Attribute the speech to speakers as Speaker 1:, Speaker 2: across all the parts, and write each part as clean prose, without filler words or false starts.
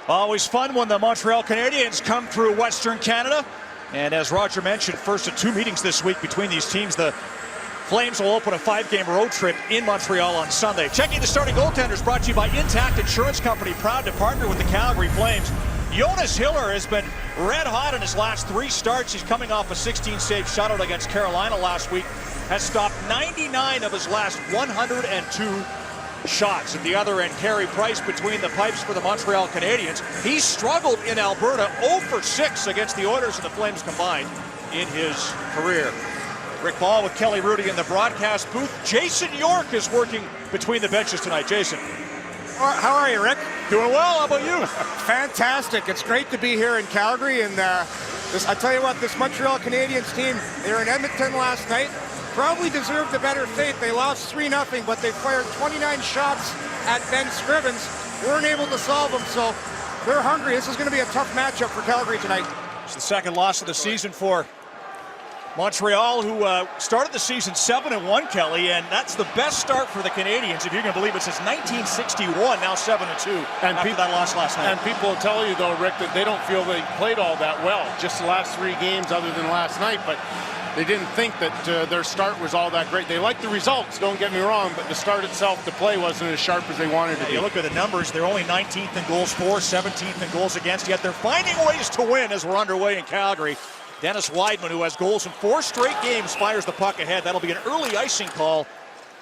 Speaker 1: Always fun when the Montreal Canadiens come through Western Canada. And as Roger mentioned, first of two meetings this week between these teams. The Flames will open a 5-game road trip in Montreal on Sunday. Checking the starting goaltenders, brought to you by Intact Insurance Company, proud to partner with the Calgary Flames. Jonas Hiller has been red hot in his last 3 starts. He's coming off a 16-save shutout against Carolina last week. Has stopped 99 of his last 102 shots. At the other end, Carey Price between the pipes for the Montreal Canadiens. He's struggled in Alberta, 0 for 6 against the Oilers and the Flames combined in his career. Rick Ball with Kelly Rudy in the broadcast booth. Jason York is working between the benches tonight. Jason.
Speaker 2: How are you, Rick?
Speaker 1: Doing well. How about you?
Speaker 2: Fantastic. It's great to be here in Calgary. And I tell you what, this Montreal Canadiens team, they were in Edmonton last night. Probably deserved a better fate. They lost 3-0, but they fired 29 shots at Ben Scrivens. Weren't able to solve them, so they're hungry. This is going to be a tough matchup for Calgary tonight.
Speaker 1: It's the second loss of the season for Montreal, who started the season 7-1, Kelly, and that's the best start for the Canadiens, if you're going to believe it, since 1961, now 7-2 after that loss last night.
Speaker 3: And people will tell you, though, Rick, that they don't feel they played all that well, just the last 3 games other than last night, but they didn't think that their start was all that great. They liked the results, don't get me wrong, but the start itself, the play wasn't as sharp as they wanted to be.
Speaker 1: You look at the numbers, they're only 19th in goals for, 17th in goals against, yet they're finding ways to win as we're underway in Calgary. Dennis Wideman, who has goals in 4 straight games, fires the puck ahead. That'll be an early icing call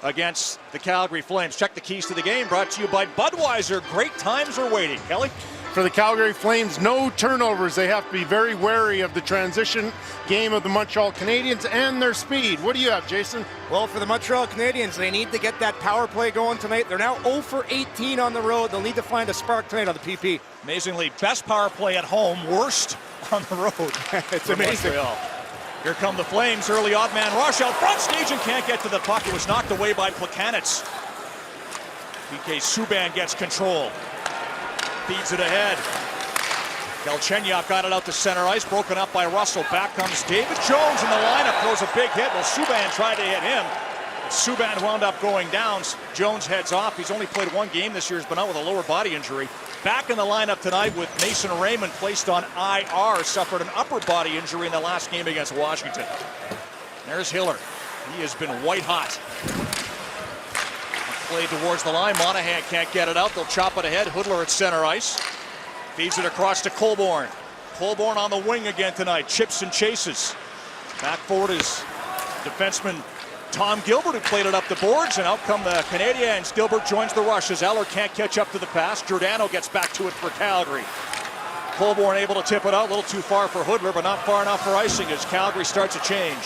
Speaker 1: against the Calgary Flames. Check the keys to the game, brought to you by Budweiser. Great times are waiting. Kelly?
Speaker 3: For the Calgary Flames, no turnovers. They have to be very wary of the transition game of the Montreal Canadiens and their speed. What do you have, Jason?
Speaker 2: Well, for the Montreal Canadiens, they need to get that power play going tonight. They're now 0 for 18 on the road. They'll need to find a spark tonight on the PP.
Speaker 1: Amazingly, best power play at home, worst on the road.
Speaker 2: It's amazing.
Speaker 1: Montreal. Here come the Flames. Early odd man rush out front stage and can't get to the puck. It was knocked away by Plekanec. PK Subban gets control. Feeds it ahead. Galchenyuk got it out to center ice, broken up by Russell. Back comes David Jones in the lineup, throws a big hit. Well, Subban tried to hit him. Subban wound up going down. Jones heads off. He's only played 1 game this year. He's been out with a lower body injury. Back in the lineup tonight with Mason Raymond placed on IR. Suffered an upper body injury in the last game against Washington. There's Hiller. He has been white hot. Played towards the line. Monahan can't get it out. They'll chop it ahead. Hoodler at center ice. Feeds it across to Colborne. Colborne on the wing again tonight. Chips and chases. Back forward is defenseman Tom Gilbert, who played it up the boards, and out come the Canadiens. Gilbert joins the rush as Eller can't catch up to the pass. Giordano gets back to it for Calgary. Colborne able to tip it out. A little too far for Hoodler, but not far enough for icing as Calgary starts a change.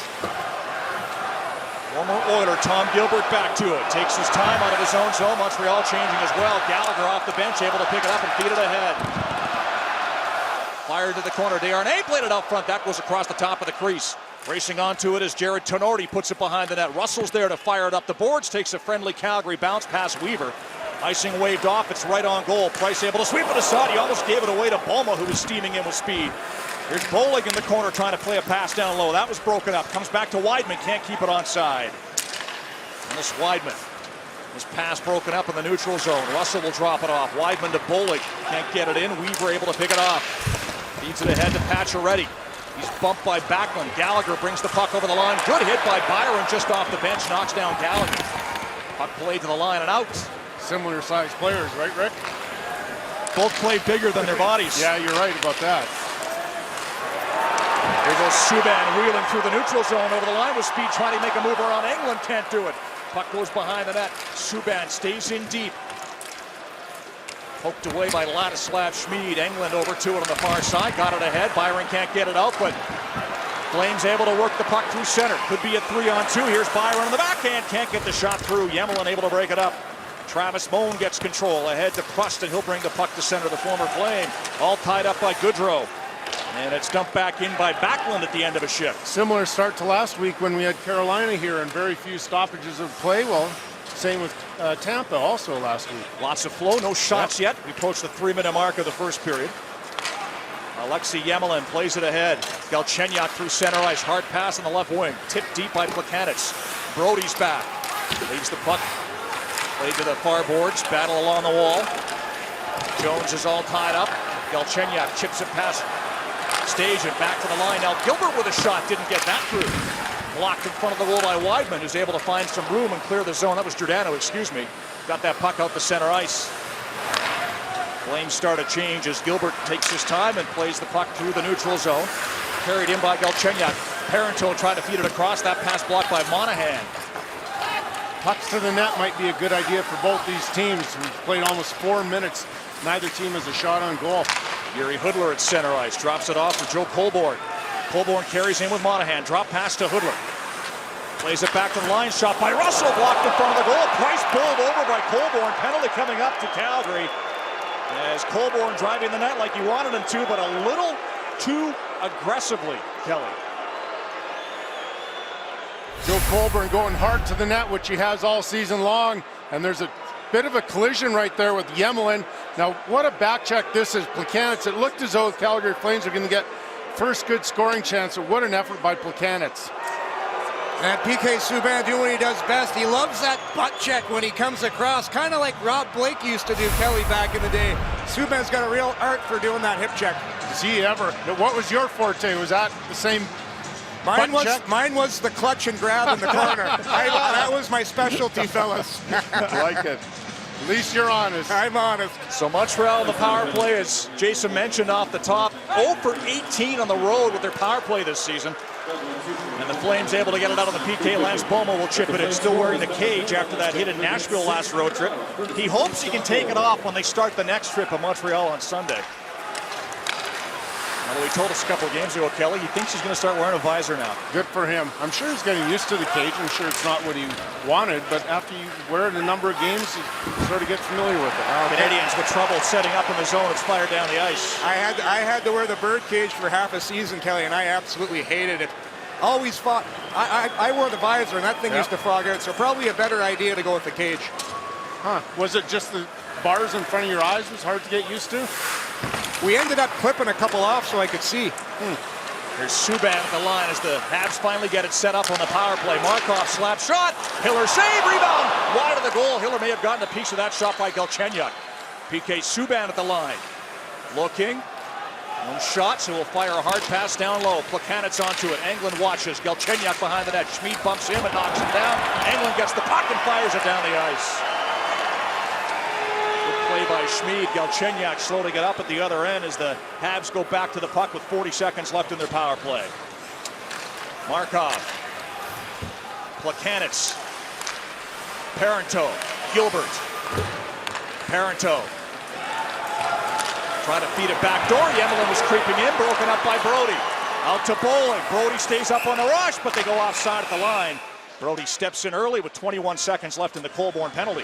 Speaker 1: Former Oiler Tom Gilbert back to it. Takes his time out of his own zone. Montreal changing as well. Gallagher off the bench, able to pick it up and feed it ahead. Fired to the corner. Desharnais played it out front. That goes across the top of the crease. Racing onto it as Jared Tenorti puts it behind the net. Russell's there to fire it up the boards. Takes a friendly Calgary bounce past Weaver. Icing waved off. It's right on goal. Price able to sweep it aside. He almost gave it away to Boma, who was steaming in with speed. Here's Bollig in the corner trying to play a pass down low. That was broken up. Comes back to Wideman. Can't keep it onside. And this Wideman. His pass broken up in the neutral zone. Russell will drop it off. Wideman to Bollig. Can't get it in. Weaver able to pick it off. Feeds it ahead to Pacioretty. He's bumped by Backlund. Gallagher brings the puck over the line. Good hit by Byron just off the bench. Knocks down Gallagher. Puck played to the line and out.
Speaker 3: Similar sized players, right, Rick?
Speaker 1: Both play bigger than their bodies.
Speaker 3: Yeah, you're right about that.
Speaker 1: Here goes Subban wheeling through the neutral zone over the line with speed, trying to make a move around Engelland. Can't do it. Puck goes behind the net. Subban stays in deep. Poked away by Ladislav Schmid. Engelland over to it on the far side. Got it ahead. Byron can't get it out, but Flames able to work the puck through center. Could be a 3-on-2. Here's Byron on the backhand. Can't get the shot through. Yemelin able to break it up. Travis Moan gets control. Ahead to Preston. He'll bring the puck to center. The former Flame. All tied up by Goodrow. And it's dumped back in by Backlund at the end of a shift.
Speaker 3: Similar start to last week when we had Carolina here and very few stoppages of play. Well, same with Tampa also last week.
Speaker 1: Lots of flow, no shots yet. We approach the 3-minute mark of the first period. Alexei Yemelin plays it ahead. Galchenyuk through center ice. Hard pass on the left wing. Tipped deep by Plekanec. Brody's back. Leaves the puck. Played to the far boards. Battle along the wall. Jones is all tied up. Galchenyuk chips it past Stage and back to the line. Now Gilbert with a shot, didn't get that through. Blocked in front of the goal by Weidman, who's able to find some room and clear the zone. That was Giordano, excuse me. Got that puck out the center ice. Flames start a change as Gilbert takes his time and plays the puck through the neutral zone. Carried in by Galchenyuk. Parenteau tried to feed it across. That pass blocked by Monahan.
Speaker 3: Pucks to the net might be a good idea for both these teams. We've played almost 4 minutes. Neither team has a shot on goal.
Speaker 1: Yuri Hudler at center ice. Drops it off for Joe Colborne. Colborne carries in with Monahan. Drop pass to Hudler. Plays it back to the line. Shot by Russell. Blocked in front of the goal. Price pulled over by Colborne. Penalty coming up to Calgary. As Colborne driving the net like he wanted him to, but a little too aggressively, Kelly.
Speaker 3: Joe Colborne going hard to the net, which he has all season long. And there's a bit of a collision right there with Yemelin. Now, what a back check this is. Plekanec, it looked as though the Calgary Flames are going to get first good scoring chance. So what an effort by Plekanec.
Speaker 2: And PK Subban doing what he does best. He loves that butt check when he comes across, kind of like Rob Blake used to do, Kelly, back in the day. Subban's got a real art for doing that hip check.
Speaker 3: Does he ever? What was your forte? Was that the same?
Speaker 2: Mine was the clutch and grab in the corner. That was my specialty, fellas.
Speaker 3: Like it. At least you're honest.
Speaker 2: I'm honest.
Speaker 1: So Montreal on the power play, as Jason mentioned off the top, 0 for 18 on the road with their power play this season. And the Flames able to get it out of the PK. Lance Bomo will chip it in, still wearing the cage after that hit in Nashville last road trip. He hopes he can take it off when they start the next trip in Montreal on Sunday. Although he told us a couple of games ago, Kelly, he thinks he's going to start wearing a visor now.
Speaker 3: Good for him. I'm sure he's getting used to the cage. I'm sure it's not what he wanted, but after you wear it a number of games, you sort of get familiar with it.
Speaker 1: Canadians with trouble setting up in the zone. It's fired down the ice.
Speaker 2: I had to wear the bird cage for half a season, Kelly, and I absolutely hated it. Always fought. I wore the visor, and that thing used to fog out, so probably a better idea to go with the cage.
Speaker 3: Huh. Was it just the bars in front of your eyes was hard to get used to?
Speaker 2: We ended up clipping a couple off so I could see.
Speaker 1: Here's Subban at the line as the Habs finally get it set up on the power play. Markov slap shot. Hiller save, rebound. Wide of the goal. Hiller may have gotten a piece of that shot by Galchenyuk. PK Subban at the line. Looking. One shot, so he'll fire a hard pass down low. Plekanec onto it. Englund watches. Galchenyuk behind the net. Schmid bumps him and knocks him down. Englund gets the puck and fires it down the ice. Play by Schmid. Galchenyuk slow to get up at the other end as the Habs go back to the puck with 40 seconds left in their power play. Markov. Plekanec. Parenteau. Gilbert. Parenteau. Try to feed it back door. Yemelin was creeping in, broken up by Brody. Out to Bollig. Brody stays up on the rush, but they go offside at the line. Brody steps in early with 21 seconds left in the Colborne penalty.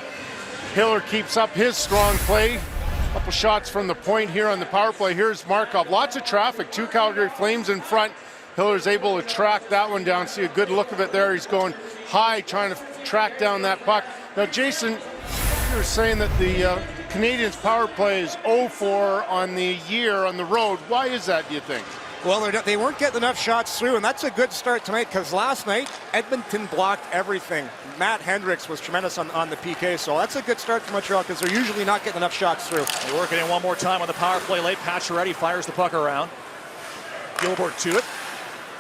Speaker 3: Hiller keeps up his strong play. A couple shots from the point here on the power play. Here's Markov. Lots of traffic. 2 Calgary Flames in front. Hiller's able to track that one down. See a good look of it there. He's going high, trying to track down that puck. Now, Jason, you were saying that the Canadiens' power play is 0-4 on the year on the road. Why is that, do you think?
Speaker 2: Well, they weren't getting enough shots through, and that's a good start tonight because last night, Edmonton blocked everything. Matt Hendricks was tremendous on the PK, so that's a good start for Montreal because they're usually not getting enough shots through.
Speaker 1: They're working in one more time on the power play late. Pacioretty fires the puck around. Gilbert to it.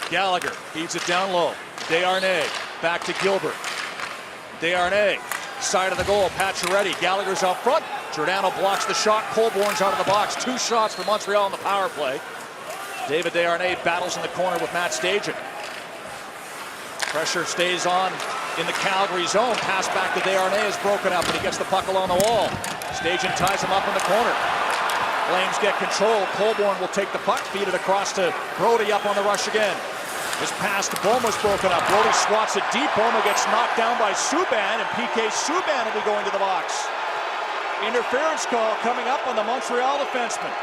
Speaker 1: Gallagher feeds it down low. Desharnais back to Gilbert. Desharnais, side of the goal. Pacioretty. Gallagher's out front. Giordano blocks the shot. Colborne's out of the box. 2 shots for Montreal on the power play. David Desharnais battles in the corner with Matt Stajan. Pressure stays on in the Calgary zone. Pass back to Desharnais is broken up, and he gets the puck along the wall. Stajan ties him up in the corner. Flames get control. Colborne will take the puck, feed it across to Brody up on the rush again. This pass to Boma's broken up. Brody swats it deep. Boma gets knocked down by Subban, and PK Subban will be going to the box. Interference call coming up on the Montreal defenseman.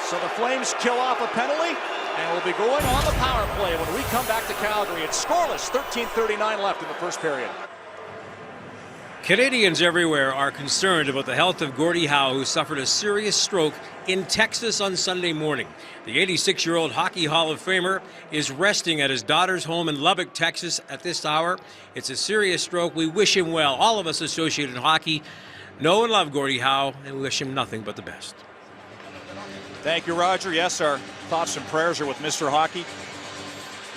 Speaker 1: So the Flames kill off a penalty, and will be going on the power play when we come back to Calgary. It's scoreless, 13:39 left in the first period.
Speaker 4: Canadians everywhere are concerned about the health of Gordie Howe, who suffered a serious stroke in Texas on Sunday morning. The 86-year-old Hockey Hall of Famer is resting at his daughter's home in Lubbock, Texas at this hour. It's a serious stroke. We wish him well. All of us associated in hockey know and love Gordie Howe and wish him nothing but the best.
Speaker 1: Thank you, Roger. Yes, our thoughts and prayers are with Mr. Hockey.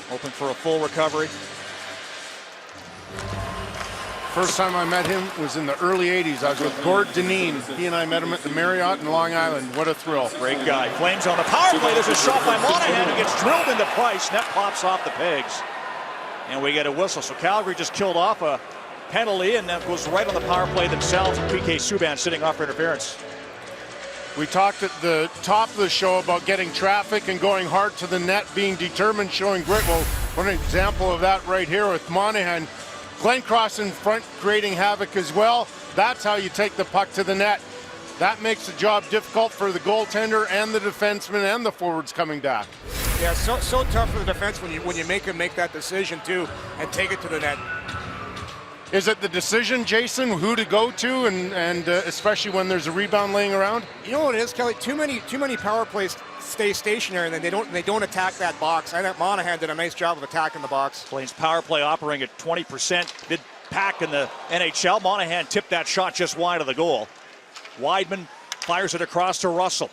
Speaker 1: Hoping for a full recovery.
Speaker 3: First time I met him was in the early 80s. I was with Gord Dineen. He and I met him at the Marriott in Long Island. What a thrill.
Speaker 1: Great guy. Flames on the power play. There's a shot by Monahan. He gets drilled into Price. Net pops off the pegs. And we get a whistle. So Calgary just killed off a penalty, and that goes right on the power play themselves. PK Subban sitting off for interference.
Speaker 3: We talked at the top of the show about getting traffic and going hard to the net, being determined, showing grit. Well, one example of that right here with Monahan. Glenn Cross in front creating havoc as well. That's how you take the puck to the net. That makes the job difficult for the goaltender and the defenseman and the forwards coming back.
Speaker 2: Yeah, so tough for the defense when you make him make that decision too and take it to the net.
Speaker 3: Is it the decision, Jason, who to go to, and especially when there's a rebound laying around?
Speaker 2: You know what it is, Kelly? Too many power plays stay stationary, and then they don't attack that box. I think Monahan did a nice job of attacking the box.
Speaker 1: Flames power play operating at 20%. Mid pack in the NHL. Monahan tipped that shot just wide of the goal. Weidman fires it across to Russell.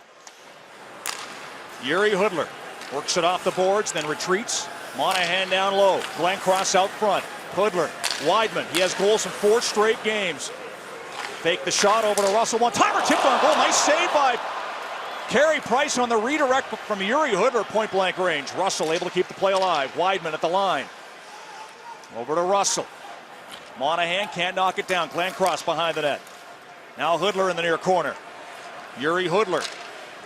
Speaker 1: Yuri Hudler works it off the boards, then retreats. Monahan down low. Glenn Cross out front. Hudler, Weidman. He has goals in 4 straight games. Fake the shot over to Russell. One-timer tipped on goal. Nice save by Carey Price on the redirect from Yuri Hudler, point-blank range. Russell able to keep the play alive. Weidman at the line. Over to Russell. Monahan can't knock it down. Glenn Cross behind the net. Now Hudler in the near corner. Yuri Hudler.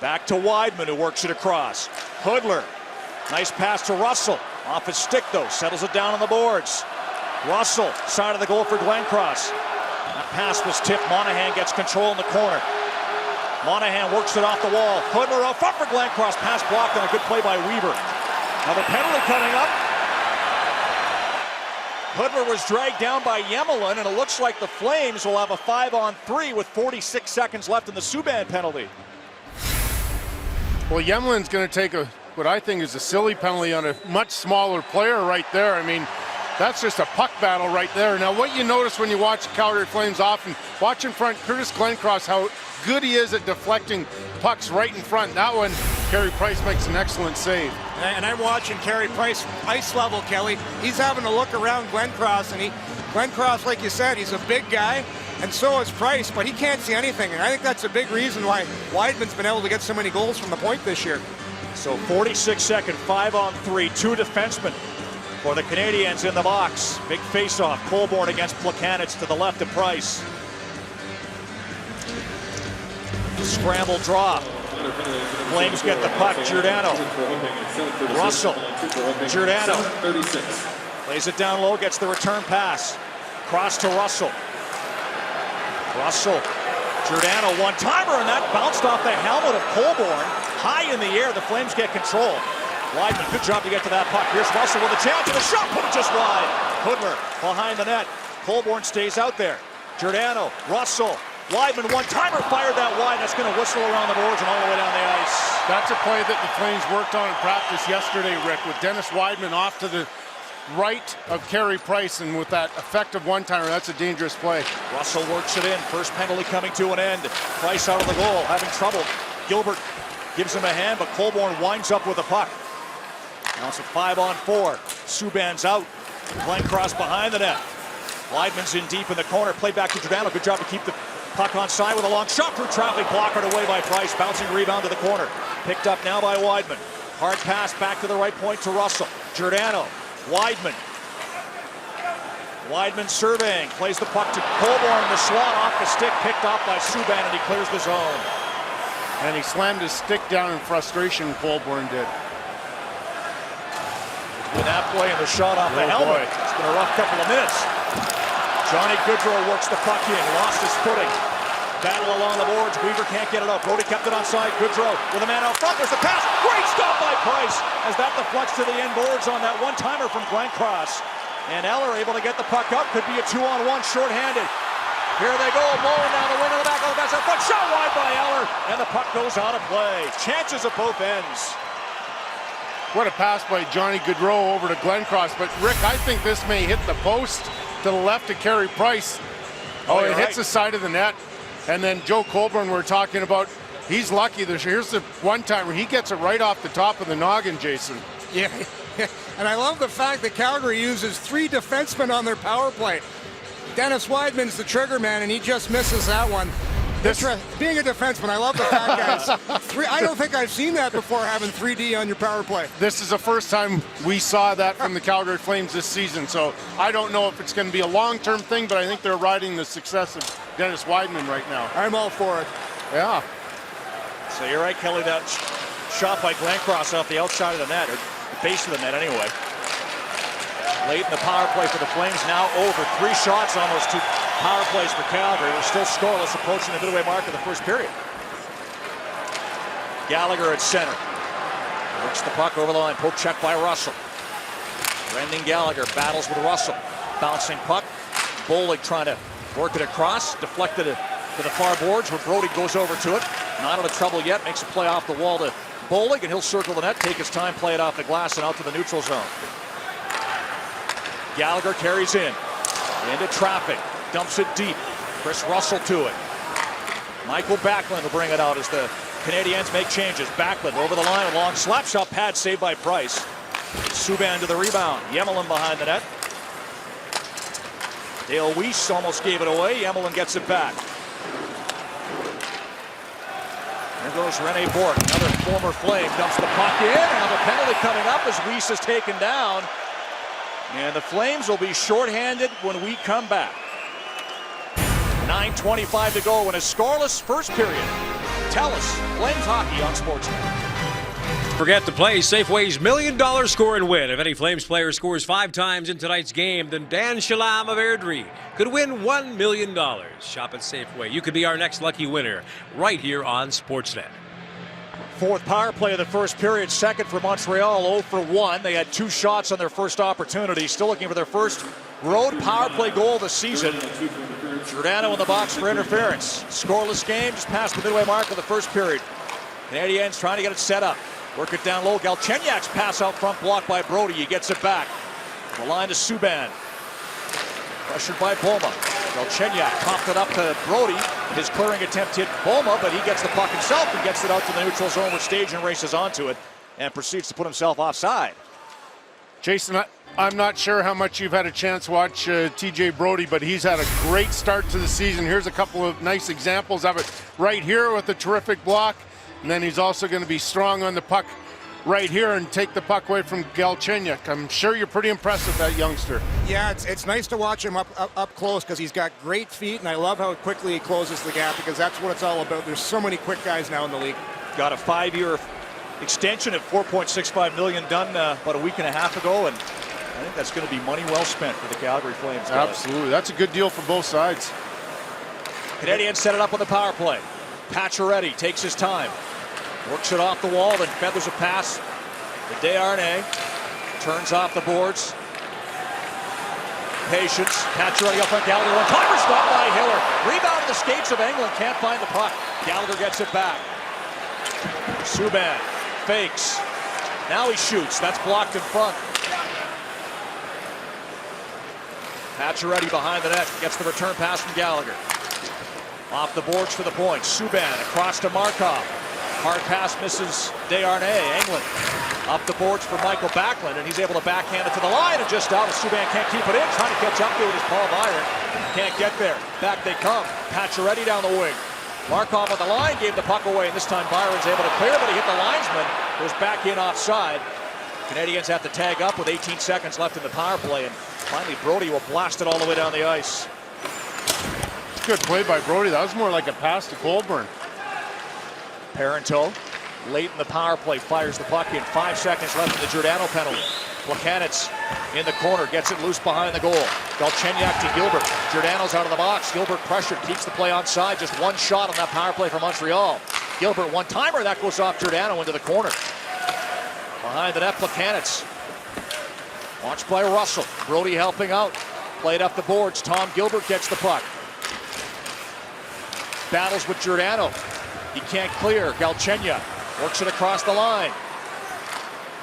Speaker 1: Back to Weidman, who works it across. Hudler. Nice pass to Russell. Off his stick, though. Settles it down on the boards. Russell, side of the goal for Glenn Cross. That pass was tipped. Monahan gets control in the corner. Monahan works it off the wall. Hudler out front for Glenn Cross. Pass blocked on a good play by Weaver. Now the penalty coming up. Hudler was dragged down by Yemelin, and it looks like the Flames will have a 5-on-3 with 46 seconds left in the Subban penalty.
Speaker 3: Well, Yemelin's going to take what I think is a silly penalty on a much smaller player right there. I mean, that's just a puck battle right there. Now, what you notice when you watch the Calgary Flames often, watch in front, Curtis Glencross, how good he is at deflecting pucks right in front. That one, Carey Price makes an excellent save.
Speaker 2: And I'm watching Carey Price ice level, Kelly. He's having a look around Glencross, and Glencross, like you said, he's a big guy, and so is Price, but he can't see anything. And I think that's a big reason why Weidman's been able to get so many goals from the point this year.
Speaker 1: So 46-second, 5-on-3, 2 defensemen for the Canadiens in the box. Big face-off. Colborne against Plekanec to the left of Price. Scramble draw. Flames get the puck. Giordano. Russell. Giordano. Lays it down low, gets the return pass. Cross to Russell. Russell. Giordano, one-timer, and that bounced off the helmet of Colborne. High in the air, the Flames get control. Weidman, good job to get to that puck. Here's Russell with a challenge, and a shot put it just wide. Hudler behind the net. Colborne stays out there. Giordano, Russell, Weidman, one-timer fired that wide. That's going to whistle around the boards and all the way down the ice.
Speaker 3: That's a play that the Flames worked on in practice yesterday, Rick, with Dennis Weidman off to the right of Carey Price, and with that effective one-timer, that's a dangerous play.
Speaker 1: Russell works it in. First penalty coming to an end. Price out of the goal, having trouble. Gilbert gives him a hand, but Colborne winds up with the puck. Now it's a 5-on-4. Subban's out. Glenn Cross behind the net. Weidman's in deep in the corner. Play back to Giordano. Good job to keep the puck on side with a long shot through traffic. Blockered away by Price. Bouncing rebound to the corner. Picked up now by Weidman. Hard pass back to the right point to Russell. Giordano. Weidman. Weidman surveying. Plays the puck to Colborne. The slot off the stick. Picked off by Subban, and he clears the zone.
Speaker 3: And he slammed his stick down in frustration, Colborne did.
Speaker 1: With that play and the shot off the helmet. It's been a rough couple of minutes. Johnny Gaudreau works the puck in. Lost his footing. Battle along the boards. Weaver can't get it up. Brody kept it onside. Gaudreau with a man out front. There's the pass. Great stop by Price as that deflects to the end boards on that one-timer from Glenn Cross. And Eller able to get the puck up. Could be a 2-on-1 shorthanded. Here they go. Mullen down the wing of the back of the bench. That puck shot wide by Eller. And the puck goes out of play. Chances at both ends.
Speaker 3: What a pass by Johnny Gaudreau over to Glenn Cross. But Rick, I think this may hit the post to the left of Carey Price. Oh, it hits the side of the net. And then Joe Colborne, we're talking about, he's lucky. Here's the one time where he gets it right off the top of the noggin, Jason.
Speaker 2: Yeah, and I love the fact that Calgary uses 3 defensemen on their power play. Dennis Weidman's the trigger man, and he just misses that one. Being a defenseman, I love the fact, guys. I don't think I've seen that before, having 3D on your power play.
Speaker 3: This is the first time we saw that from the Calgary Flames this season, so I don't know if it's going to be a long-term thing, but I think they're riding the success of Dennis Weidman right now.
Speaker 2: I'm all for it.
Speaker 3: Yeah.
Speaker 1: So you're right, Kelly, that shot by Glencross off the outside of the net, or the base of the net anyway. Late in the power play for the Flames, now over. 3 shots on those 2 power plays for Calgary. We're still scoreless, approaching the midway mark of the first period. Gallagher at center. Works the puck over the line. Poke check by Russell. Brendan Gallagher battles with Russell. Bouncing puck. Bollig trying to work it across. Deflected it to the far boards where Brody goes over to it. Not out of trouble yet. Makes a play off the wall to Bollig, and he'll circle the net, take his time, play it off the glass, and out to the neutral zone. Gallagher carries in. Into traffic. Dumps it deep. Chris Russell to it. Michael Backlund will bring it out as the Canadiens make changes. Backlund over the line, a long slap shot pad saved by Price. Subban to the rebound. Yemelin behind the net. Dale Weiss almost gave it away. Yemelin gets it back. There goes Rene Bourque, another former Flame. Dumps the puck in. Another penalty coming up as Weiss is taken down. And the Flames will be shorthanded when we come back. 9:25 to go in a scoreless first period. Telus, Flames Hockey on Sportsnet.
Speaker 4: Forget to play Safeway's $1 million score and win. If any Flames player scores 5 times in tonight's game, then Dan Shalam of Airdrie could win $1 million. Shop at Safeway. You could be our next lucky winner right here on Sportsnet.
Speaker 1: 4th power play of the first period, 2nd for Montreal, 0 for 1. They had 2 shots on their first opportunity. Still looking for their first road power play goal of the season. Giordano in the box for interference. Scoreless game, just past the midway mark of the first period. Canadiens trying to get it set up. Work it down low. Galchenyuk's pass out front, blocked by Brody. He gets it back. The line to Subban. Pressured by Boma. Galchenyuk popped it up to Brody. His clearing attempt hit Boma, but he gets the puck himself and gets it out to the neutral zone where Stajan races onto it and proceeds to put himself offside.
Speaker 3: Jason, I'm not sure how much you've had a chance to watch TJ Brody, but he's had a great start to the season. Here's a couple of nice examples of it right here with a terrific block. And then he's also going to be strong on the puck right here and take the puck away from Galchenyuk. I'm sure you're pretty impressed with that youngster.
Speaker 2: Yeah, it's nice to watch him up close because he's got great feet, and I love how quickly he closes the gap because that's what it's all about. There's so many quick guys now in the league.
Speaker 1: Got a 5-year extension at $4.65 million done about a week and a half ago, and I think that's going to be money well spent for the Calgary Flames.
Speaker 3: Absolutely. That's a good deal for both sides.
Speaker 1: Canadiens set it up on the power play. Pacioretty takes his time. Works it off the wall, then feathers a pass to Desharnais. Turns off the boards. Patience. Pacioretty up on Gallagher. One timer stop by Hiller. Rebound to the skates of England. Can't find the puck. Gallagher gets it back. Subban fakes. Now he shoots. That's blocked in front. Pacioretty behind the net. Gets the return pass from Gallagher. Off the boards for the point. Subban across to Markov. Hard pass misses Desharnais. Englund up the boards for Michael Backlund, and he's able to backhand it to the line and just out. Subban can't keep it in. Trying to catch up to it is Paul Byron. Can't get there. Back they come. Pacioretty down the wing. Markov on the line gave the puck away, and this time Byron's able to clear, but he hit the linesman. Goes back in offside. Canadiens have to tag up with 18 seconds left in the power play, and finally Brody will blast it all the way down the ice.
Speaker 3: Good play by Brody. That was more like a pass to Colborne.
Speaker 1: Parenteau, late in the power play, fires the puck in. 5 seconds left in the Giordano penalty. Plekanec in the corner, gets it loose behind the goal. Galchenyuk to Gilbert. Giordano's out of the box. Gilbert pressured, keeps the play onside. Just one shot on that power play for Montreal. Gilbert one-timer, that goes off Giordano into the corner. Behind the net, Plekanec. Watched by Russell. Brody helping out. Played up the boards. Tom Gilbert gets the puck. Battles with Giordano. He can't clear. Galchenyuk works it across the line.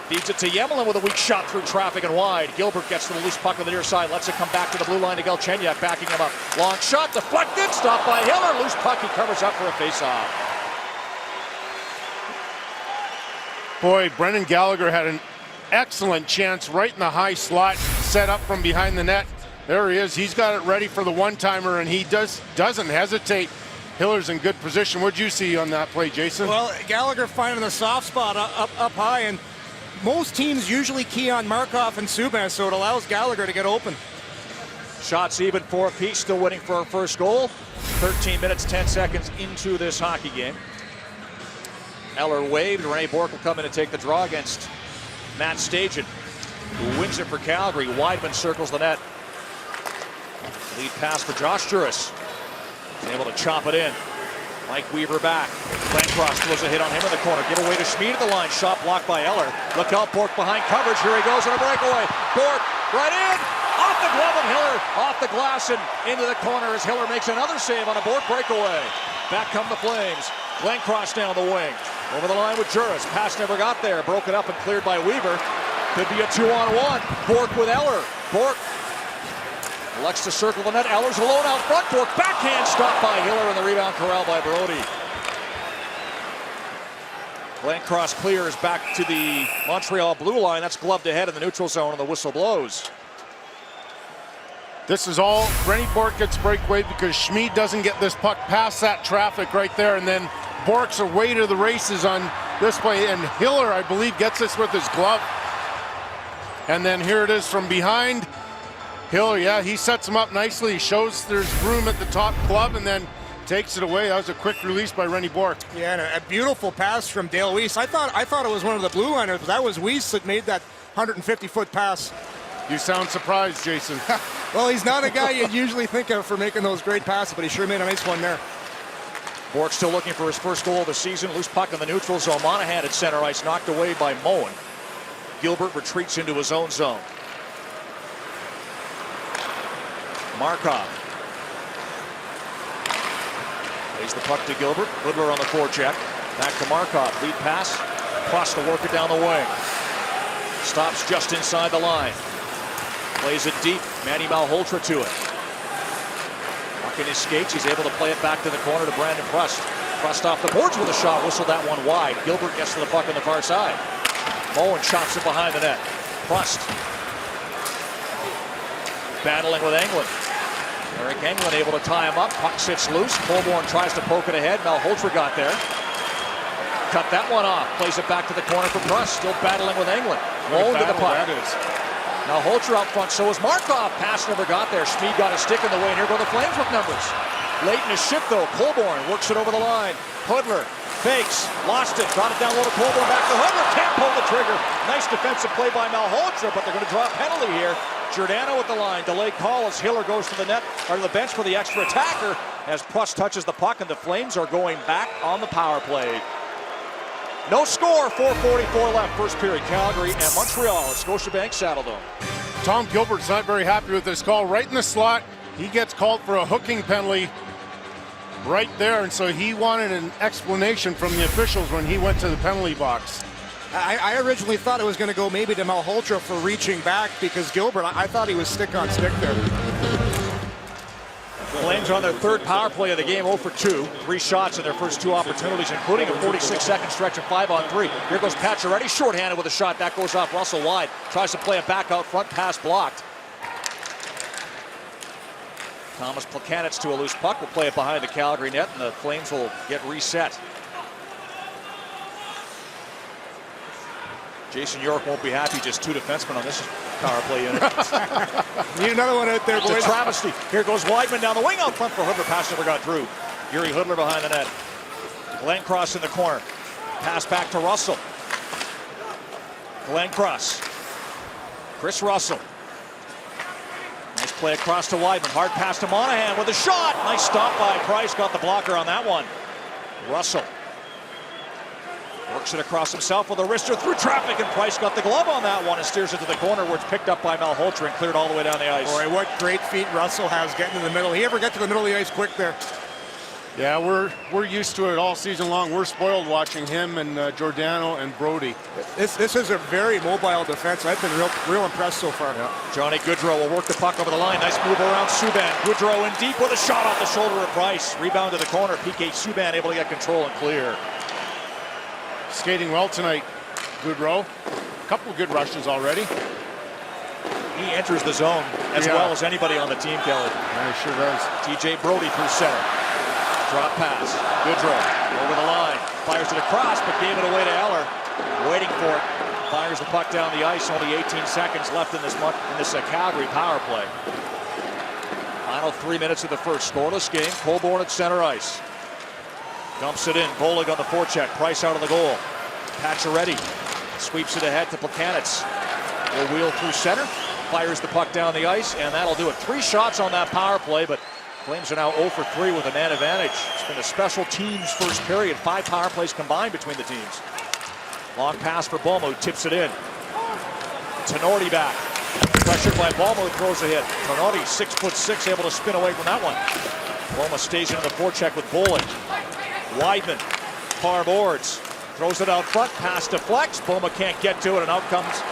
Speaker 1: Feeds it to Yemelin with a weak shot through traffic and wide. Gilbert gets to the loose puck on the near side. Lets it come back to the blue line to Galchenyuk, backing him up. Long shot, deflected, stopped by Hiller. Loose puck, he covers up for a face-off.
Speaker 3: Boy, Brendan Gallagher had an excellent chance right in the high slot, set up from behind the net. There he is. He's got it ready for the one-timer, and he doesn't hesitate. Hiller's in good position. What'd you see on that play, Jason?
Speaker 2: Well, Gallagher finding the soft spot up high, and most teams usually key on Markov and Subban, so it allows Gallagher to get open.
Speaker 1: Shots even for a piece, still waiting for our first goal. 13 minutes, 10 seconds into this hockey game. Eller waved. Rene Bourque will come in and take the draw against Matt Stajan, who wins it for Calgary. Weidman circles the net. Lead pass for Josh Juris. He's able to chop it in. Mike Weaver back. Glencross throws a hit on him in the corner. Give away to Schmid at the line. Shot blocked by Eller. Look out, Bourque behind coverage. Here he goes on a breakaway. Bourque right in. Off the glove of Hiller. Off the glass and into the corner as Hiller makes another save on a Bourque breakaway. Back come the Flames. Glencross down the wing. Over the line with Juris. Pass never got there. Broken up and cleared by Weaver. Could be a 2-on-1. Bourque with Eller. Bourque elects to circle the net. Eller's alone out front. Bourque backhand stopped by Hiller, and the rebound corralled by Brody. Glencross clears back to the Montreal blue line. That's gloved ahead in the neutral zone, and the whistle blows.
Speaker 3: This is all Rene Bourque gets breakaway because Schmid doesn't get this puck past that traffic right there, and then Bourque's away to the races on this play, and Hiller, I believe, gets this with his glove. And then here it is from behind. Hiller, yeah, he sets him up nicely. He shows there's room at the top glove and then takes it away. That was a quick release by Rene Bourque.
Speaker 2: Yeah, and a beautiful pass from Dale Weiss. I thought it was one of the blue liners, but that was Weiss that made that 150-foot pass.
Speaker 3: You sound surprised, Jason.
Speaker 2: Well, he's not a guy you'd usually think of for making those great passes, but he sure made a nice one there.
Speaker 1: Bourque still looking for his first goal of the season. Loose puck in the neutral zone. Monahan at center ice, knocked away by Moen. Gilbert retreats into his own zone. Markov plays the puck to Gilbert. Hoodler on the forecheck. Back to Markov. Lead pass. Cross to work it down the wing. Stops just inside the line. Plays it deep. Manny Malhotra to it. Puck in his skates. He's able to play it back to the corner to Brandon Prust. Prust off the boards with a shot. Whistled that one wide. Gilbert gets to the puck on the far side. Moen chops it behind the net. Prust battling with Englund. Eric Englund able to tie him up. Puck sits loose. Colborne tries to poke it ahead. Malhotra got there. Cut that one off. Plays it back to the corner for Prust. Still battling with Englund. Moen to the puck. Malhotra out front. So is Markov. Pass never got there. Schmid got a stick in the way, and here go the Flames with numbers. Late in his shift, though. Colborne works it over the line. Hoodler fakes. Lost it. Got it down low to Colborne. Back to Hoodler. Can't pull the trigger. Nice defensive play by Malhotra, but they're going to draw a penalty here. Giordano with the line. Delay call as Hiller goes to the net, or to the bench for the extra attacker as Prust touches the puck, and the Flames are going back on the power play. No score, 4:44 left, first period. Calgary and Montreal at Scotiabank Saddledome.
Speaker 3: Tom Gilbert's not very happy with this call. Right in the slot, he gets called for a hooking penalty right there, and so he wanted an explanation from the officials when he went to the penalty box.
Speaker 2: I originally thought it was going to go maybe to Malhotra for reaching back because Gilbert, I thought he was stick on stick there.
Speaker 1: Flames on their third power play of the game, 0 for 2. 3 shots in their first 2 opportunities, including a 46-second stretch of 5-on-3. Here goes Pacioretty, shorthanded with a shot. That goes off Russell wide. Tries to play it back out front, pass blocked. Thomas Plekanec to a loose puck. Will play it behind the Calgary net, and the Flames will get reset. Jason York won't be happy. Just 2 defensemen on this power play unit.
Speaker 2: Need another one out there, boys.
Speaker 1: It's a travesty. Here goes Weidman down the wing out front for Hoodler. Pass never got through. Yuri Hoodler behind the net. Glencross in the corner. Pass back to Russell. Glencross. Chris Russell. Nice play across to Weidman. Hard pass to Monahan with a shot. Nice stop by Price. Got the blocker on that one. Russell works it across himself with a wrister through traffic, and Price got the glove on that one and steers it to the corner where it's picked up by Malhotra and cleared all the way down the ice.
Speaker 2: Boy, what great feet Russell has getting to the middle. He ever get to the middle of the ice quick there?
Speaker 3: Yeah, we're used to it all season long. We're spoiled watching him and Giordano and Brody.
Speaker 2: This is a very mobile defense. I've been real impressed so far.
Speaker 1: Yeah. Johnny Gaudreau will work the puck over the line. Nice move around Subban. Gaudreau in deep with a shot off the shoulder of Price. Rebound to the corner. PK Subban able to get control and clear.
Speaker 3: Skating well tonight, Gaudreau. A couple of good rushes already.
Speaker 1: He enters the zone as well as anybody on the team, Kelly.
Speaker 3: Yeah, he sure does.
Speaker 1: TJ Brody through center. Drop pass. Gaudreau over the line. Fires it across, but gave it away to Eller. Waiting for it. Fires the puck down the ice. Only 18 seconds left in this Calgary power play. Final 3 minutes of the first scoreless game. Colborne at center ice. Dumps it in. Bollig on the forecheck. Price out of the goal. Pacioretty sweeps it ahead to Plekanec. Will wheel through center. Fires the puck down the ice, and that'll do it. 3 shots on that power play, but Flames are now 0 for 3 with a man advantage. It's been a special teams first period. 5 power plays combined between the teams. Long pass for Bomo, who tips it in. Tinordi back. Pressured by Bomo, who throws a hit. Tinordi, 6'6", able to spin away from that one. Bomo stays into the forecheck with Bollig. Weidman, far boards. Throws it out front, pass deflects. Bomo can't get to it, and out comes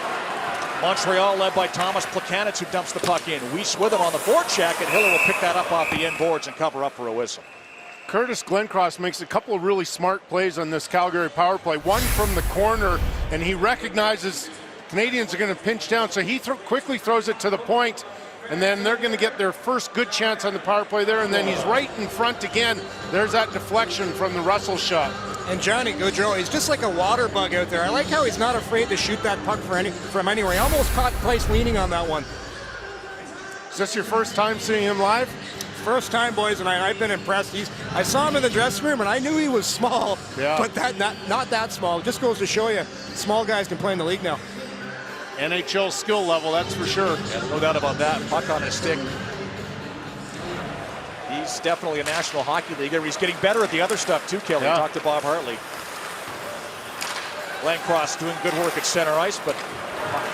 Speaker 1: Montreal, led by Thomas Plekanec, who dumps the puck in. Weiss with him on the forecheck, and Hiller will pick that up off the end boards and cover up for a whistle.
Speaker 3: Curtis Glencross makes a couple of really smart plays on this Calgary power play. One from the corner, and he recognizes Canadians are going to pinch down, so he quickly throws it to the point, and then they're going to get their first good chance on the power play there, and then he's right in front again. There's that deflection from the Russell shot.
Speaker 2: And Johnny Gaudreau, he's just like a water bug out there. I like how he's not afraid to shoot that puck from anywhere. He almost caught Price leaning on that one.
Speaker 3: Is this your first time seeing him live?
Speaker 2: First time, boys, and I've been impressed. I saw him in the dressing room, and I knew he was small, but not that small. Just goes to show you, small guys can play in the league now.
Speaker 3: NHL skill level, that's for sure.
Speaker 1: Yeah, no doubt about that. Puck on his stick. He's definitely a National Hockey Leaguer. He's getting better at the other stuff too, Kelly. Talk to Bob Hartley. Glencross doing good work at center ice, but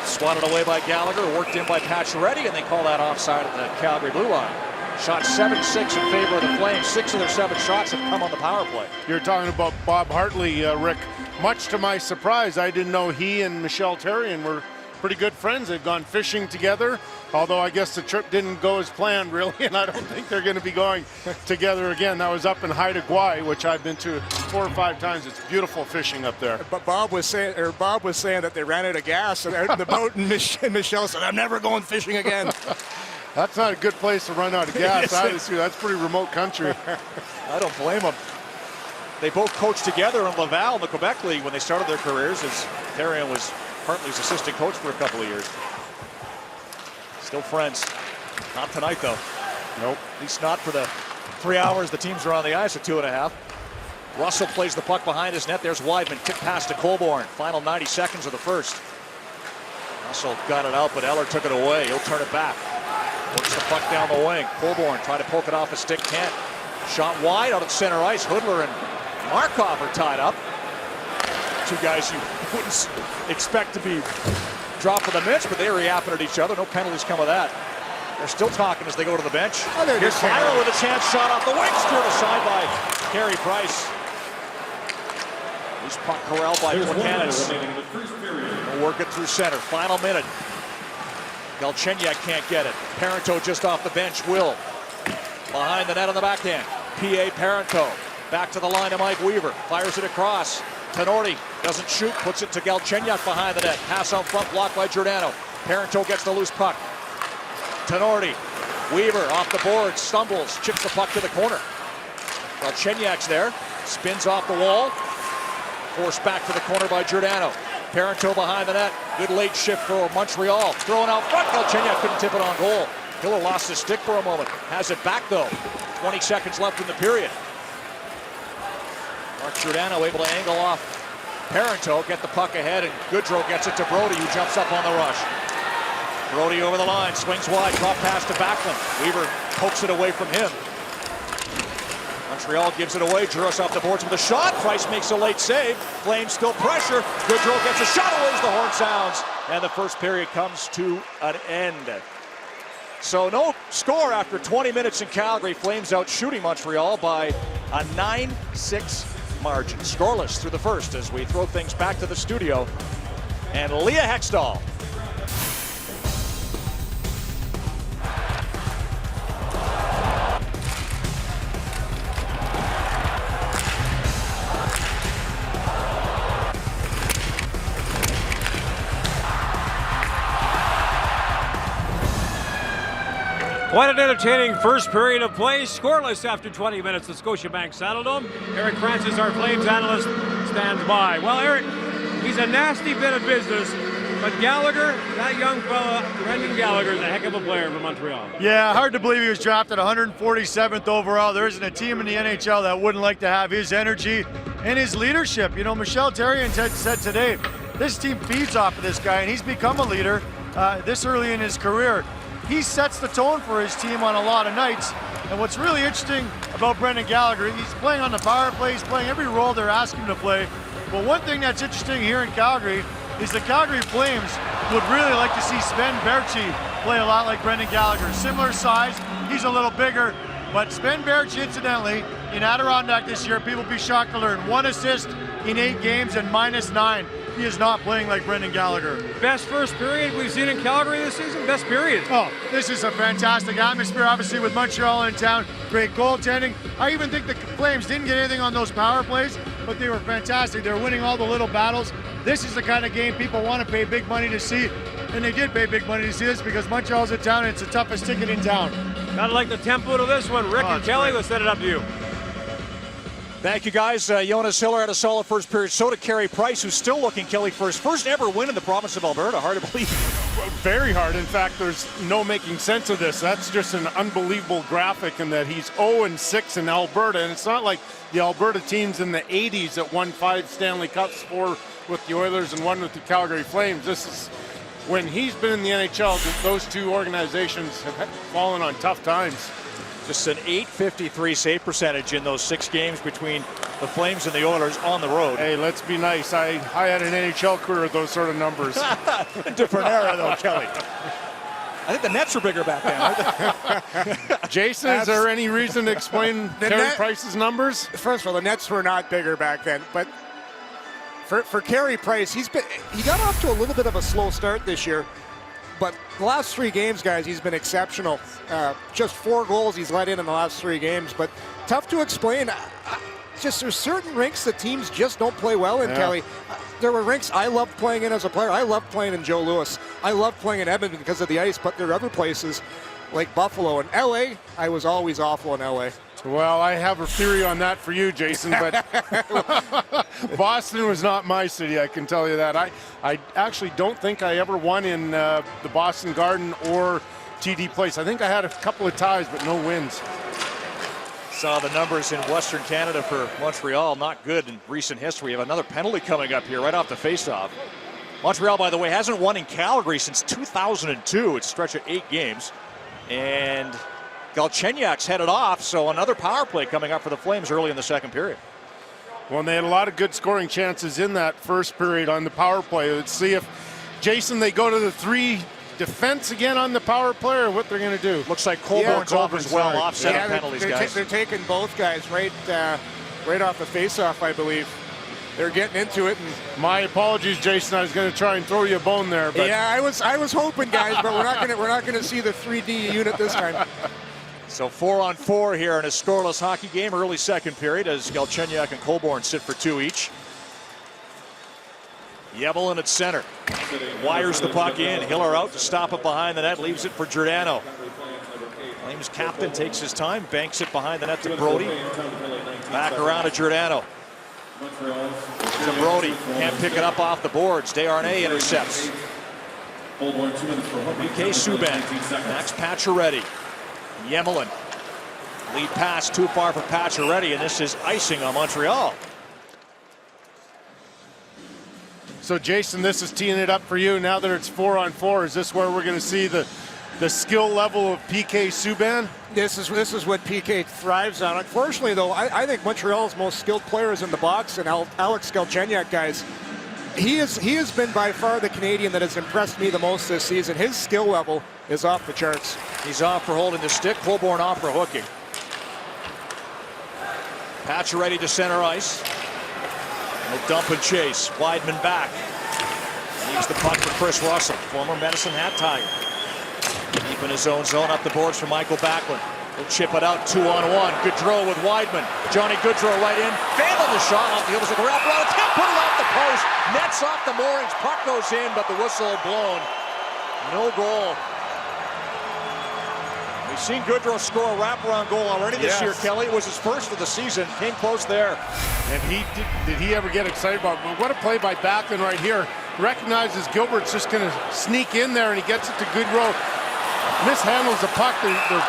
Speaker 1: swatted away by Gallagher, worked in by Pacioretty, and they call that offside at the Calgary blue line. Shot 7-6 in favor of the Flames. 6 of their 7 shots have come on the power play.
Speaker 3: You're talking about Bob Hartley, Rick. Much to my surprise, I didn't know he and Michel Therrien were pretty good friends. They've gone fishing together, although I guess the trip didn't go as planned, really, and I don't think they're going to be going together again. That was up in Haida Gwaii, which I've been to 4 or 5 times. It's beautiful fishing up there.
Speaker 2: But Bob was saying that they ran out of gas out in the boat, and Michel said, "I'm never going fishing again."
Speaker 3: That's not a good place to run out of gas. That's pretty remote country.
Speaker 1: I don't blame them. They both coached together in Laval in the Quebec League when they started their careers, as Therrien was Hartley's assistant coach for a couple of years. Still friends. Not tonight, though.
Speaker 3: Nope.
Speaker 1: At least not for the 3 hours the teams are on the ice, at 2.5. Russell plays the puck behind his net. There's Weidman. Tip pass to Colborne. Final 90 seconds of the first. Russell got it out, but Eller took it away. He'll turn it back. Works the puck down the wing. Colborne tried to poke it off a stick. Can't. Shot wide out at center ice. Hoodler and Markov are tied up. 2 guys you wouldn't expect to be dropped from the bench, but they were yapping at each other. No penalties come of that. They're still talking as they go to the bench. Here's Tyler with a chance shot off the wing. Steered aside by Carey Price. Loose puck corralled by Plekanec. We'll work it through center. Final minute. Galchenyuk can't get it. Parenteau just off the bench. Will. Behind the net on the backhand. P.A. Parenteau. Back to the line to Mike Weaver. Fires it across. Tinordi doesn't shoot. Puts it to Galchenyuk behind the net. Pass out front. Blocked by Giordano. Parenteau gets the loose puck. Tinordi. Weaver off the board. Stumbles. Chips the puck to the corner. Galchenyuk's there. Spins off the wall. Forced back to the corner by Giordano. Parenteau behind the net. Good late shift for Montreal. Thrown out front. Galchenyuk couldn't tip it on goal. Hiller lost his stick for a moment. Has it back though. 20 seconds left in the period. Mark Giordano able to angle off Parenteau, get the puck ahead, and Gaudreau gets it to Brody, who jumps up on the rush. Brody over the line, swings wide, drop pass to Backlund. Weaver pokes it away from him. Montreal gives it away. Juros off the boards with a shot. Price makes a late save. Flames still pressure. Gaudreau gets a shot away as the horn sounds. And the first period comes to an end. So no score after 20 minutes in Calgary. Flames out shooting Montreal by A 9-6 margin. Scoreless through the first as we throw things back to the studio. And Leah Hextall.
Speaker 4: What an entertaining first period of play. Scoreless after 20 minutes at Scotiabank Saddledome. Eric Francis, our Flames analyst, stands by. Well, Eric, he's a nasty bit of business, but Gallagher, that young fella, Brendan Gallagher, is a heck of a player for Montreal.
Speaker 5: Yeah, hard to believe he was drafted 147th overall. There isn't a team in the NHL that wouldn't like to have his energy and his leadership. You know, Michel Therrien said today, this team feeds off of this guy, and he's become a leader this early in his career. He sets the tone for his team on a lot of nights. And what's really interesting about Brendan Gallagher, he's playing on the power play, he's playing every role they're asking him to play. But one thing that's interesting here in Calgary is the Calgary Flames would really like to see Sven Baertschi play a lot like Brendan Gallagher. Similar size, he's a little bigger, but Sven Baertschi, incidentally, in Adirondack this year, people be shocked to learn, 1 assist in 8 games and -9. He is not playing like Brendan Gallagher.
Speaker 4: Best first period we've seen in Calgary this season? Best period.
Speaker 5: Oh, this is a fantastic atmosphere, obviously, with Montreal in town. Great goaltending. I even think the Flames didn't get anything on those power plays, but they were fantastic. They were winning all the little battles. This is the kind of game people want to pay big money to see, and they did pay big money to see this because Montreal's in town and it's the toughest ticket in town.
Speaker 4: Gotta like the tempo to this one. Rick and Kelly, let's set it up to you.
Speaker 1: Thank you, guys. Jonas Hiller had a solid first period. So did Carey Price, who's still looking, Kelly, for his first ever win in the province of Alberta. Hard to believe.
Speaker 3: Very hard. In fact, there's no making sense of this. That's just an unbelievable graphic in that he's 0-6 in Alberta. And it's not like the Alberta teams in the 80s that won 5 Stanley Cups, 4 with the Oilers and 1 with the Calgary Flames. This is when he's been in the NHL, those two organizations have fallen on tough times.
Speaker 1: Just an .853 save percentage in those 6 games between the Flames and the Oilers on the road.
Speaker 3: Hey, let's be nice. I had an NHL career with those sort of numbers.
Speaker 1: Different era, though, Kelly. I think the Nets were bigger back then, aren't they?
Speaker 3: Jason, is there any reason to explain Carey Price's numbers?
Speaker 2: First of all, the Nets were not bigger back then, but for Carey Price, he got off to a little bit of a slow start this year. But the last 3 games, guys, he's been exceptional. Just 4 goals he's let in the last 3 games. But tough to explain. Just there's certain rinks that teams just don't play well in, Kelly. There were rinks I loved playing in as a player. I loved playing in Joe Louis. I loved playing in Edmonton because of the ice. But there are other places like Buffalo and L.A. I was always awful in L.A.
Speaker 3: Well, I have a theory on that for you, Jason, but Boston was not my city, I can tell you that. I actually don't think I ever won in the Boston Garden or TD Place. I think I had a couple of ties, but no wins.
Speaker 1: Saw the numbers in Western Canada for Montreal, not good in recent history. We have another penalty coming up here right off the faceoff. Montreal, by the way, hasn't won in Calgary since 2002. It's a stretch of 8 games. And Galchenyuk's headed off, so another power play coming up for the Flames early in the second period.
Speaker 3: Well, and they had a lot of good scoring chances in that first period on the power play. Let's see if, Jason, they go to the 3 defense again on the power play or what they're going to do.
Speaker 1: Looks like Colborne's over as well, offsetting penalties, guys.
Speaker 2: They're taking both guys right off the faceoff, I believe. They're getting into it. And
Speaker 3: my apologies, Jason. I was going to try and throw you a bone there, but
Speaker 2: yeah, I was hoping, guys, but we're not going to see the 3D unit this time.
Speaker 1: So 4-on-4 here in a scoreless hockey game, early second period, as Galchenyuk and Colborne sit for 2 each. Yebelin at center. Wires the puck in. Hiller out to stop it behind the net, leaves it for Giordano. Flames captain takes his time, banks it behind the net to Brody. Back around to Giordano. To Brody, can't pick it up off the boards. Desharnais intercepts. PK Subban, Max Pacioretty. Yemelin, lead pass too far for Pacioretty, and this is icing on Montreal.
Speaker 3: So, Jason, this is teeing it up for you. Now that it's 4-on-4, is this where we're going to see the skill level of PK Subban?
Speaker 2: This is what PK thrives on. Unfortunately, though, I think Montreal's most skilled player is in the box, and Alex Galchenyuk, guys. He has been by far the Canadian that has impressed me the most this season. His skill level is off the charts.
Speaker 1: He's off for holding the stick. Colborne off for hooking. Pacioretty to center ice. And a dump and chase. Weidman back. Leaves the puck for Chris Russell, former Medicine Hat Tiger. Deep in his own zone, up the boards for Michael Backlund. He'll chip it out, 2-on-1. Gaudreau with Weidman. Johnny Gaudreau right in. Vandal the shot off the other side. Wraparound attempt, put it off the post. Nets off the moorings. Puck goes in, but the whistle blown. No goal. We've seen Gaudreau score a wraparound goal already this year, Kelly. It was his first of the season. Came close there.
Speaker 3: And did he ever get excited about it? What a play by Backlund right here. Recognizes Gilbert's just going to sneak in there, and he gets it to Gaudreau. Mishandles the puck. The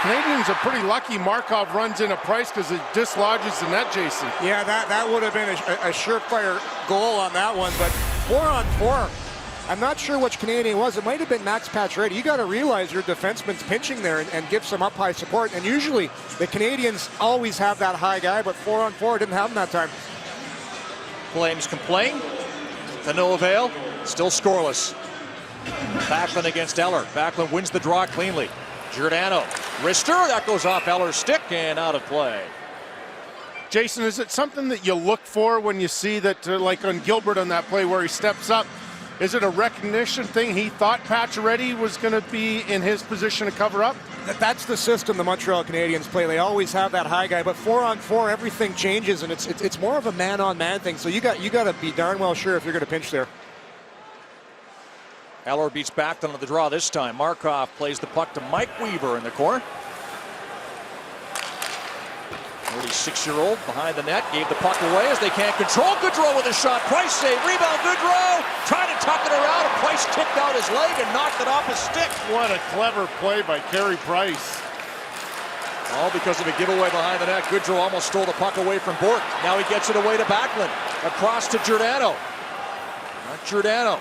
Speaker 3: Canadians are pretty lucky Markov runs into Price because it dislodges the net, Jason.
Speaker 2: Yeah, that would have been a surefire goal on that one, but 4-on-4. I'm not sure which Canadian it was. It might have been Max Pacioretty. You got to realize your defenseman's pinching there and give some up-high support. And usually the Canadians always have that high guy, but 4-on-4 didn't have him that time.
Speaker 1: Flames complain. To no avail. Still scoreless. Backlund against Eller. Backlund wins the draw cleanly. Giordano. Wrister. That goes off Eller's stick and out of play.
Speaker 3: Jason, is it something that you look for when you see that, like on Gilbert on that play where he steps up? Is it a recognition thing? He thought Pacioretty was going to be in his position to cover up?
Speaker 2: That's the system the Montreal Canadiens play. They always have that high guy, but 4-on-4, everything changes, and it's more of a man-on-man thing. So you got to be darn well sure if you're going to pinch there.
Speaker 1: Eller beats Backlund on the draw this time. Markov plays the puck to Mike Weaver in the corner. 36-year-old behind the net, gave the puck away as they can't control. Gaudreau with a shot. Price save. Rebound. Gaudreau trying to tuck it around. And Price kicked out his leg and knocked it off his stick.
Speaker 3: What a clever play by Carey Price.
Speaker 1: All because of a giveaway behind the net. Gaudreau almost stole the puck away from Bourque. Now he gets it away to Backlund. Across to Giordano. Not Giordano.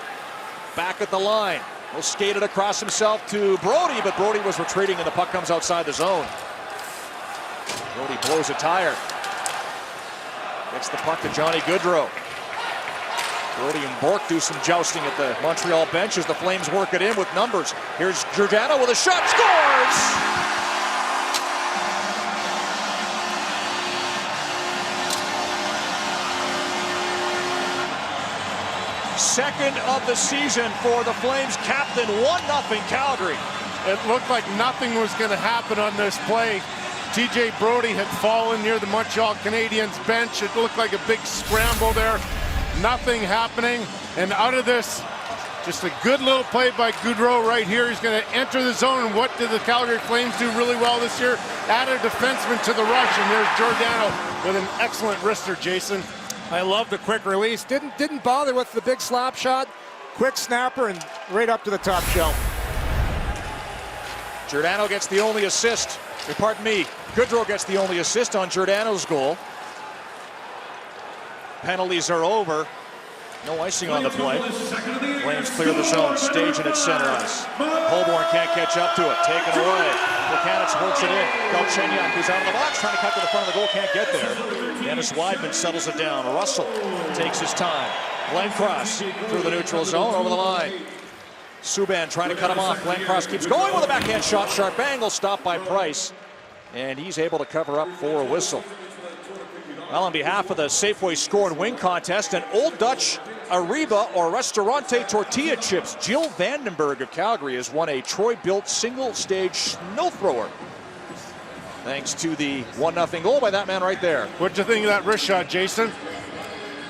Speaker 1: Back at the line. He'll skate it across himself to Brody, but Brody was retreating and the puck comes outside the zone. Brody blows a tire. Gets the puck to Johnny Gaudreau. Brody and Bourque do some jousting at the Montreal bench as the Flames work it in with numbers. Here's Giordano with a shot. Scores! Second of the season for the Flames captain. 1-0 Calgary.
Speaker 3: It looked like nothing was going to happen on this play. TJ Brody had fallen near the Montreal Canadiens bench. It looked like a big scramble there. Nothing happening. And out of this, just a good little play by Gaudreau right here. He's going to enter the zone. And what did the Calgary Flames do really well this year? Add a defenseman to the rush. And there's Giordano with an excellent wrister, Jason.
Speaker 2: I love the quick release. Didn't bother with the big slap shot. Quick snapper and right up to the top shelf.
Speaker 1: Giordano gets the only assist. Pardon me. Gaudreau gets the only assist on Giordano's goal. Penalties are over. No icing on the play. Flames clear the zone. Staging at center ice. Holborn can't catch up to it. Taken away. Plekanec works it in. Galchenyuk, who's out of the box, trying to cut to the front of the goal, can't get there. Dennis Weidman settles it down. Russell takes his time. Glenn Cross through the neutral zone, over the line. Subban trying to cut him off. Glenn Cross keeps going with a backhand shot. Sharp angle, stopped by Price. And he's able to cover up for a whistle. Well, on behalf of the Safeway Score and Win contest, and Old Dutch Ariba or Restaurante tortilla chips, Jill Vandenberg of Calgary has won a Troy-built single-stage snow thrower. Thanks to the 1-0 goal by that man right there.
Speaker 3: What'd you think of that wrist shot, Jason?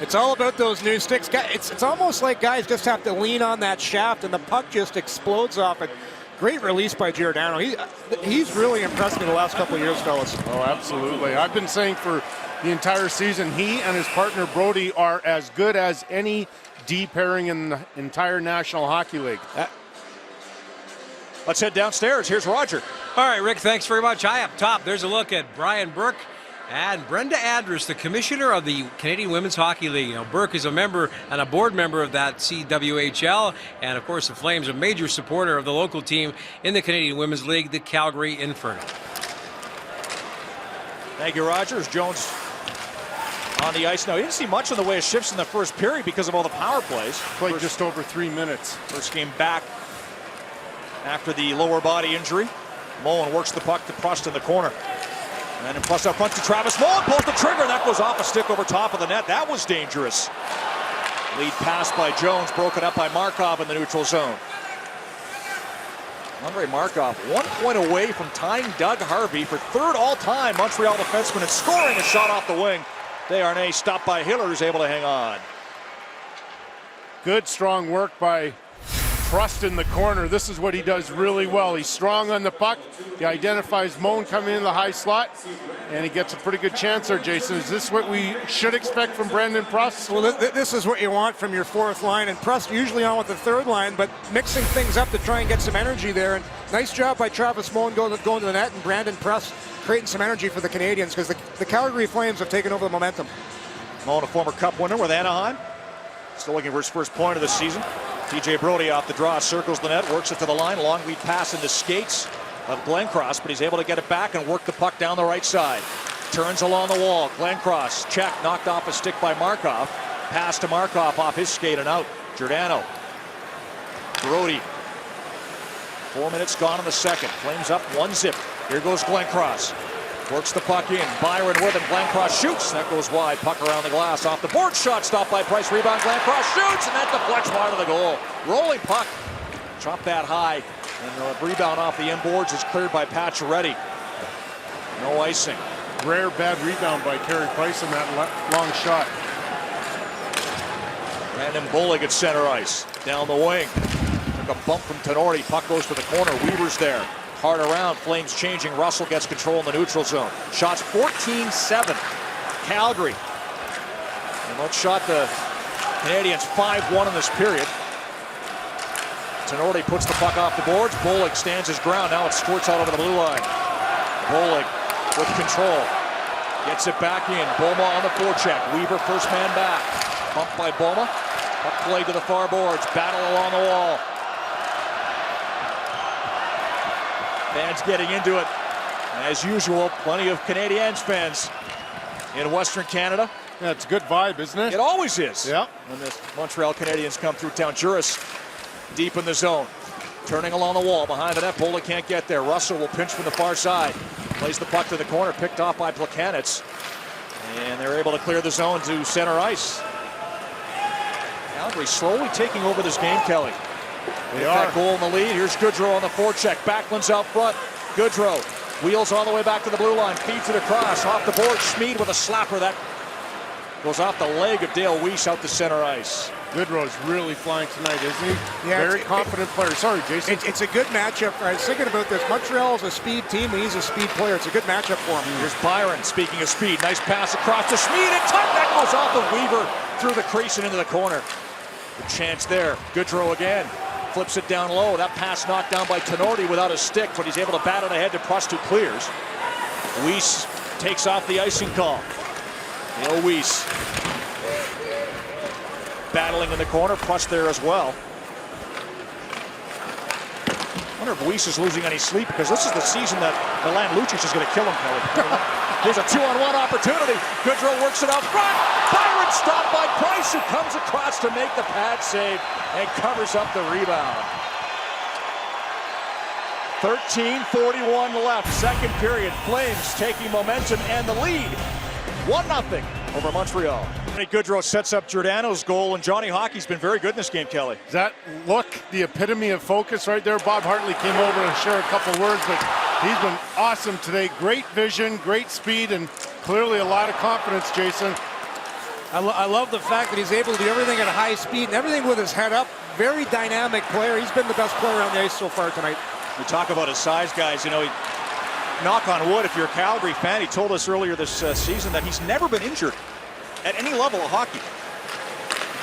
Speaker 2: It's all about those new sticks. It's almost like guys just have to lean on that shaft and the puck just explodes off it. Great release by Giordano. He's really impressed me the last couple of years, fellas.
Speaker 3: Oh, absolutely. I've been saying for the entire season, he and his partner Brody are as good as any D pairing in the entire National Hockey League.
Speaker 1: Let's head downstairs. Here's Roger.
Speaker 4: All right, Rick, thanks very much. High up top, there's a look at Brian Burke and Brenda Andrus, the commissioner of the Canadian Women's Hockey League. You know, Burke is a member and a board member of that CWHL, and of course the Flames, a major supporter of the local team in the Canadian Women's League, the Calgary Inferno.
Speaker 1: Thank you, Rogers. Jones on the ice now. He didn't see much in the way of shifts in the first period because of all the power plays.
Speaker 3: Played just over 3 minutes.
Speaker 1: First game back after the lower body injury. Mullen works the puck to Prost in the corner. And then plus up front to Travis Mullen, pulls the trigger, that goes off a stick over top of the net. That was dangerous. Lead pass by Jones, broken up by Markov in the neutral zone. Andrei Markov 1 point away from tying Doug Harvey for third all-time Montreal defenseman and scoring a shot off the wing. Desharnais stopped by Hiller, who's able to hang on.
Speaker 3: Good strong work by Trust in the corner. This is what he does really well. He's strong on the puck. He identifies Moan coming in the high slot, and he gets a pretty good chance there, Jason. Is this what we should expect from Brandon Prust?
Speaker 2: Well, this is what you want from your fourth line, and Prust usually on with the third line, but mixing things up to try and get some energy there. And nice job by Travis Moan going to the net, and Brandon Prust creating some energy for the Canadians, because the Calgary Flames have taken over the momentum.
Speaker 1: Moan, a former Cup winner with Anaheim. Still looking for his first point of the season. TJ Brody off the draw, circles the net, works it to the line. Long lead pass into skates of Glencross, but he's able to get it back and work the puck down the right side. Turns along the wall. Glencross, check, knocked off a stick by Markov. Pass to Markov off his skate and out. Giordano. Brody. 4 minutes gone in the second. Flames up 1-0. Here goes Glencross. Works the puck in. Byron with him. Glencross shoots. That goes wide. Puck around the glass. Off the board. Shot stopped by Price. Rebound. Glencross shoots. And that deflects wide of the goal. Rolling puck. Chopped that high. And the rebound off the end boards is cleared by Pacioretty. No icing.
Speaker 3: Rare bad rebound by Carey Price in that long shot.
Speaker 1: Brandon Bollig at center ice. Down the wing. Took a bump from Tenorti. Puck goes to the corner. Weaver's there. Hard around, Flames changing. Russell gets control in the neutral zone. Shots 14-7. Calgary. And let's shot the Canadians 5-1 in this period. Tenorti puts the puck off the boards. Bollig stands his ground. Now it squirts out over the blue line. Bollig with control. Gets it back in. Boma on the forecheck. Weaver first man back. Bumped by Boma. Puck played to the far boards. Battle along the wall. Fans getting into it. As usual, plenty of Canadiens fans in Western Canada.
Speaker 3: Yeah, it's a good vibe, isn't it?
Speaker 1: It always is.
Speaker 3: Yeah.
Speaker 1: When the Montreal Canadiens come through town. Juris deep in the zone. Turning along the wall behind the net. Bola can't get there. Russell will pinch from the far side. Plays the puck to the corner. Picked off by Plekanec. And they're able to clear the zone to center ice. Calgary slowly taking over this game, Kelly.
Speaker 3: They
Speaker 1: With
Speaker 3: are.
Speaker 1: that goal in the lead. Here's Goodrow on the forecheck. Backlund's out front. Goodrow wheels all the way back to the blue line. Feeds it across. Off the board. Schmid with a slapper. That goes off the leg of Dale Weiss out to center ice.
Speaker 3: Goodrow's really flying tonight, isn't he?
Speaker 2: Yeah,
Speaker 3: Very confident player. Sorry, Jason.
Speaker 2: It's a good matchup. I was thinking about this. Montreal is a speed team, and he's a speed player. It's a good matchup for him.
Speaker 1: Here's Byron, speaking of speed. Nice pass across to Schmid. And tuck. That goes off of Weaver through the crease and into the corner. Good chance there. Goodrow again. Flips it down low. That pass knocked down by Tenorti without a stick, but he's able to bat it ahead to Prust, who clears. Weiss takes off the icing call. Dale Weiss battling in the corner. Prust there as well. I wonder if Weiss is losing any sleep, because this is the season that Milan Lucic is going to kill him, Kelly. Here's a 2-on-1 opportunity. Goodrow works it out front. Byron stopped by Price, who comes across to make the pad save and covers up the rebound. 13:41 left, second period. Flames taking momentum and the lead. 1-0 over Montreal. Goodrow sets up Giordano's goal, and Johnny Hockey's been very good in this game, Kelly.
Speaker 3: Does that look the epitome of focus right there? Bob Hartley came over to share a couple words, but he's been awesome today. Great vision, great speed, and clearly a lot of confidence, Jason.
Speaker 2: I love the fact that he's able to do everything at a high speed and everything with his head up. Very dynamic player. He's been the best player on the ice so far tonight.
Speaker 1: We talk about his size, guys. You know, knock on wood, if you're a Calgary fan, he told us earlier this season that he's never been injured at any level of hockey.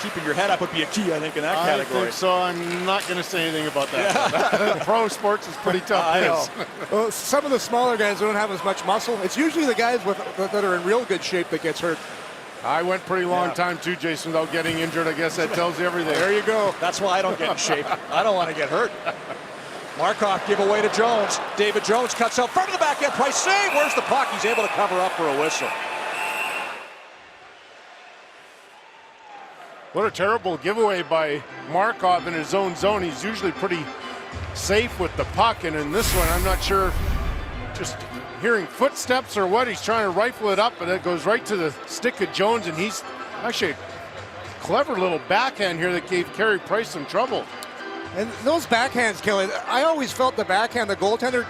Speaker 1: Keeping your head up would be a key, I think, in that category.
Speaker 3: I think so. I'm not going to say anything about that. Pro sports is pretty tough.
Speaker 1: I know.
Speaker 2: Well, some of the smaller guys don't have as much muscle. It's usually the guys that are in real good shape that gets hurt.
Speaker 3: I went pretty long time too, Jason, without getting injured. I guess that tells you everything.
Speaker 2: There you go.
Speaker 1: That's why I don't get in shape. I don't want to get hurt. Markov give away to Jones. David Jones cuts out front of the back end. Price save. Where's the puck? He's able to cover up for a whistle.
Speaker 3: What a terrible giveaway by Markov in his own zone. He's usually pretty safe with the puck, and in this one, I'm not sure. Just hearing footsteps or what. He's trying to rifle it up, and it goes right to the stick of Jones, and he's actually a clever little backhand here that gave Carey Price some trouble.
Speaker 2: And those backhands, Kelly, I always felt the backhand, the goaltender,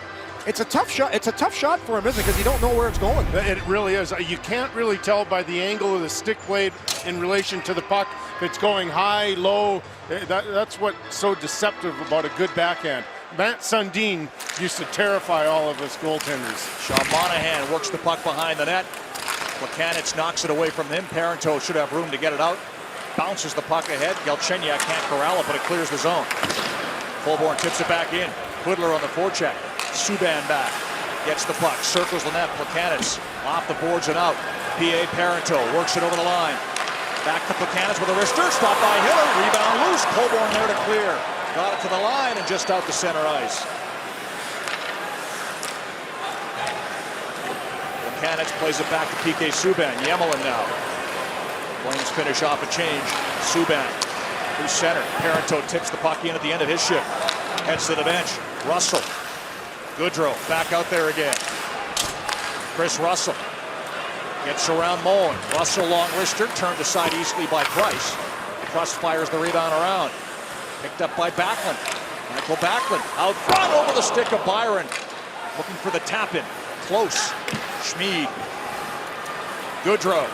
Speaker 2: it's a tough shot. It's a tough shot for him, isn't it? Because you don't know where it's going.
Speaker 3: It really is. You can't really tell by the angle of the stick blade in relation to the puck if it's going high, low. That's what's so deceptive about a good backhand. Matt Sundin used to terrify all of us goaltenders.
Speaker 1: Sean Monahan works the puck behind the net. Plekanec knocks it away from him. Parenteau should have room to get it out. Bounces the puck ahead. Galchenyuk can't corral it, but it clears the zone. Colborne tips it back in. Kudler on the forecheck. Subban back. Gets the puck. Circles the net. Plekanec off the boards and out. P.A. Parenteau works it over the line. Back to Plekanec with a wrister. Stopped by Hiller. Rebound loose. Colborne there to clear. Got it to the line and just out to center ice. Plekanec plays it back to P.K. Subban. Yemelin now. Flames finish off a change. Subban, through center. Parenteau tips the puck in at the end of his shift. Heads to the bench. Russell. Goodrow back out there again. Chris Russell gets around Mullen. Russell long wrister, turned aside easily by Price. Price fires the rebound around. Picked up by Backlund. Michael Backlund out front over the stick of Byron. Looking for the tap in. Close. Schmid. Goodrow.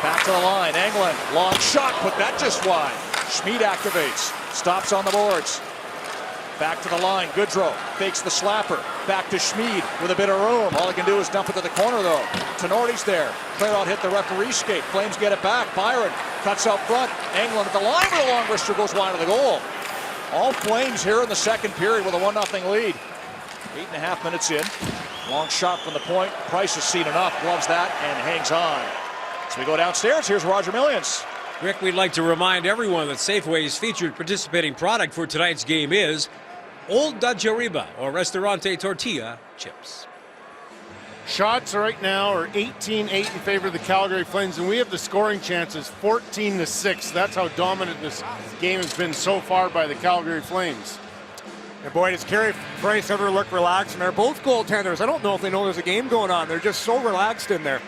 Speaker 1: Back to the line. Englund. Long shot. Put that just wide. Schmid activates. Stops on the boards. Back to the line. Goodrow fakes the slapper. Back to Schmid with a bit of room. All he can do is dump it to the corner though. Tenorti's there. Clear out hit the referee's skate. Flames get it back. Byron cuts out front. Englund at the line with a long wrister goes wide of the goal. All Flames here in the second period with a 1-0 lead. 8.5 minutes in. Long shot from the point. Price has seen enough. Gloves that and hangs on. So we go downstairs. Here's Roger Millions.
Speaker 4: Rick, we'd like to remind everyone that Safeway's featured participating product for tonight's game is Old Dutch Arriba or Restaurante Tortilla chips.
Speaker 3: Shots right now are 18-8 in favor of the Calgary Flames, and we have the scoring chances 14-6. That's how dominant this game has been so far by the Calgary Flames.
Speaker 2: And boy, does Carey Price ever look relaxed? And they're both goaltenders. I don't know if they know there's a game going on. They're just so relaxed in there.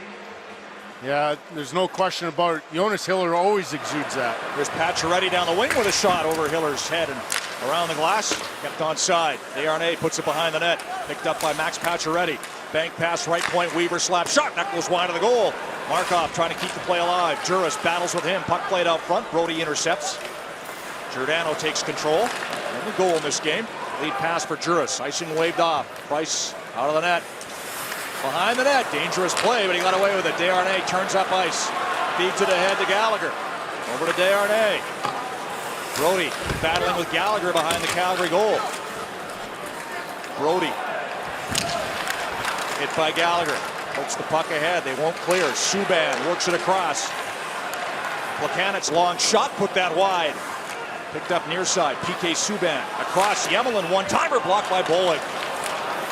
Speaker 3: Yeah, there's no question about it. Jonas Hiller always exudes that.
Speaker 1: There's Pacioretty down the wing with a shot over Hiller's head and around the glass. Kept onside. Desharnais puts it behind the net. Picked up by Max Pacioretty. Bank pass right point. Weaver slap shot. That goes wide of the goal. Markov trying to keep the play alive. Juris battles with him. Puck played out front. Brody intercepts. Giordano takes control. And the goal in this game. Lead pass for Juris. Icing waved off. Price out of the net. Behind the net, dangerous play, but he got away with it. Desharnais turns up ice. Feeds it ahead to Gallagher. Over to Desharnais. Brody battling with Gallagher behind the Calgary goal. Brody. Hit by Gallagher. Pokes the puck ahead. They won't clear. Subban works it across. Plekanec long shot, put that wide. Picked up near side. P.K. Subban. Across Yemelin. One-timer blocked by Bollig.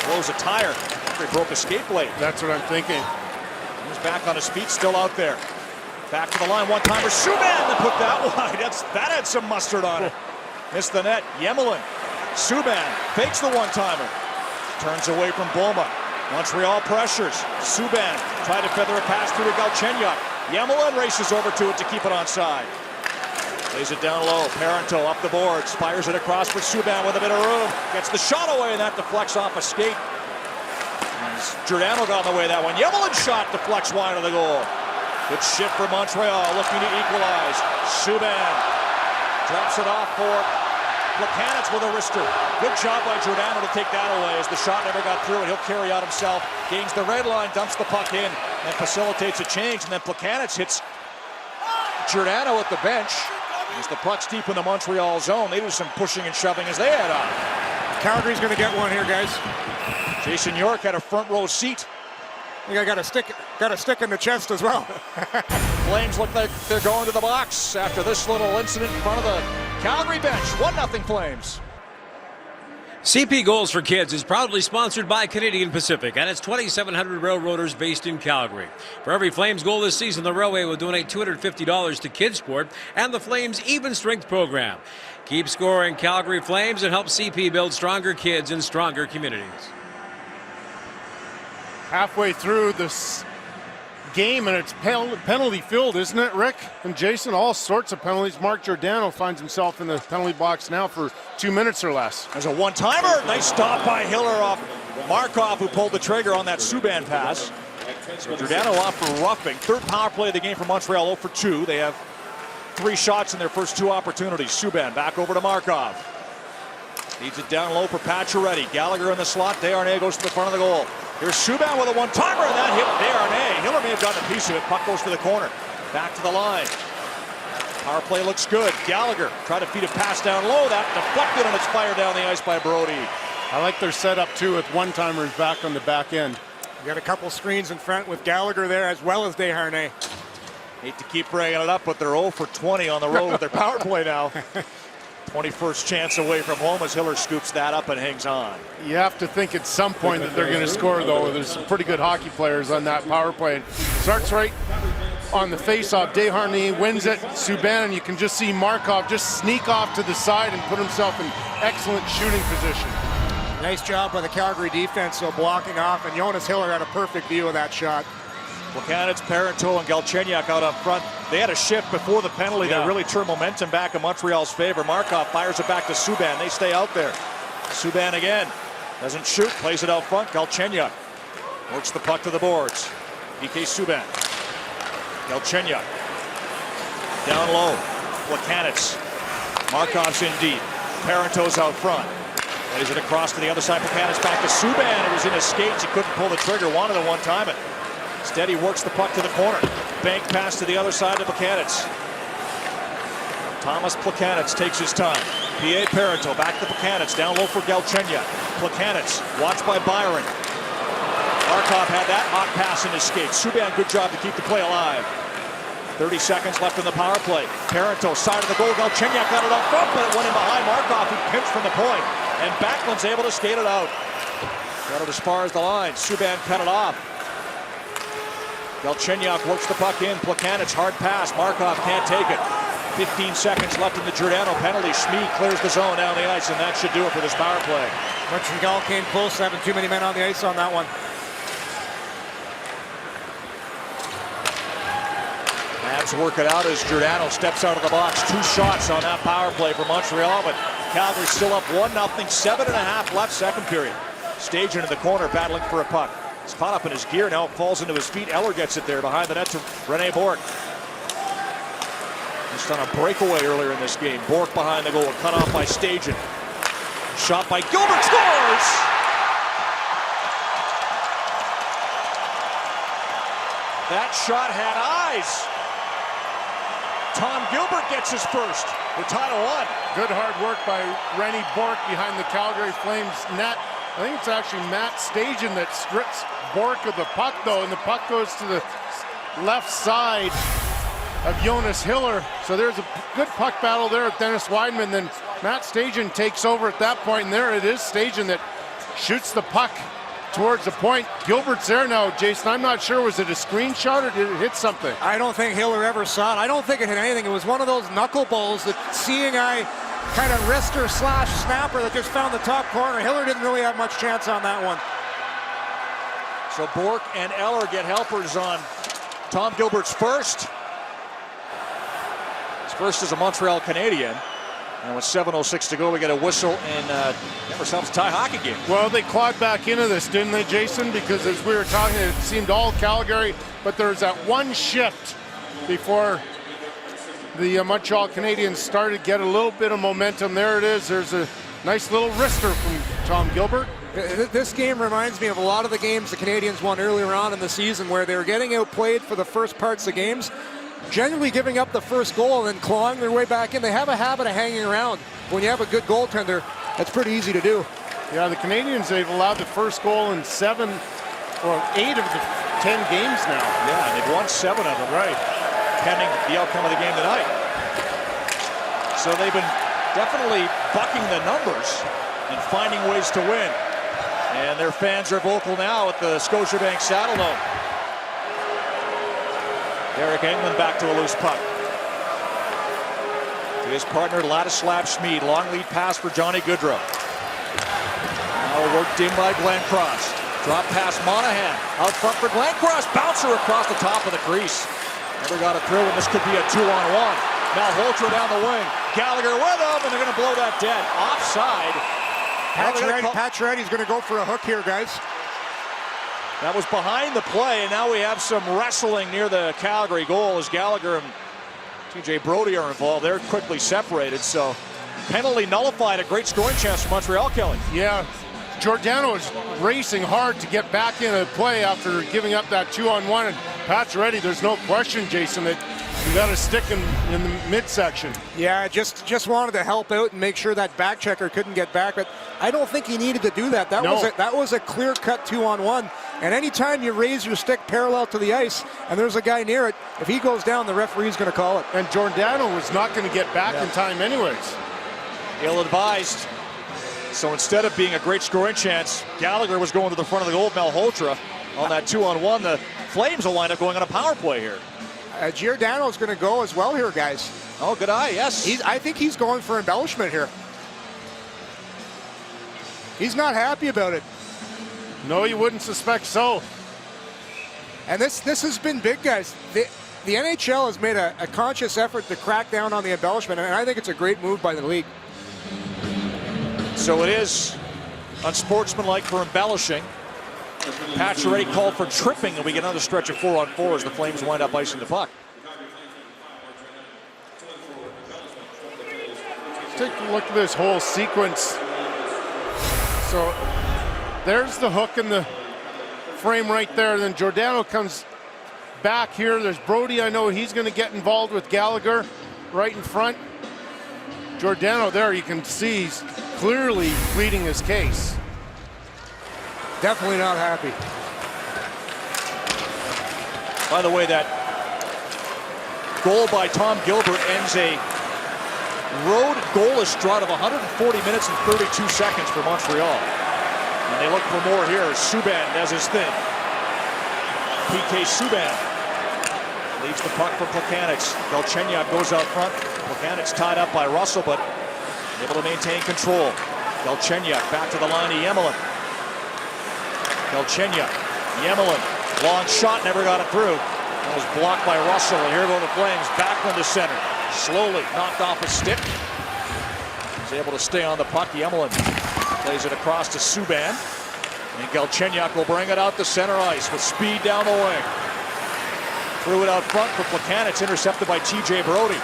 Speaker 1: Blows a tire. He broke a skate blade.
Speaker 3: That's what I'm thinking.
Speaker 1: He's back on his feet, still out there. Back to the line, one-timer. Subban to put that wide. That had some mustard on it. Missed the net. Yemelin. Subban fakes the one-timer. Turns away from Boma. Montreal pressures. Subban tried to feather a pass through to Galchenyuk. Yemelin races over to it to keep it onside. Lays it down low. Parenteau up the boards. Fires it across for Subban with a bit of room. Gets the shot away, and that deflects off a skate. Giordano got in the way of that one. Yemelin shot deflects wide of the goal. Good shift for Montreal, looking to equalize. Subban drops it off for Plekanec with a wrister. Good job by Giordano to take that away as the shot never got through, and he'll carry out himself. Gains the red line, dumps the puck in, and facilitates a change. And then Plekanec hits Giordano at the bench. As the puck's deep in the Montreal zone, they do some pushing and shoving as they head on.
Speaker 2: Calgary's going to get one here, guys.
Speaker 1: Jason York had a front row seat.
Speaker 2: I think I got a stick in the chest as well.
Speaker 1: Flames look like they're going to the box after this little incident in front of the Calgary bench. 1-0 Flames.
Speaker 4: CP Goals for Kids is proudly sponsored by Canadian Pacific and its 2,700 railroaders based in Calgary. For every Flames goal this season, the Railway will donate $250 to Kids Sport and the Flames Even Strength program. Keep scoring, Calgary Flames, and help CP build stronger kids and stronger communities.
Speaker 3: Halfway through this game, and it's penalty filled, isn't it, Rick and Jason? All sorts of penalties. Mark Giordano finds himself in the penalty box now for 2 minutes or less.
Speaker 1: There's a one-timer. Nice stop by Hiller off Markov, who pulled the trigger on that Subban pass. So Giordano off for roughing. Third power play of the game for Montreal, 0 for 2. They have 3 shots in their first 2 opportunities. Subban back over to Markov. Needs it down low for Pacioretty. Gallagher in the slot. Desharnais goes to the front of the goal. Here's Subban with a one-timer, and that hit Desharnais. Hiller may have gotten a piece of it. Puck goes to the corner. Back to the line. Power play looks good. Gallagher tried to feed a pass down low. That deflected, and it's fired down the ice by Brody.
Speaker 3: I like their setup, too, with one-timers back on the back end.
Speaker 2: You got a couple screens in front with Gallagher there as well as Desharnais.
Speaker 1: Hate to keep bringing it up, but they're 0 for 20 on the road with their power play now. 21st chance away from home as Hiller scoops that up and hangs on.
Speaker 3: You have to think at some point that they're going to score, though. There's some pretty good hockey players on that power play. Starts right on the face-off. Desharnais wins it. Subban, you can just see Markov just sneak off to the side and put himself in excellent shooting position.
Speaker 2: Nice job by the Calgary defense, so blocking off, and Jonas Hiller had a perfect view of that shot.
Speaker 1: Plekanec, Parenteau, and Galchenyuk out up front. They had a shift before the penalty that really turned momentum back in Montreal's favor. Markov fires it back to Subban. They stay out there. Subban again. Doesn't shoot, plays it out front. Galchenyuk works the puck to the boards. PK Subban. Galchenyuk. Down low. Plekanec. Markov's in deep. Parenteau's out front. Plays it across to the other side. Plekanec back to Subban. It was in his skates. He couldn't pull the trigger. Wanted to one-time it. Instead, he works the puck to the corner. Bank pass to the other side to Plekanec. Thomas Plekanec takes his time. P.A. Parenteau back to Plekanec. Down low for Galchenyuk. Plekanec watched by Byron. Markov had that hot pass in his skates. Subban, good job to keep the play alive. 30 seconds left in the power play. Parenteau, side of the goal. Galchenyuk got it up front, but it went in behind Markov, who pinched from the point. And Backlund's able to skate it out. Got it as far as the line. Subban cut it off. Galchenyuk works the puck in. Plekanec, hard pass. Markov can't take it. 15 seconds left in the Giordano penalty. Schmid clears the zone down the ice, and that should do it for this power play.
Speaker 2: Montreal came close, having too many men on the ice on that one.
Speaker 1: Habs work it out as Giordano steps out of the box. 2 shots on that power play for Montreal, but Calgary still up 1-0. 7.5 left, second period. Stage into the corner, battling for a puck. He's caught up in his gear. Now it falls into his feet. Eller gets it there behind the net to Rene Bourque. Just on a breakaway earlier in this game. Bourque behind the goal, cut off by Stajan. Shot by Gilbert, scores! That shot had eyes. Tom Gilbert gets his first. We're tied at 1.
Speaker 3: Good hard work by Rene Bourque behind the Calgary Flames net. I think it's actually Matt Stajan that strips Bourque of the puck, though, and the puck goes to the left side of Jonas Hiller. So there's a good puck battle there with Dennis Wideman. Then Matt Stajan takes over at that point, and there it is, Stajan that shoots the puck towards the point. Gilbert's there now, Jason. I'm not sure, was it a screenshot or did it hit something?
Speaker 2: I don't think Hiller ever saw it. I don't think it hit anything. It was one of those knuckleballs that seeing eye kind of wrister slash snapper that just found the top corner. Hiller didn't really have much chance on that one.
Speaker 1: So Bourque and Eller get helpers on Tom Gilbert's first. His first is a Montreal Canadian. And with 7:06 to go, we get a whistle and get ourselves a tie hockey game.
Speaker 3: Well, they clawed back into this, didn't they, Jason? Because as we were talking, it seemed all Calgary, but there's that one shift before the Montreal Canadiens started to get a little bit of momentum. There it is. There's a nice little wrister from Tom Gilbert.
Speaker 2: This game reminds me of a lot of the games the Canadiens won earlier on in the season where they were getting outplayed for the first parts of games, generally giving up the first goal and then clawing their way back in. They have a habit of hanging around. When you have a good goaltender, that's pretty easy to do.
Speaker 3: Yeah, the Canadiens, they've allowed the first goal in 7 or 8 of the 10 games now.
Speaker 1: Yeah, and they've won 7 of them, right, pending the outcome of the game tonight. So they've been definitely bucking the numbers. and finding ways to win. And their fans are vocal now at the Scotiabank Saddledome. Derek Engelland back to a loose puck. To his partner Ladislav Schmid. Long lead pass for Johnny Gaudreau. Now worked in by Glenn Cross. Drop pass Monahan. Out front for Glenn Cross. Bouncer across the top of the crease. Never got it through, and this could be a 2-on-1. Malhotra down the wing. Gallagher with him, and they're going to blow that dead. Offside.
Speaker 2: Pacioretty's going to go for a hook here, guys.
Speaker 1: That was behind the play, and now we have some wrestling near the Calgary goal as Gallagher and TJ Brodie are involved. They're quickly separated, so penalty nullified. A great scoring chance for Montreal, Kelly.
Speaker 3: Yeah, Giordano is racing hard to get back into play after giving up that 2-on-1. And Pacioretty, there's no question, Jason, that you got to stick in the midsection.
Speaker 2: Yeah, just wanted to help out and make sure that back checker couldn't get back, but I don't think he needed to do that. That was a clear-cut 2-on-1. And anytime you raise your stick parallel to the ice and there's a guy near it, if he goes down, the referee's going to call it.
Speaker 3: And Giordano was not going to get back in time anyways.
Speaker 1: Ill-advised. So instead of being a great scoring chance, Gallagher was going to the front of the goal. Malhotra on that 2-on-1. The Flames will wind up going on a power play here.
Speaker 2: Giordano's going to go as well here, guys.
Speaker 1: Oh, good eye, yes.
Speaker 2: I think he's going for embellishment here. He's not happy about it.
Speaker 3: No, you wouldn't suspect so.
Speaker 2: And this has been big, guys. The NHL has made a conscious effort to crack down on the embellishment, and I think it's a great move by the league.
Speaker 1: So it is unsportsmanlike for embellishing. Pacioretty called for tripping, and we get another stretch of 4-on-4 as the Flames wind up icing the puck.
Speaker 3: Take a look at this whole sequence. So there's the hook in the frame right there. Then Giordano comes back here. There's Brodie. I know he's going to get involved with Gallagher right in front. Giordano there, you can see he's clearly pleading his case.
Speaker 2: Definitely not happy.
Speaker 1: By the way, that goal by Tom Gilbert ends a road goalless drought of 140 minutes and 32 seconds for Montreal. And they look for more here. Subban does his thing. PK Subban leaves the puck for Plekanec. Galchenyuk goes out front. Plekanec tied up by Russell, but able to maintain control. Galchenyuk back to the line to Yemelin. Galchenyuk, Yemelin, long shot, never got it through. That was blocked by Russell, and here go the Flames. Backlund to center. Slowly knocked off his stick. He's able to stay on the puck. Yemelin plays it across to Subban. And Galchenyuk will bring it out to center ice with speed down the wing. Threw it out front for Plekanec, intercepted by TJ Brodie.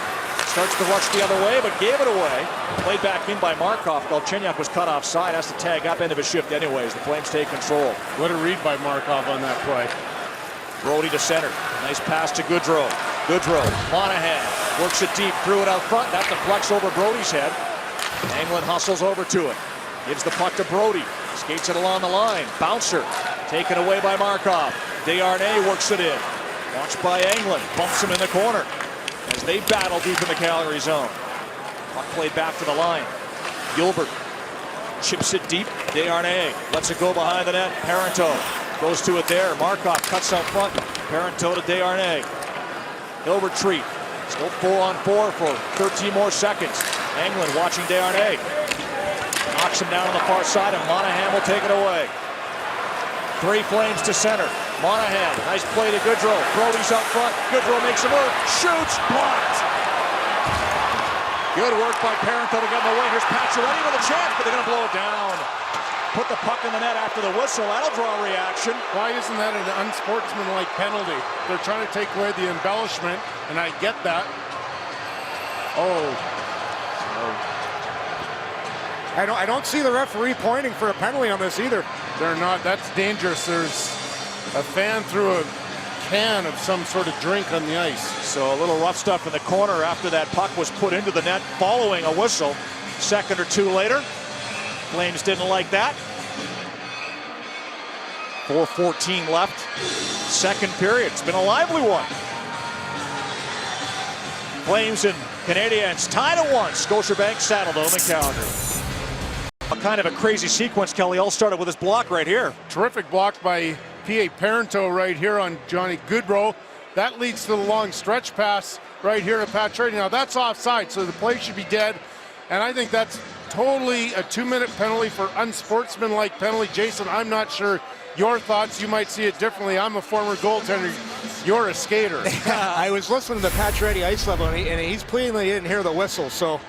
Speaker 1: Starts to rush the other way, but gave it away. Played back in by Markov. Galchenyuk was cut offside, has to tag up, end of his shift anyways. The Flames take control.
Speaker 3: What a read by Markov on that play.
Speaker 1: Brodie to center. Nice pass to Gaudreau. Gaudreau, Monahan, works it deep, threw it out front. That deflects over Brodie's head. Engelland hustles over to it. Gives the puck to Brodie. Skates it along the line. Bouncer, taken away by Markov. Desharnais works it in. Watched by Engelland, bumps him in the corner as they battle deep in the Calgary zone. Puck played back to the line. Gilbert chips it deep. Desharnais lets it go behind the net. Parenteau goes to it there. Markov cuts out front. Parenteau to Desharnais. He'll retreat. Still 4-on-4 for 13 more seconds. Engelland watching Desharnais. Knocks him down on the far side, and Monahan will take it away. 3 Flames to center. Monahan, nice play to Gaudreau. Brodie's up front. Gaudreau makes a move. Shoots, blocked. Good work by Parenteau to get in the way. Here's Pacioretty with a chance, but they're going to blow it down. Put the puck in the net after the whistle. That'll draw a reaction.
Speaker 3: Why isn't that an unsportsmanlike penalty? They're trying to take away the embellishment, and I get that.
Speaker 2: I don't see the referee pointing for a penalty on this either.
Speaker 3: They're not. That's dangerous. There's a fan threw a can of some sort of drink on the ice.
Speaker 1: So a little rough stuff in the corner after that puck was put into the net following a whistle. Second or two later. Flames didn't like that. 4:14 left. Second period. It's been a lively one. Flames and Canadiens tied at 1. Scotiabank Saddledome in Calgary. Kind of a crazy sequence, Kelly. All started with his block right here.
Speaker 3: Terrific block by P.A. Parento right here on Johnny Gaudreau. That leads to the long stretch pass right here to Pacioretty. Now that's offside, so the play should be dead. And I think that's totally a 2-minute penalty for unsportsmanlike penalty. Jason, I'm not sure your thoughts. You might see it differently. I'm a former goaltender. You're a skater.
Speaker 2: I was listening to Pacioretty ice level, and he's pleading that he didn't hear the whistle. So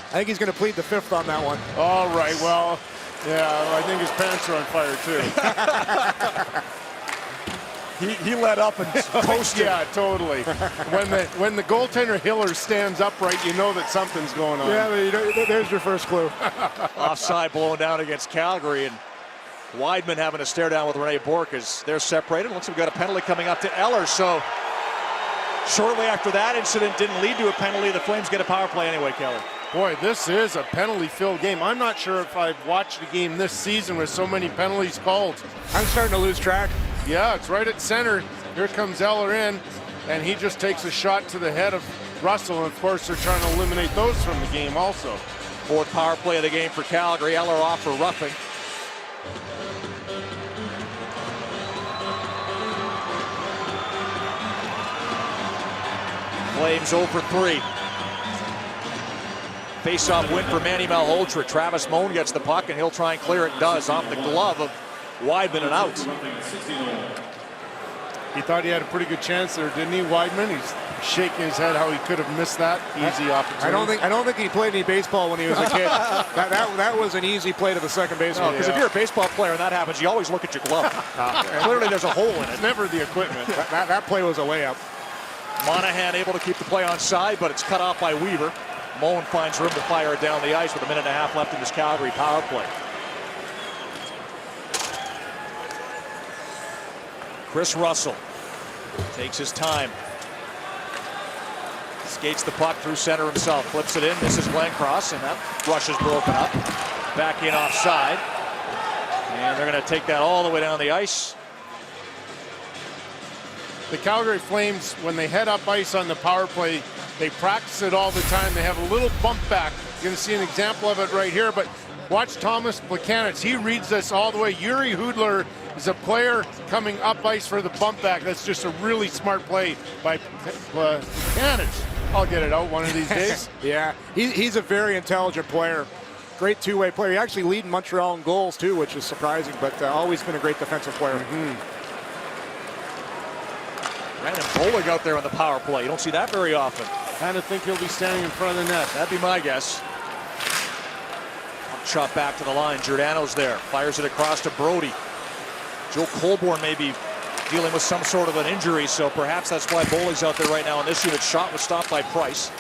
Speaker 2: I think he's going to plead the fifth on that one.
Speaker 3: All right, well, yeah, I think his pants are on fire too.
Speaker 1: He let up and coasted.
Speaker 3: Yeah, totally. When the goaltender Hiller stands upright, you know that something's going on.
Speaker 2: Yeah, there's your first clue.
Speaker 1: Offside blown down against Calgary, and Weidman having to stare down with Rene Bourque as they're separated. Looks like we've got a penalty coming up to Eller. So shortly after that incident didn't lead to a penalty. The Flames get a power play anyway, Kelly.
Speaker 3: Boy, this is a penalty-filled game. I'm not sure if I've watched a game this season with so many penalties called.
Speaker 2: I'm starting to lose track.
Speaker 3: Yeah, it's right at center. Here comes Eller in, and he just takes a shot to the head of Russell. And of course, they're trying to eliminate those from the game also.
Speaker 1: Fourth power play of the game for Calgary. Eller off for roughing. Flames 0 for 3. Face-off win for Manny Malhotra. Travis Moan gets the puck, and he'll try and clear it. Does off the glove of Weidman and out.
Speaker 3: He thought he had a pretty good chance there, didn't he, Weidman? He's shaking his head how he could have missed that easy opportunity.
Speaker 2: I don't think he played any baseball when he was a kid. that was an easy play to the second baseman.
Speaker 1: Because if you're a baseball player and that happens, you always look at your glove. Clearly there's a hole in it.
Speaker 3: It's never the equipment.
Speaker 2: That play was a layup.
Speaker 1: Monahan able to keep the play on side, but it's cut off by Weaver. Moen finds room to fire it down the ice with a minute and a half left in this Calgary power play. Chris Russell takes his time. Skates the puck through center himself. Flips it in, misses Glencross, and that rush is broken up. Back in offside. And they're going to take that all the way down the ice.
Speaker 3: The Calgary Flames, when they head up ice on the power play, they practice it all the time. They have a little bump back. You're going to see an example of it right here, but watch Thomas Plekanec. He reads this all the way. Yuri Hudler is a player coming up ice for the bump back. That's just a really smart play by Plekanec. I'll get it out one of these days.
Speaker 2: Yeah, he's a very intelligent player. Great two-way player. He actually leading Montreal in goals too, which is surprising, but always been a great defensive player.
Speaker 1: Brandon Bollig out there on the power play. You don't see that very often.
Speaker 3: Kind of think he'll be standing in front of the net.
Speaker 1: That'd be my guess. Shot back to the line. Giordano's there. Fires it across to Brody. Joe Colborne may be dealing with some sort of an injury, so perhaps that's why Bollig's out there right now. And this unit shot was stopped by Price.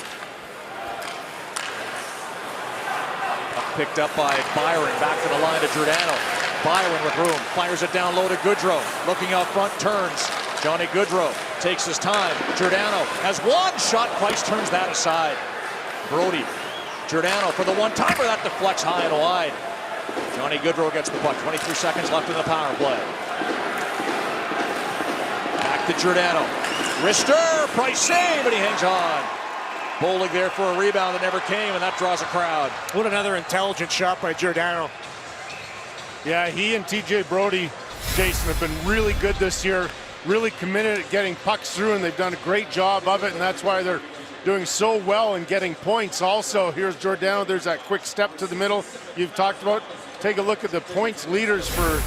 Speaker 1: Picked up by Byron. Back to the line to Giordano. Byron with room. Fires it down low to Gaudreau. Looking out front, turns. Johnny Gaudreau takes his time. Giordano has one shot. Price turns that aside. Brody. Giordano for the one-timer. That deflects high and wide. Johnny Gaudreau gets the puck. 23 seconds left in the power play. Back to Giordano. Wrister. Price save, and he hangs on. Bollig there for a rebound that never came, and that draws a crowd.
Speaker 2: What another intelligent shot by Giordano.
Speaker 3: Yeah, he and TJ Brody, Jason, have been really good this year. Really committed at getting pucks through, and they've done a great job of it, and that's why they're doing so well and getting points. Also, here's Giordano. There's that quick step to the middle you've talked about. Take a look at the points leaders for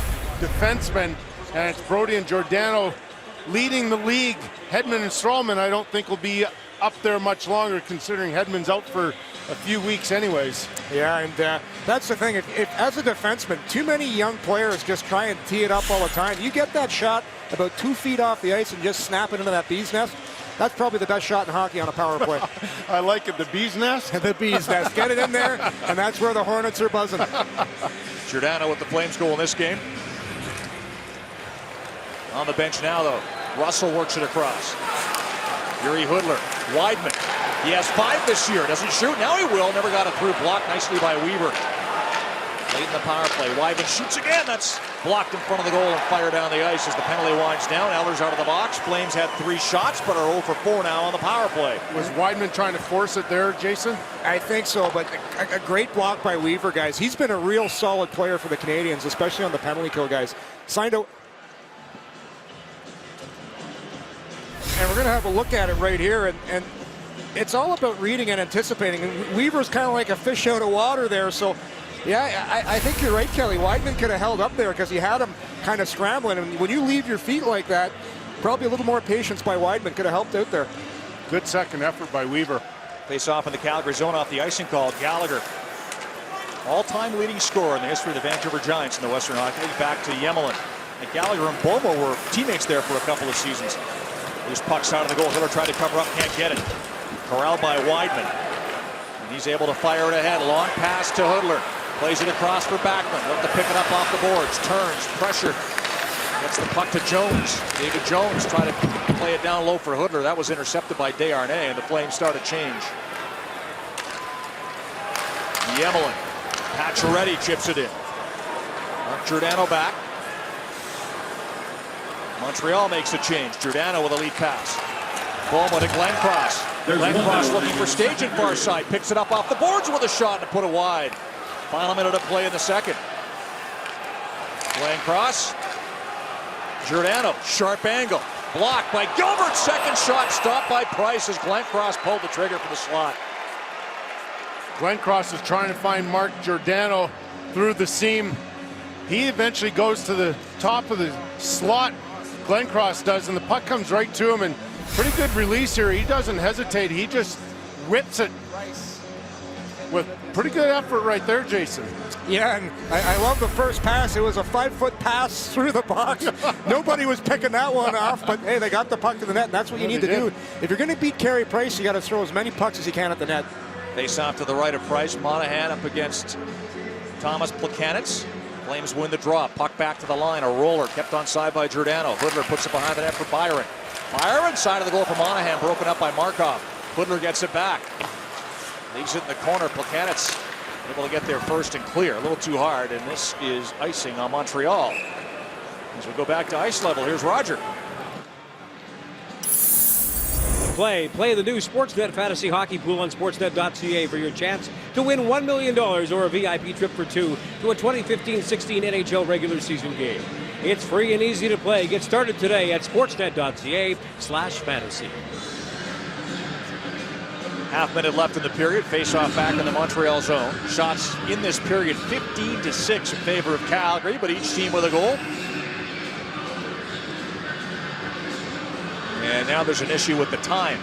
Speaker 3: defensemen, and it's Brody and Giordano leading the league. Hedman and Stralman, I don't think will be up there much longer, considering Hedman's out for a few weeks anyways.
Speaker 2: Yeah, and that's the thing. If as a defenseman, too many young players just try and tee it up all the time. You get that shot about 2 feet off the ice and just snap it into that bee's nest. That's probably the best shot in hockey on a power play.
Speaker 3: I like it, the bee's nest.
Speaker 2: The bee's nest. Get it in there, and that's where the Hornets are buzzing.
Speaker 1: Giordano with the Flames goal in this game. On the bench now, though. Russell works it across. Yuri Hudler. Weidman. He has 5 this year. Doesn't shoot. Now he will. Never got it through. Blocked nicely by Weaver. Late in the power play, Weidman shoots again. That's blocked in front of the goal and fired down the ice as the penalty winds down. Ehlers out of the box. Flames had 3 shots, but are 0 for 4 now on the power play.
Speaker 3: Was Weidman trying to force it there, Jason?
Speaker 2: I think so, but a great block by Weaver, guys. He's been a real solid player for the Canadians, especially on the penalty kill, guys. Signed out. And we're going to have a look at it right here, and it's all about reading and anticipating. And Weaver's kind of like a fish out of water there, so yeah, I think you're right, Kelly. Weidman could have held up there because he had him kind of scrambling, and when you leave your feet like that, probably a little more patience by Weidman could have helped out there.
Speaker 3: Good second effort by Weaver.
Speaker 1: Face off in the Calgary zone off the icing call. Gallagher, all-time leading scorer in the history of the Vancouver Giants in the Western Hockey League. Back to Yemelin. And Gallagher and Bomo were teammates there for a couple of seasons. Loose pucks out of the goal. Hiller tried to cover up, can't get it. Corralled by Weidman. And he's able to fire it ahead. Long pass to Hudler. Plays it across for Backman. Look to pick it up off the boards. Turns, pressure. Gets the puck to Jones. David Jones trying to play it down low for Hudler. That was intercepted by Desharnais, and the Flames start a change. Yemelin. Pacioretty chips it in. Mark Giordano back. Montreal makes a change. Giordano with a lead pass. Bowman to Glencross. Glencross looking for Stajan far side. Picks it up off the boards with a shot and put it wide. Final minute of play in the second. Glencross. Giordano. Sharp angle. Blocked by Gilbert. Second shot stopped by Price as Glencross pulled the trigger for the slot.
Speaker 3: Glencross is trying to find Mark Giordano through the seam. He eventually goes to the top of the slot. Glencross does, and the puck comes right to him, and pretty good release here. He doesn't hesitate. He just whips it with pretty good effort right there, Jason.
Speaker 2: Yeah, and I love the first pass. It was a 5-foot pass through the box. Nobody was picking that one off, but hey, they got the puck to the net, and that's what you need to do. If you're going to beat Carey Price, you got to throw as many pucks as you can at the net.
Speaker 1: Face off to the right of Price. Monahan up against Thomas Plekanec. Flames win the draw. Puck back to the line. A roller kept onside by Giordano. Hudler puts it behind the net for Byron. Byron, side of the goal for Monahan, broken up by Markov. Hudler gets it back. Leaves it in the corner. Plekanec able to get there first and clear. A little too hard, and this is icing on Montreal. As we go back to ice level, here's Roger.
Speaker 4: Play the new Sportsnet Fantasy Hockey Pool on Sportsnet.ca for your chance to win $1 million or a VIP trip for 2 to a 2015-16 NHL regular season game. It's free and easy to play. Get started today at Sportsnet.ca/fantasy.
Speaker 1: Half minute left in the period. Face-off back in the Montreal zone. Shots in this period 15-6 in favor of Calgary, but each team with a goal. And now there's an issue with the time.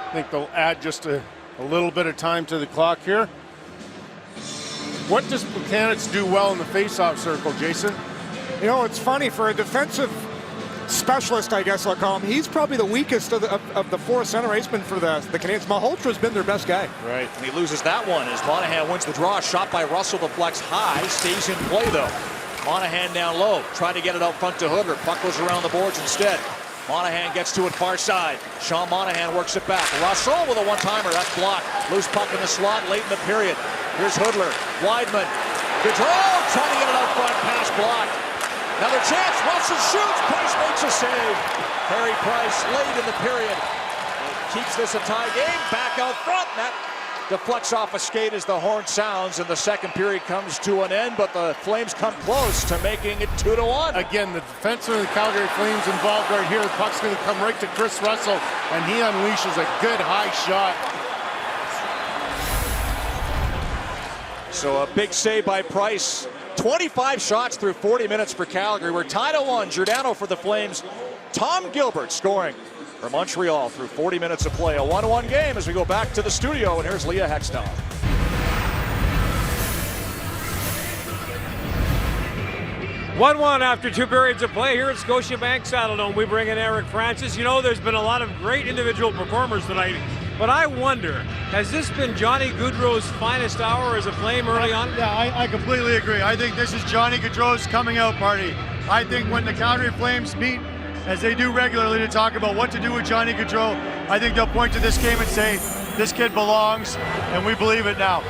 Speaker 3: I think they'll add just a little bit of time to the clock here. What does Plekanec do well in the face-off circle, Jason?
Speaker 2: You know, it's funny, for a defensive specialist, I guess I'll call him, he's probably the weakest of the 4 center icemen for the Canadiens. Malholtra's been their best guy.
Speaker 1: Right, and he loses that one as Monahan wins the draw. Shot by Russell, deflects high, stays in play though. Monahan down low, trying to get it out front to Hudler. Puck goes around the boards instead. Monahan gets to it far side. Sean Monahan works it back. Russell with a one-timer, that's blocked. Loose puck in the slot late in the period. Here's Hudler, Weidman. Gaudreau trying to get it out front, pass blocked. Another chance, Russell shoots, Price makes a save. Carey Price late in the period. Keeps this a tie game, back out front. That deflects off a skate as the horn sounds, and the second period comes to an end, but the Flames come close to making it 2-1.
Speaker 3: Again, the defenseman of the Calgary Flames involved right here. The puck's going to come right to Chris Russell, and he unleashes a good high shot.
Speaker 1: So a big save by Price. 25 shots through 40 minutes for Calgary. We're tied at 1. Giordano for the Flames. Tom Gilbert scoring for Montreal through 40 minutes of play. A 1-1 game as we go back to the studio, and here's Leah Hextall.
Speaker 4: 1-1 after 2 periods of play here at Scotiabank Saddledome. We bring in Eric Francis. You know, there's been a lot of great individual performers tonight, but I wonder, has this been Johnny Gaudreau's finest hour as a Flame early on?
Speaker 5: Yeah, I completely agree. I think this is Johnny Gaudreau's coming out party. I think when the Calgary Flames meet, as they do regularly, to talk about what to do with Johnny Gaudreau, I think they'll point to this game and say, this kid belongs, and we believe it now.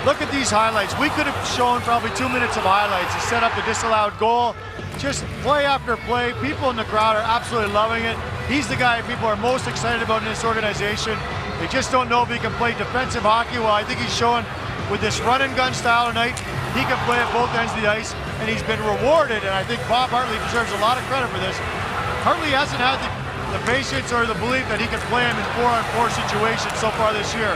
Speaker 5: look at these highlights. We could have shown probably 2 minutes of highlights to set up the disallowed goal. Just play after play. People in the crowd are absolutely loving it. He's the guy people are most excited about in this organization. They just don't know if he can play defensive hockey. Well, I think he's showing with this run and gun style tonight, he can play at both ends of the ice, and he's been rewarded, and I think Bob Hartley deserves a lot of credit for this. Hartley hasn't had the patience or the belief that he can play him in 4-on-4 situations so far this year.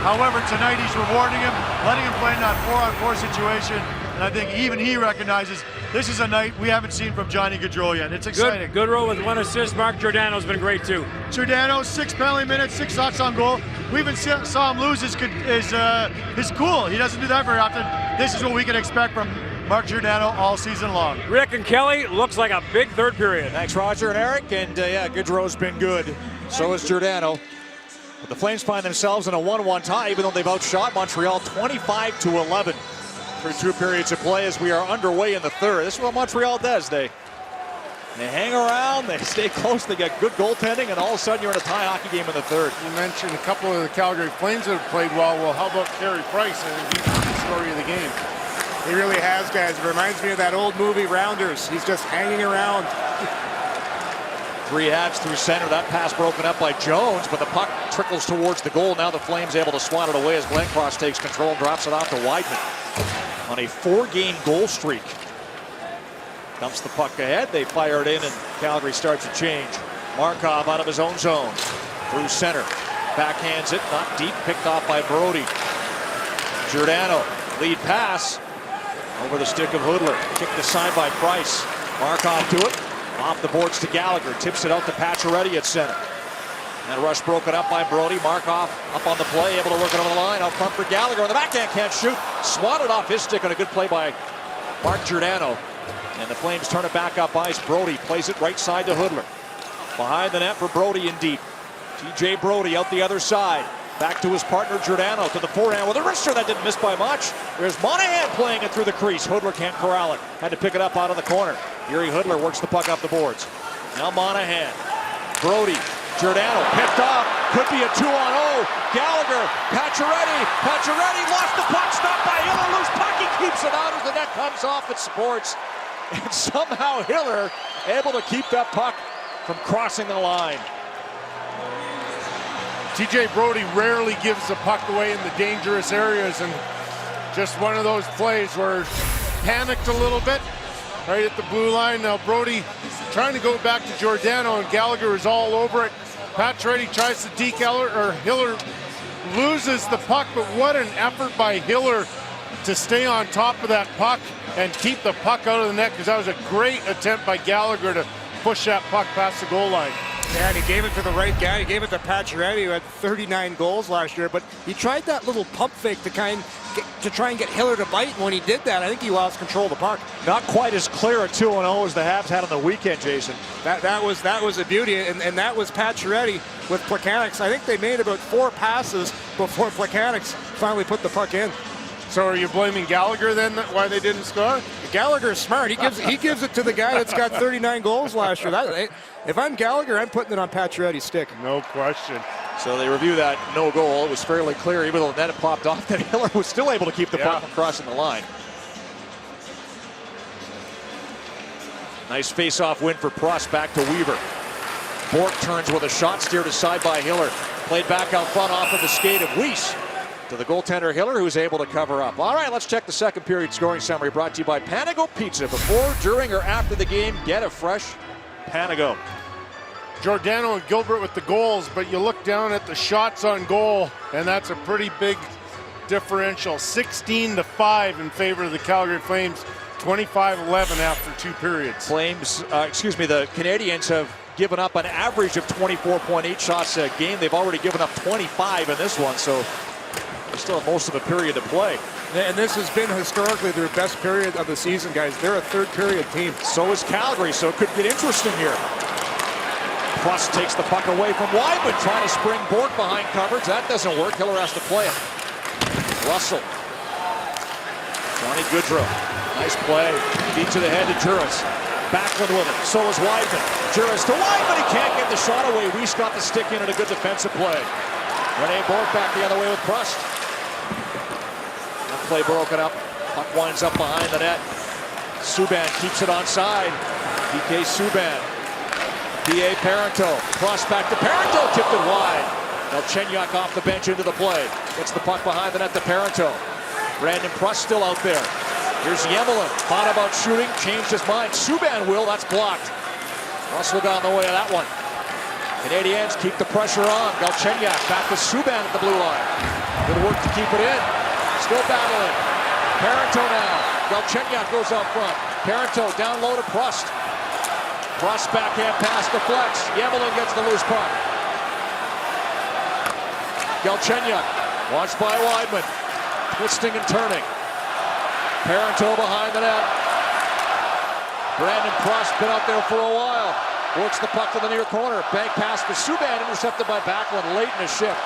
Speaker 5: However, tonight he's rewarding him, letting him play in that 4-on-4 situation, and I think even he recognizes this is a night we haven't seen from Johnny Gaudreau yet. It's exciting.
Speaker 6: Good roll with 1 assist. Mark Giordano's been great too.
Speaker 5: Giordano, 6 penalty minutes, 6 shots on goal. We even saw him lose his cool. He doesn't do that very often. This is what we can expect from Mark Giordano all season long.
Speaker 6: Rick and Kelly, looks like a big third period.
Speaker 1: Thanks, Roger and Eric. And yeah, Gaudreau's been good. So is Giordano. But the Flames find themselves in a 1-1 tie, even though they've outshot Montreal 25-11 through 2 periods of play as we are underway in the third. This is what Montreal does. They hang around, they stay close, they get good goaltending, and all of a sudden you're in a tie hockey game in the third.
Speaker 3: You mentioned a couple of the Calgary Flames that have played well. Well, how about Carey Price? I think he's the story of the game.
Speaker 2: He really has, guys. It reminds me of that old movie Rounders. He's just hanging around.
Speaker 1: 3 halves through center. That pass broken up by Jones, but the puck trickles towards the goal. Now the Flames able to swat it away as Glencross takes control and drops it off to Weidman on a 4-game goal streak. Dumps the puck ahead. They fire it in, and Calgary starts to change. Markov out of his own zone through center. Backhands it, not deep, picked off by Brody. Giordano, lead pass over the stick of Hoodler. Kicked aside by Price. Markov to it. Off the boards to Gallagher. Tips it out to Pacioretty at center. That rush broken up by Brody. Markov up on the play, able to work it over the line. Out front for Gallagher. On the backhand, can't shoot. Swatted off his stick on a good play by Mark Giordano. And the Flames turn it back up ice. Brody plays it right side to Hoodler. Behind the net for Brody in deep. TJ Brody out the other side. Back to his partner Giordano to the forehand with a wrister that didn't miss by much. There's Monahan playing it through the crease. Hoodler can't corral it. Had to pick it up out of the corner. Yuri Hoodler works the puck up the boards. Now Monahan. Brody. Giordano picked off. Could be a 2-on-0. Gallagher. Pacioretty. Pacioretty lost the puck. Stopped by Hiller. Loose puck. He keeps it out as the net comes off at Sports. And somehow Hiller able to keep that puck from crossing the line.
Speaker 3: TJ Brody rarely gives the puck away in the dangerous areas, and just one of those plays where panicked a little bit right at the blue line. Now Brody trying to go back to Giordano, and Gallagher is all over it. Pacioretty tries to deke Hiller loses the puck, but what an effort by Hiller to stay on top of that puck and keep the puck out of the net, because that was a great attempt by Gallagher to push that puck past the goal line.
Speaker 2: Yeah, and he gave it to the right guy. He gave it to Pacioretty, who had 39 goals last year. But he tried that little pump fake to try and get Hiller to bite. And when he did that, I think he lost control of the puck.
Speaker 1: Not quite as clear a 2-0 as the Habs had on the weekend, Jason.
Speaker 2: That was a beauty, and that was Pacioretty with Plekanec. I think they made about 4 passes before Plekanec finally put the puck in.
Speaker 3: So are you blaming Gallagher then why they didn't score?
Speaker 2: Gallagher's smart. He gives it to the guy that's got 39 goals last year. If I'm Gallagher, I'm putting it on Pacioretty's stick.
Speaker 3: No question.
Speaker 1: So they review that no goal. It was fairly clear, even though the net had popped off, that Hiller was still able to keep the puck from crossing the line. Nice face-off win for Prost. Back to Weaver. Bork turns with a shot steered aside by Hiller. Played back out front off of the skate of Weiss to the goaltender Hiller, who's able to cover up. All right, let's check the second period scoring summary brought to you by Panago Pizza. Before, during, or after the game, get a fresh Panago.
Speaker 3: Giordano and Gilbert with the goals, but you look down at the shots on goal, and that's a pretty big differential. 16-5 in favor of the Calgary Flames, 25-11 after 2 periods.
Speaker 1: The Canadiens have given up an average of 24.8 shots a game. They've already given up 25 in this one, so they still have most of the period to play.
Speaker 2: And this has been historically their best period of the season, guys. They're a third period team.
Speaker 1: So is Calgary, so it could get interesting here. Prost takes the puck away from Weidman, trying to spring Bork behind coverage. That doesn't work. Hiller has to play it. Russell. Johnny Gaudreau. Nice play. Beat to the head to Juris. Backlund with it. So is Weidman. Juris to Weidman. He can't get the shot away. Weiss got the stick in and a good defensive play. Rene Bork back the other way with Prost. Play broken up. Puck winds up behind the net. Subban keeps it onside. PK Subban. P.A. Parento. Cross back to Parento. Tipped it wide. Galchenyuk off the bench into the play. Gets the puck behind the net to Parento. Brandon Prust still out there. Here's Yemelin. Thought about shooting. Changed his mind. Subban will. That's blocked. Russell got in the way of that one. Canadiens keep the pressure on. Galchenyuk back to Subban at the blue line. Good work to keep it in. Still battling. Parento now. Galchenyuk goes out front. Parento down low to Prust. Prust backhand pass deflects. Yemelin gets the loose puck. Galchenyuk watched by Weidman. Twisting and turning. Parento behind the net. Brandon Prust been out there for a while. Works the puck to the near corner. Bank pass to Subban, intercepted by Backlund late in his shift.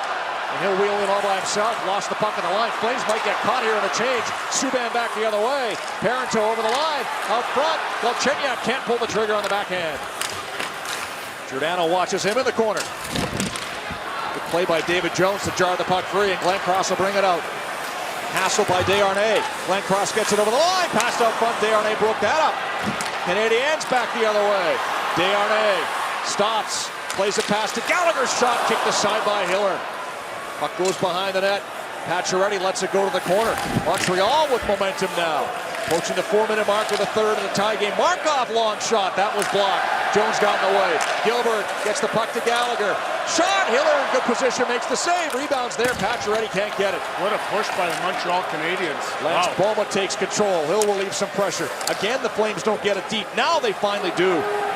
Speaker 1: And he'll wheel in all by himself. Lost the puck on the line. Flames might get caught here in the change. Subban back the other way. Parento over the line. Out front. Galchenyuk can't pull the trigger on the backhand. Giordano watches him in the corner. Good play by David Jones to jar the puck free, and Glenn Cross will bring it out. Hassle by Desharnais. Glenn Cross gets it over the line. Passed out front. Desharnais broke that up. Canadiens back the other way. Desharnais stops. Plays a pass to Gallagher. Shot kicked aside by Hiller. Puck goes behind the net. Pacioretty lets it go to the corner. Montreal with momentum now. Approaching the 4-minute mark with a third in the tie game. Markov long shot. That was blocked. Jones got in the way. Gilbert gets the puck to Gallagher. Shot. Hiller in good position. Makes the save. Rebounds there. Pacioretty can't get it.
Speaker 3: What a push by the Montreal Canadiens.
Speaker 1: Lance Boma takes control. Hill will leave some pressure. Again, the Flames don't get it deep. Now they finally do,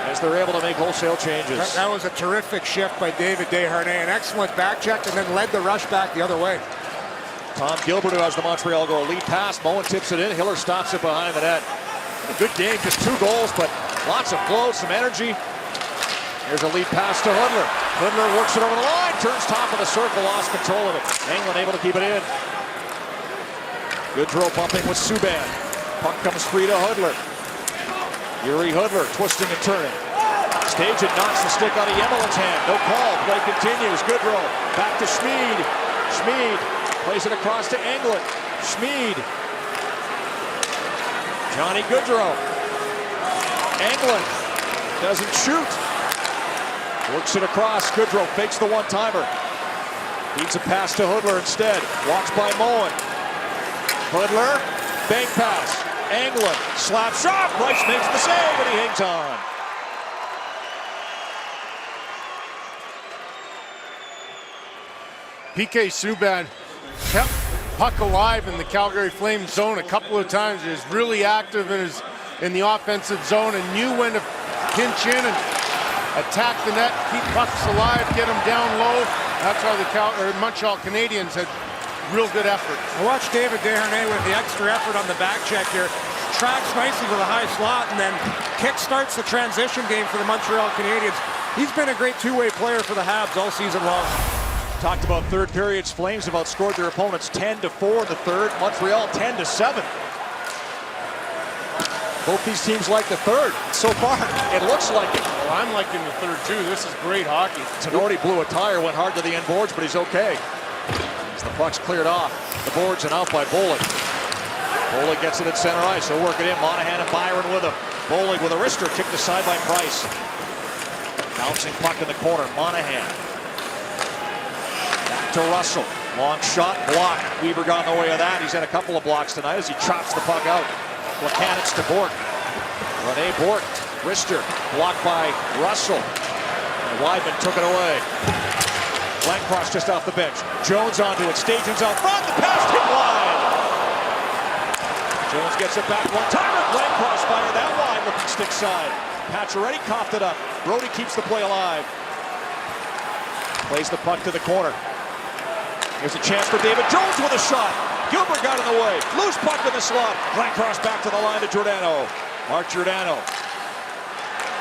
Speaker 1: as they're able to make wholesale changes.
Speaker 2: That was a terrific shift by David Desharnais. An excellent back check, and then led the rush back the other way.
Speaker 1: Tom Gilbert, who has the Montreal goal, lead pass. Moen tips it in. Hiller stops it behind the net. A good game, just 2 goals, but lots of flow, some energy. Here's a lead pass to Hudler. Hudler works it over the line, turns top of the circle, lost control of it. Englund able to keep it in. Good drill bumping with Subban. Puck comes free to Hudler. Yuri Hudler twisting and turning. Stajan knocks the stick out of Yemelin's hand. No call. Play continues. Good roll. Back to Schmid. Schmid plays it across to Englund. Schmid. Johnny Gaudreau. Englund doesn't shoot. Works it across. Gaudreau fakes the one-timer. Feeds a pass to Hudler instead. Watched by Moen. Hudler. Bank pass. Englund. Slap shot. Price makes the save, and he hangs on.
Speaker 3: PK Subban kept puck alive in the Calgary Flames zone a couple of times. He was really active in the offensive zone and knew when to pinch in and attack the net, keep pucks alive, get them down low. That's why the Montreal Canadiens had real good effort.
Speaker 2: I watched David Desharnais with the extra effort on the back check here. Tracks nicely to the high slot and then kick starts the transition game for the Montreal Canadiens. He's been a great two-way player for the Habs all season long.
Speaker 1: Talked about third periods. Flames have outscored their opponents 10-4 in the third. Montreal 10-7. Both these teams like the third. So far, it looks like it.
Speaker 3: Well, I'm liking the third too. This is great hockey.
Speaker 1: Tenorti blew a tire, went hard to the end boards, but he's okay. As the puck's cleared off the boards and out by Bollig. Bollig gets it at center ice. He'll work it in. Monahan and Byron with him. Bollig with a wrister kicked aside by Price. Bouncing puck in the corner. Monahan. Back to Russell. Long shot, block. Weaver got in the way of that. He's had a couple of blocks tonight as he chops the puck out. Plekanec to Bourque. Rene Bourque. Wrister. Blocked by Russell. And Weidman took it away. Glencross just off the bench. Jones onto it. Stajan's out front. The pass hit wide. Jones gets it back one timer. Glencross fired that wide looking stick side. Pacioretty coughed it up. Brody keeps the play alive. Plays the puck to the corner. Here's a chance for David Jones with a shot. Gilbert got in the way. Loose puck in the slot. Glencross back to the line to Giordano. Mark Giordano.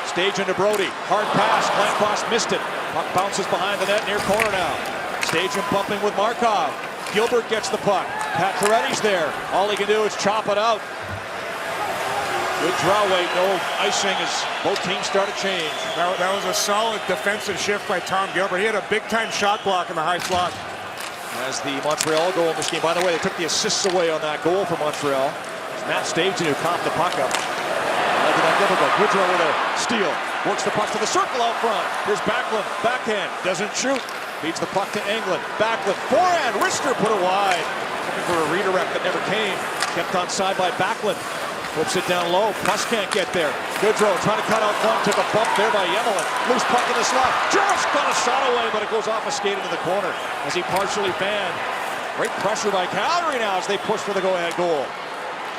Speaker 1: Stajan to Brody. Hard pass. Glencross missed it. Puck bounces behind the net near corner now. Stajan bumping with Markov. Gilbert gets the puck. Pacioretty's there. All he can do is chop it out. Good draw weight. No icing as both teams start to change.
Speaker 2: That was a solid defensive shift by Tom Gilbert. He had a big-time shot block in the high slot.
Speaker 1: as the Montreal goal in this game. By the way, they took the assists away on that goal for Montreal. It's Matt Stajan who coughed the puck up. Goodrow with a steal. Works the puck to the circle out front. Here's Backlund. Backhand. Doesn't shoot. Feeds the puck to Englund. Backlund. Forehand. Wrister put it wide. Looking for a redirect that never came. Kept onside by Backlund. Flips it down low. Plus can't get there. Goodrow trying to cut out front. Took a bump there by Yemelin. Loose puck in the slot. Just got a shot away, but it goes off a skate into the corner as he partially fanned. Great pressure by Calgary now as they push for the go-ahead goal.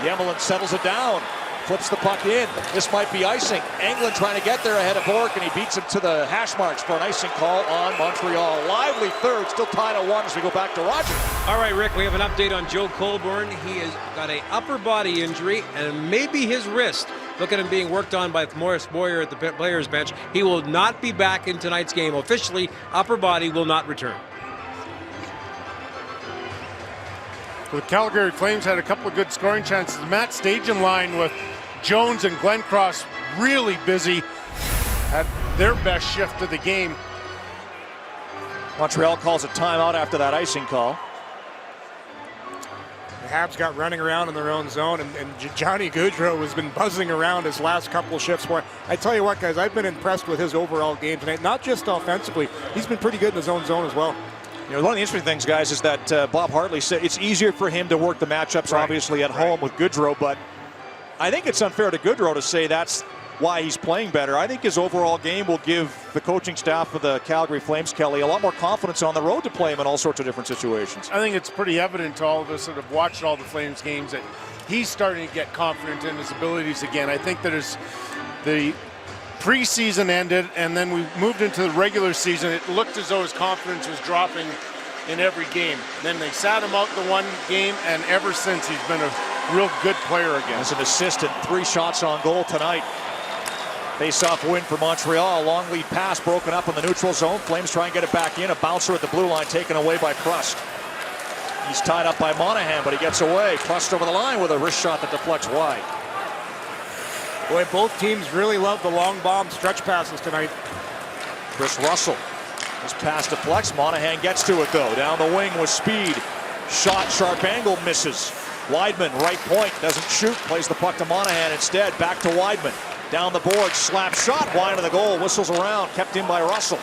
Speaker 1: Yemelin settles it down. Flips the puck in. This might be icing. Englund trying to get there ahead of Bourque, and he beats him to the hash marks for an icing call on Montreal. Lively third, still tied at 1 as we go back to Roger.
Speaker 4: All right, Rick, we have an update on Joe Colborne. He has got an upper body injury and maybe his wrist. Look at him being worked on by Morris Boyer at the players' bench. He will not be back in tonight's game. Officially, upper body will not return.
Speaker 3: The Calgary Flames had a couple of good scoring chances. The Matt Stajan line with Jones and Glencross really busy at their best shift of the game.
Speaker 1: Montreal calls a timeout after that icing call.
Speaker 2: The Habs got running around in their own zone, and Johnny Gaudreau has been buzzing around his last couple shifts. Boy, I tell you what, guys, I've been impressed with his overall game tonight. Not just offensively, he's been pretty good in his own zone as well.
Speaker 1: You know, one of the interesting things, guys, is that Bob Hartley said it's easier for him to work the matchups, obviously, at home with Gaudreau, but I think it's unfair to Gaudreau to say that's why he's playing better. I think his overall game will give the coaching staff of the Calgary Flames, Kelly, a lot more confidence on the road to play him in all sorts of different situations.
Speaker 3: I think it's pretty evident to all of us that have watched all the Flames games that he's starting to get confident in his abilities again. I think that as the preseason ended and then we moved into the regular season, it looked as though his confidence was dropping in every game. Then they sat him out the one game, and ever since he's been a real good player again.
Speaker 1: As an assist and 3 shots on goal tonight. Face-off win for Montreal. Long lead pass broken up in the neutral zone. Flames try and get it back in. A bouncer at the blue line taken away by Crust. He's tied up by Monahan, but he gets away. Crust over the line with a wrist shot that deflects wide.
Speaker 2: Boy, both teams really love the long bomb stretch passes tonight.
Speaker 1: Chris Russell. His pass deflects. Monahan gets to it, though. Down the wing with speed. Shot, sharp angle, misses. Weidman, right point, doesn't shoot. Plays the puck to Monahan instead. Back to Weidman. Down the board, slap shot, wide of the goal. Whistles around, kept in by Russell.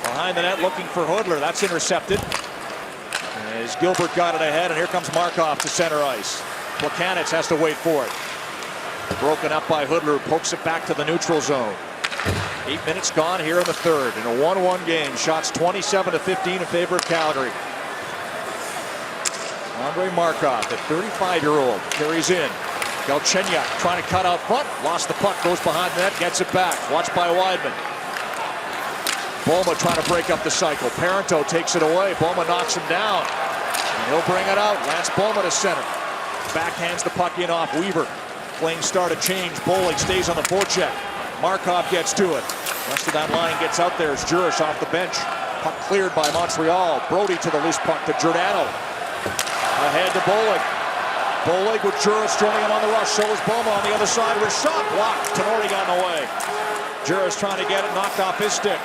Speaker 1: Behind the net, looking for Hoodler. That's intercepted. As Gilbert got it ahead, and here comes Markov to center ice. Plekanec has to wait for it. Broken up by Hoodler, pokes it back to the neutral zone. 8 minutes gone here in the third. In a 1-1 game, shots 27-15 in favor of Calgary. Andrei Markov, the 35-year-old, carries in. Galchenyuk trying to cut out front. Lost the puck, goes behind the net, gets it back. Watched by Weidman. Boma trying to break up the cycle. Parenteau takes it away. Boma knocks him down. And he'll bring it out. Lance Boma to center. Backhands the puck in off Weaver. Flames start a change. Bollig stays on the forecheck. Markov gets to it. Rest of that line gets out there as Jurish off the bench. Puck cleared by Montreal. Brody to the loose puck to Giordano. Ahead to Bollig. Bollig with Juris joining him on the rush. So is Boma on the other side with a shot blocked. Tenori got in the way. Juris trying to get it, knocked off his stick.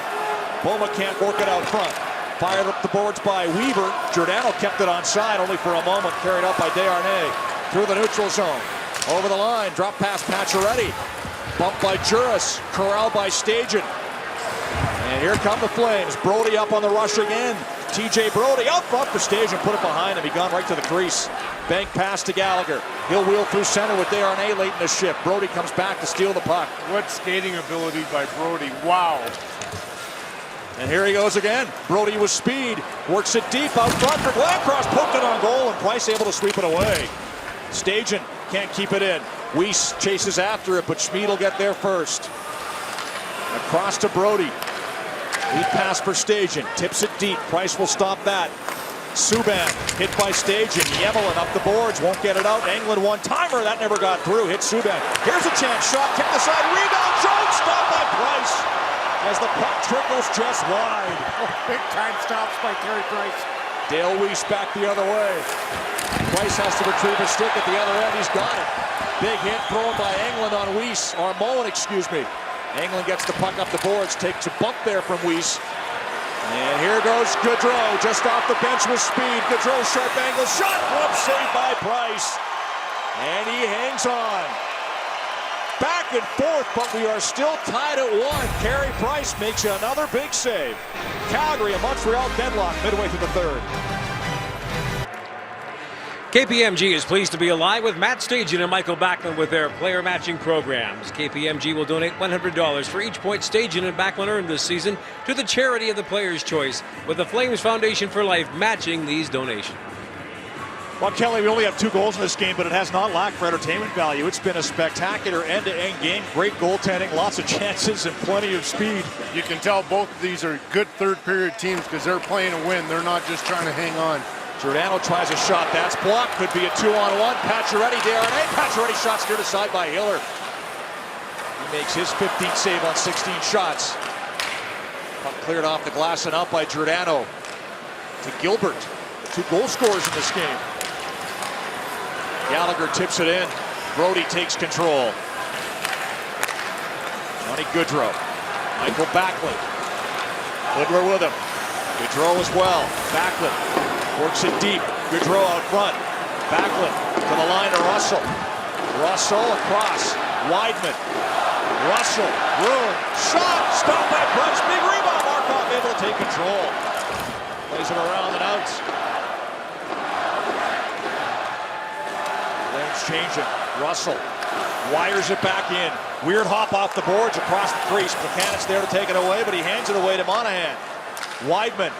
Speaker 1: Boma can't work it out front. Fired up the boards by Weaver. Giordano kept it on side only for a moment. Carried out by Desharnais. Through the neutral zone. Over the line. Drop past Pacioretty. Bumped by Juris. Corralled by Stajan. And here come the Flames. Brody up on the rush again. TJ Brody out front for Stajan. Put it behind him. He gone right to the crease. Bank pass to Gallagher. He'll wheel through center with Desharnais late in the shift. Brody comes back to steal the puck.
Speaker 3: What skating ability by Brody. Wow.
Speaker 1: And here he goes again. Brody with speed. Works it deep out front for Glencross. Poked it on goal, and Price able to sweep it away. Stajan can't keep it in. Weiss chases after it, but Schmid will get there first. Across to Brody. Lead pass for Stajan. Tips it deep. Price will stop that. Subban hit by Stajan. Yemelin up the boards. Won't get it out. Englund one-timer. That never got through. Hit Subban. Here's a chance. Shot. Kick the side. Rebound. Jones stopped by Price. As the puck trickles just wide.
Speaker 2: Oh, big-time stops by Carey Price.
Speaker 1: Dale Weiss back the other way. Price has to retrieve a stick at the other end. He's got it. Big hit thrown by Englund on Weiss. Or Mullen, excuse me. Englund gets the puck up the boards. Takes a bump there from Weiss. And here goes Gaudreau, just off the bench with speed. Gaudreau, sharp angle shot, glove saved by Price. And he hangs on. Back and forth, but we are still tied at 1. Carey Price makes another big save. Calgary and Montreal deadlock midway through the third.
Speaker 4: KPMG is pleased to be alive with Matt Stajan and Michael Backlund with their player matching programs. KPMG will donate $100 for each point Stajan and Backlund earned this season to the charity of the player's choice, with the Flames Foundation for Life matching these donations.
Speaker 1: Well, Kelly, we only have 2 goals in this game, but it has not lacked for entertainment value. It's been a spectacular end-to-end game. Great goaltending, lots of chances, and plenty of speed.
Speaker 3: You can tell both of these are good third-period teams because they're playing to win. They're not just trying to hang on.
Speaker 1: Giordano tries a shot. That's blocked. Could be a 2-on-1. Pacioretty, Darren. Pacioretty shot steered aside by Hiller. He makes his 15th save on 16 shots. Puck cleared off the glass and out by Giordano to Gilbert. 2 goal scorers in this game. Gallagher tips it in. Brody takes control. Johnny Gaudreau. Michael Backlund. Woodler with him. Gaudreau as well. Backlund works it deep. Gaudreau out front. Backlund to the line to Russell. Russell across. Weidman. Russell. Room. Shot. Stopped by Price. Big rebound. Markov able to take control. Plays it around and out. Flames changing. Russell wires it back in. Weird hop off the boards across the crease. Buchanan's there to take it away, but he hands it away to Monahan. Weidman.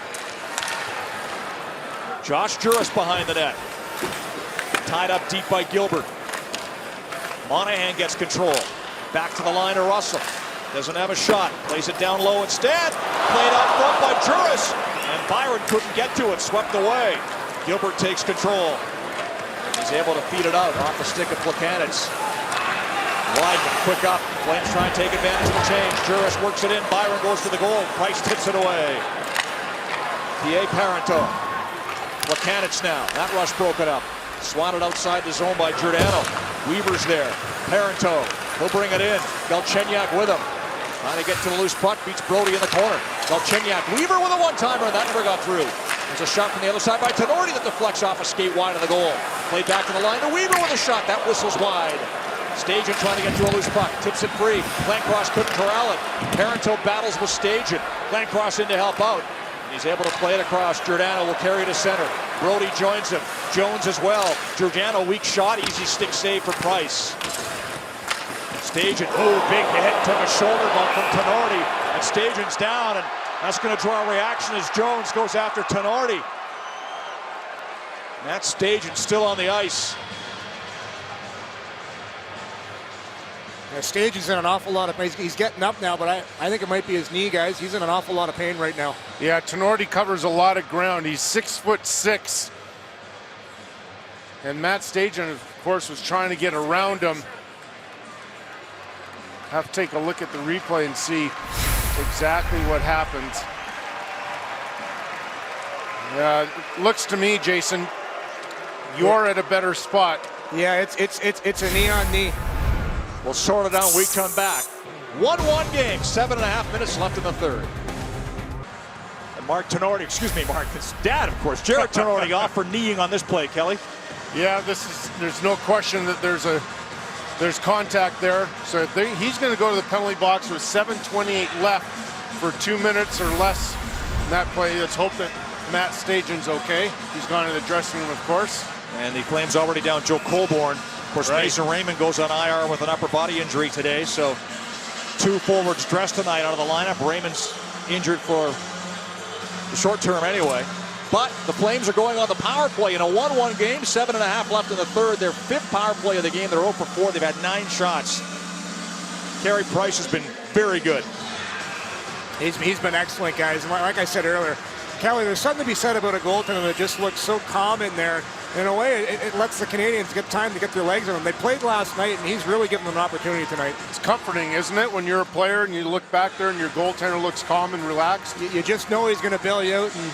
Speaker 1: Josh Juris behind the net. Tied up deep by Gilbert. Monahan gets control. Back to the line of Russell. Doesn't have a shot. Plays it down low instead. Played out front by Juris. And Byron couldn't get to it. Swept away. Gilbert takes control. He's able to feed it out off the stick of Buchanan's. Weidman quick up. Flames try and take advantage of the change. Juris works it in. Byron goes to the goal. Price tips it away. P.A. Parenteau. Buchanan's now. That rush broken up. Swatted outside the zone by Giordano. Weaver's there. Parenteau. He'll bring it in. Galchenyuk with him. Trying to get to the loose puck. Beats Brody in the corner. Galchenyuk. Weaver with a one-timer. That never got through. There's a shot from the other side by Tenorti that deflects off a skate wide of the goal. Played back to the line to Weaver with a shot. That whistles wide. Stajan trying to get to a loose puck. Tips it free. Glencross couldn't corral it. Parenteau battles with Stajan. Glencross in to help out. He's able to play it across. Giordano will carry to center. Brody joins him. Jones as well. Giordano, weak shot. Easy stick save for Price. Stajan, big hit. Took a shoulder bump from Tenorti. And Stajan's down. And that's going to draw a reaction as Jones goes after Tenorti. Matt Stajan still on the ice.
Speaker 2: Yeah, Stajan's in an awful lot of pain. He's getting up now, but I think it might be his knee, guys. He's in an awful lot of pain right now.
Speaker 3: Yeah, Tenorti covers a lot of ground. He's 6'6". And Matt Stajan, of course, was trying to get around him. Have to take a look at the replay and see exactly what happened. Looks to me, Jason, you're at a better spot.
Speaker 2: Yeah, it's a knee on knee.
Speaker 1: We'll sort it out when we come back. 1-1 game, 7.5 minutes left in the third. And Mark Tenorti, his dad, of course, Jarred Tenorti off for kneeing on this play, Kelly.
Speaker 3: Yeah, there's no question that there's contact there. So he's going to go to the penalty box with 7:28 left for 2 minutes or less in that play. Let's hope that Matt Stajan's okay. He's gone to the dressing room, of course.
Speaker 1: And the Flames already down Joe Colborne. Of course, right. Mason Raymond goes on IR with an upper body injury today, so 2 forwards dressed tonight out of the lineup. Raymond's injured for the short term anyway. But the Flames are going on the power play in a 1-1 game, 7.5 left in the third. Their 5th power play of the game. They're 0 for 4. They've had 9 shots. Carey Price has been very good.
Speaker 2: He's been excellent, guys. And like I said earlier, Kelly, there's something to be said about a goaltender that just looks so calm in there. In a way, it lets the Canadians get time to get their legs on them. They played last night, and he's really given them an opportunity tonight.
Speaker 3: It's comforting, isn't it, when you're a player and you look back there and your goaltender looks calm and relaxed?
Speaker 2: You just know he's going to bail you out, and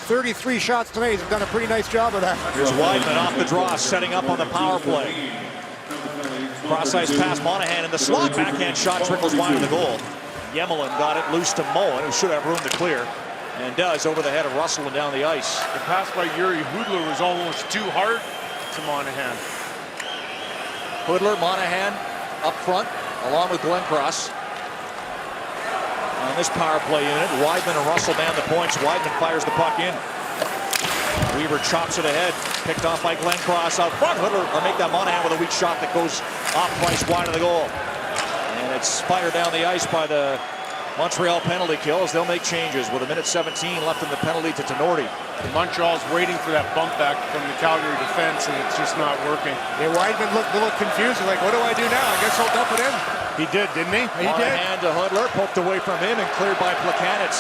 Speaker 2: 33 shots tonight. He's done a pretty nice job of that.
Speaker 1: Here's Weidman off the draw, setting up on the power play. Cross-ice pass, Monahan in the slot. Backhand shot trickles wide of the goal. Yemelin got it loose to Mullen, who should have room to clear, and does over the head of Russell and down the ice.
Speaker 3: The pass by Yuri Hudler was almost too hard to Monahan.
Speaker 1: Hudler, Monahan up front, along with Glencross. On this power play unit, Weidman and Russell man the points. Weidman fires the puck in. Weaver chops it ahead, picked off by Glencross out front. Hudler will make that Monahan with a weak shot that goes off Price wide of the goal. And it's fired down the ice by the Montreal penalty kill as they'll make changes with 1:17 left in the penalty to Tenorti.
Speaker 3: Montreal's waiting for that bump back from the Calgary defense, and it's just not working.
Speaker 2: Yeah, Weidman looked a little confused. He's like, what do I do now? I guess I'll dump it in.
Speaker 3: He did, didn't he?
Speaker 2: He did.
Speaker 1: Monahan to Hudler, poked away from him and cleared by Plekanec.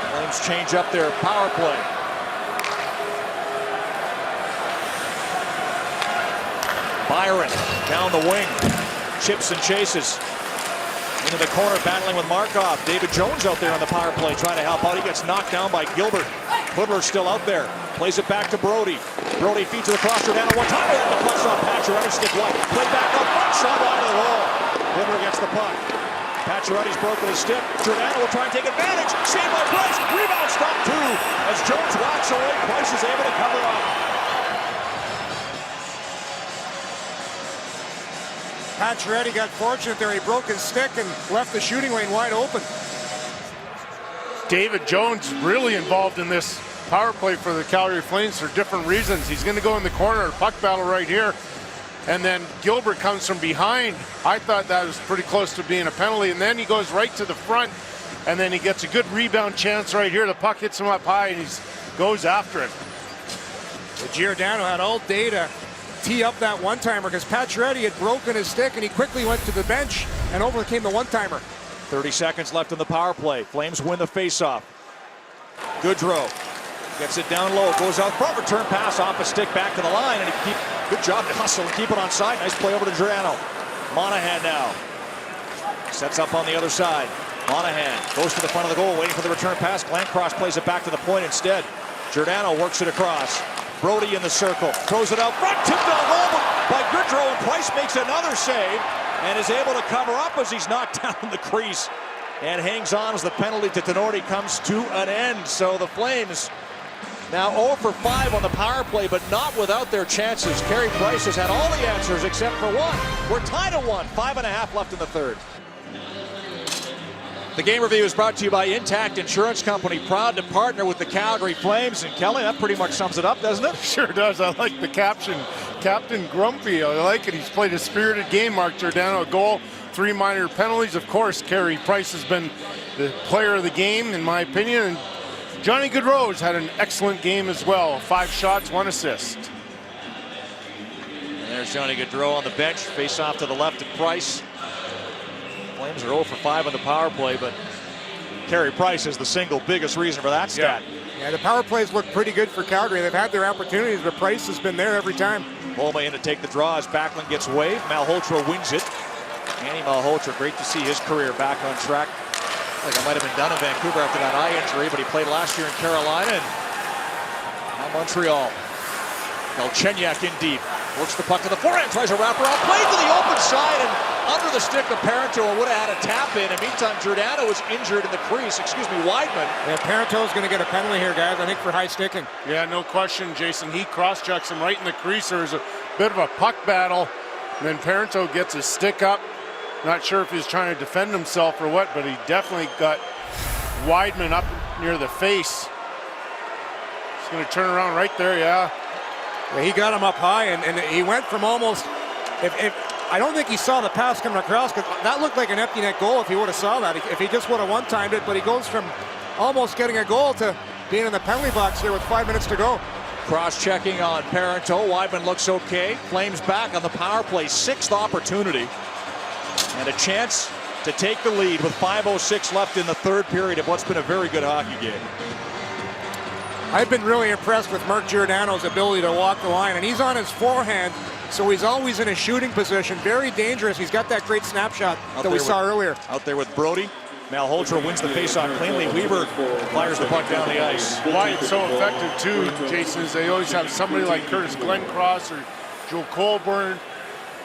Speaker 1: Flames change up their power play. Byron down the wing, chips and chases. Into the corner, battling with Markov. David Jones out there on the power play trying to help out. He gets knocked down by Gilbert. Hudler still out there. Plays it back to Brody. Brody feeds it across Giordano one time. And the puck's off Pacioretty, stick wide. Play back up front, shot wide of the goal. Hudler gets the puck. Pacioretty's broken his stick. Giordano will try and take advantage. Saved by Price. Rebound stop two. As Jones whacks away, Price is able to cover up.
Speaker 2: Pacioretty got fortunate there. He broke his stick and left the shooting lane wide open.
Speaker 3: David Jones really involved in this power play for the Calgary Flames for different reasons. He's going to go in the corner, puck battle right here, and then Gilbert comes from behind. I thought that was pretty close to being a penalty, and then he goes right to the front, and then he gets a good rebound chance right here. The puck hits him up high, and he goes after it.
Speaker 2: Giordano had all day to tee up that one-timer because Pacioretty had broken his stick, and he quickly went to the bench and overcame the one-timer.
Speaker 1: 30 seconds left in the power play. Flames win the faceoff. Goodrow gets it down low, goes out front, return pass off a stick back to the line, and good job to hustle and keep it on side. Nice play over to Giordano. Monahan now sets up on the other side. Monahan goes to the front of the goal, waiting for the return pass. Glencross plays it back to the point instead. Giordano works it across. Brody in the circle, throws it out front, tipped on goal by Goodrow, and Price makes another save and is able to cover up as he's knocked down the crease and hangs on as the penalty to Tenorti comes to an end. So the Flames now 0 for 5 on the power play, but not without their chances. Carey Price has had all the answers except for one. We're tied at 1, 5.5 left in the third. The game review is brought to you by Intact Insurance Company, proud to partner with the Calgary Flames. And Kelly, that pretty much sums it up, doesn't it?
Speaker 3: Sure does. I like the caption, Captain Grumpy. I like it. He's played a spirited game. Mark Giordano, a goal, 3 minor penalties. Of course, Carey Price has been the player of the game, in my opinion. And Johnny Gaudreau's had an excellent game as well. 5 shots, 1 assist.
Speaker 1: And there's Johnny Gaudreau on the bench, face off to the left of Price. Flames are 0 for 5 on the power play, but Carey Price is the single biggest reason for that stat.
Speaker 2: Yeah, the power plays look pretty good for Calgary. They've had their opportunities, but Price has been there every time.
Speaker 1: Holma in to take the draw as Backlund gets waved. Malhotra wins it. Andy Malhotra, great to see his career back on track. I think I might have been done in Vancouver after that eye injury, but he played last year in Carolina and now Montreal. Galchenyuk in deep. Works the puck to the forehand, tries a wraparound play to the open side and under the stick of Parenteau, would have had a tap in. And meantime, Giordano was injured in the crease. Weidman.
Speaker 2: Yeah, Parenteau's going to get a penalty here, guys, I think, for high sticking.
Speaker 3: Yeah, no question, Jason. He cross-checks him right in the crease. There's a bit of a puck battle. And then Parenteau gets his stick up. Not sure if he's trying to defend himself or what, but he definitely got Weidman up near the face. He's going to turn around right there, yeah.
Speaker 2: He got him up high, and he went from almost, I don't think he saw the pass coming across, because that looked like an empty net goal if he would have saw that, if he just would have one-timed it, but he goes from almost getting a goal to being in the penalty box here with 5 minutes to go.
Speaker 1: Cross-checking on Parenteau. Weidman looks okay. Flames back on the power play, 6th opportunity. And a chance to take the lead with 5:06 left in the third period of what's been a very good hockey game.
Speaker 2: I've been really impressed with Mark Giordano's ability to walk the line, and he's on his forehand, so he's always in a shooting position. Very dangerous. He's got that great snapshot that we saw earlier. Out
Speaker 1: there with Brody. Malhotra wins the faceoff cleanly. Weaver fires the puck down the ice.
Speaker 3: Why it's so effective too, Jason, is they always have somebody like Curtis Glencross or Joe Colborne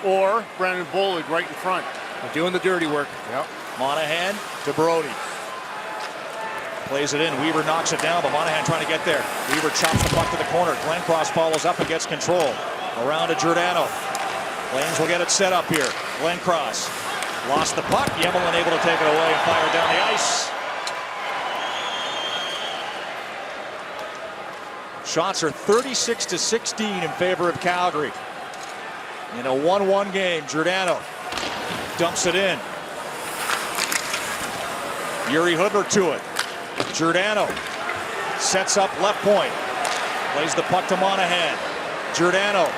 Speaker 3: or Brandon Bollig right in front.
Speaker 2: They're doing the dirty work.
Speaker 3: Yep.
Speaker 1: Monahan to Brody. Plays it in. Weaver knocks it down, but Monahan trying to get there. Weaver chops the puck to the corner. Glencross follows up and gets control. Around to Giordano. Flames will get it set up here. Glencross lost the puck. Yemelin able to take it away and fire down the ice. Shots are 36-16 in favor of Calgary. In a 1-1 game, Giordano dumps it in. Yuri Hudler to it. Giordano sets up left point. Plays the puck to Monahan. Giordano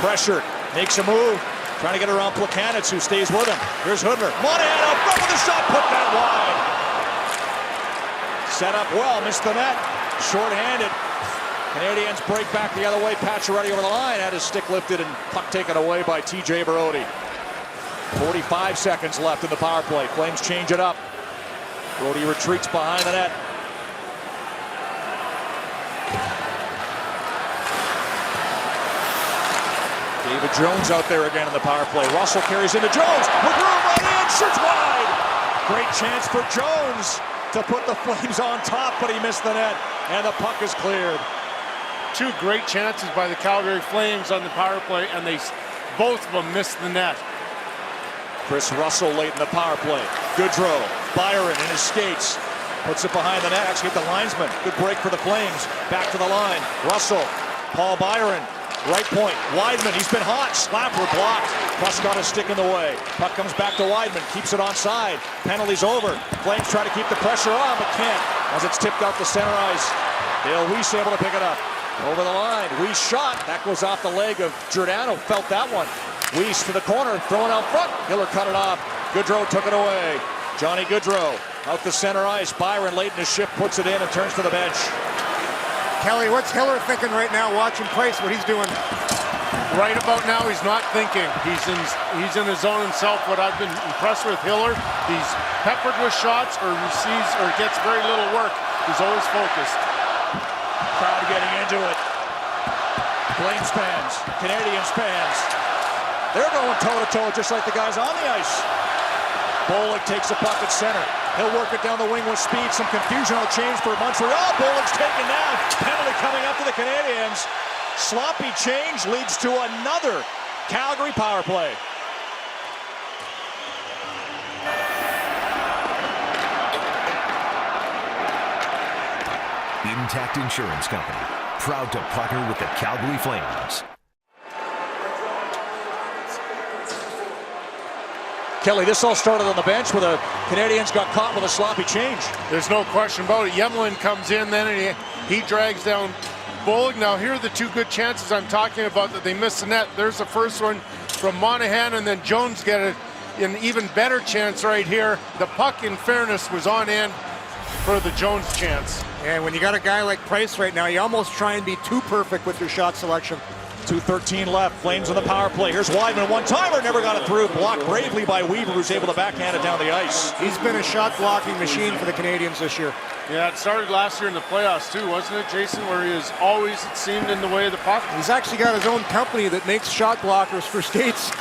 Speaker 1: pressured. Makes a move. Trying to get around Plekanec, who stays with him. Here's Hudler. Monahan out front with a shot. Put that wide. Set up well. Missed the net. Short-handed. Canadians break back the other way. Pacioretty over the line. Had his stick lifted and puck taken away by TJ Brody. 45 seconds left in the power play. Flames change it up. Brody retreats behind the net. David Jones out there again in the power play. Russell carries into Jones. McGrew right in. Shoots wide. Great chance for Jones to put the Flames on top, but he missed the net. And the puck is cleared.
Speaker 3: Two great chances by the Calgary Flames on the power play, and both of them missed the net.
Speaker 1: Chris Russell late in the power play. Goodrow, Byron in his skates. Puts it behind the net. Actually hit the linesman. Good break for the Flames. Back to the line. Russell, Paul Byron. Right point. Weidman, he's been hot. Slapper blocked. Plus got a stick in the way. Puck comes back to Weidman. Keeps it onside. Penalty's over. Flames try to keep the pressure on, but can't. As it's tipped out to center ice. Dale Weiss able to pick it up. Over the line. Weiss shot. That goes off the leg of Giordano. Felt that one. Weiss to the corner. Throwing out front. Hiller cut it off. Goodrow took it away. Johnny Goodrow out to center ice. Byron late in his shift puts it in and turns to the bench.
Speaker 2: Kelly, what's Hiller thinking right now watching Price, what he's doing?
Speaker 3: Right about now, he's not thinking. He's in his zone himself. What I've been impressed with Hiller, he's peppered with shots or receives or gets very little work. He's always focused.
Speaker 1: Crowd getting into it. Flames fans, Canadians fans. They're going toe-to-toe just like the guys on the ice. Bollig takes the puck at center. He'll work it down the wing with speed. Some confusion on the change for Montreal. Bollig's taken down. Penalty coming up to the Canadians. Sloppy change leads to another Calgary power play.
Speaker 7: Intact Insurance Company, proud to partner with the Calgary Flames.
Speaker 1: Kelly, this all started on the bench where the Canadians got caught with a sloppy change.
Speaker 3: There's no question about it. Yemelin comes in then and he drags down Bollig. Now here are the two good chances I'm talking about that they missed the net. There's the first one from Monahan, and then Jones get an even better chance right here. The puck, in fairness, was on end for the Jones chance.
Speaker 2: And when you got a guy like Price right now, you almost try and be too perfect with your shot selection.
Speaker 1: 2:13 left. Flames on the power play. Here's Weidman. One-timer. Never got it through. Blocked bravely by Weaver, who's able to backhand it down the ice.
Speaker 2: He's been a shot-blocking machine for the Canadians this year.
Speaker 3: Yeah, it started last year in the playoffs too, wasn't it, Jason, where he was always, it seemed, in the way of the puck?
Speaker 2: He's actually got his own company that makes shot blockers for skates.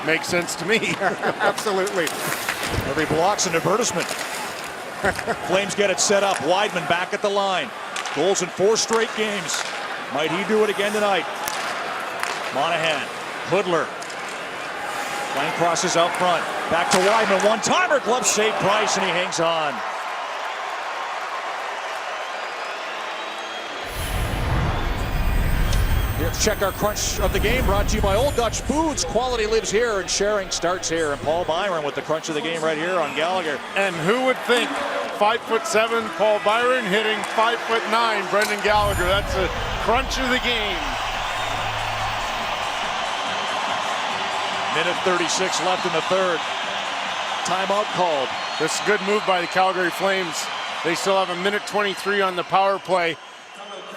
Speaker 3: Makes sense to me.
Speaker 2: Absolutely.
Speaker 1: Every block's an advertisement. Flames get it set up. Weidman back at the line. Goals in 4 straight games. Might he do it again tonight? Monahan, Hudler. Lane crosses out front. Back to Weidman. One-timer. Glove save Price, and he hangs on. Let's check our crunch of the game, brought to you by Old Dutch Foods. Quality lives here and sharing starts here. And Paul Byron with the crunch of the game right here on Gallagher.
Speaker 3: And who would think 5'7" Paul Byron hitting 5'9" Brendan Gallagher. That's a crunch of the game.
Speaker 1: Minute 36 left in the third. Timeout called.
Speaker 3: This is a good move by the Calgary Flames. They still have a minute 23 on the power play.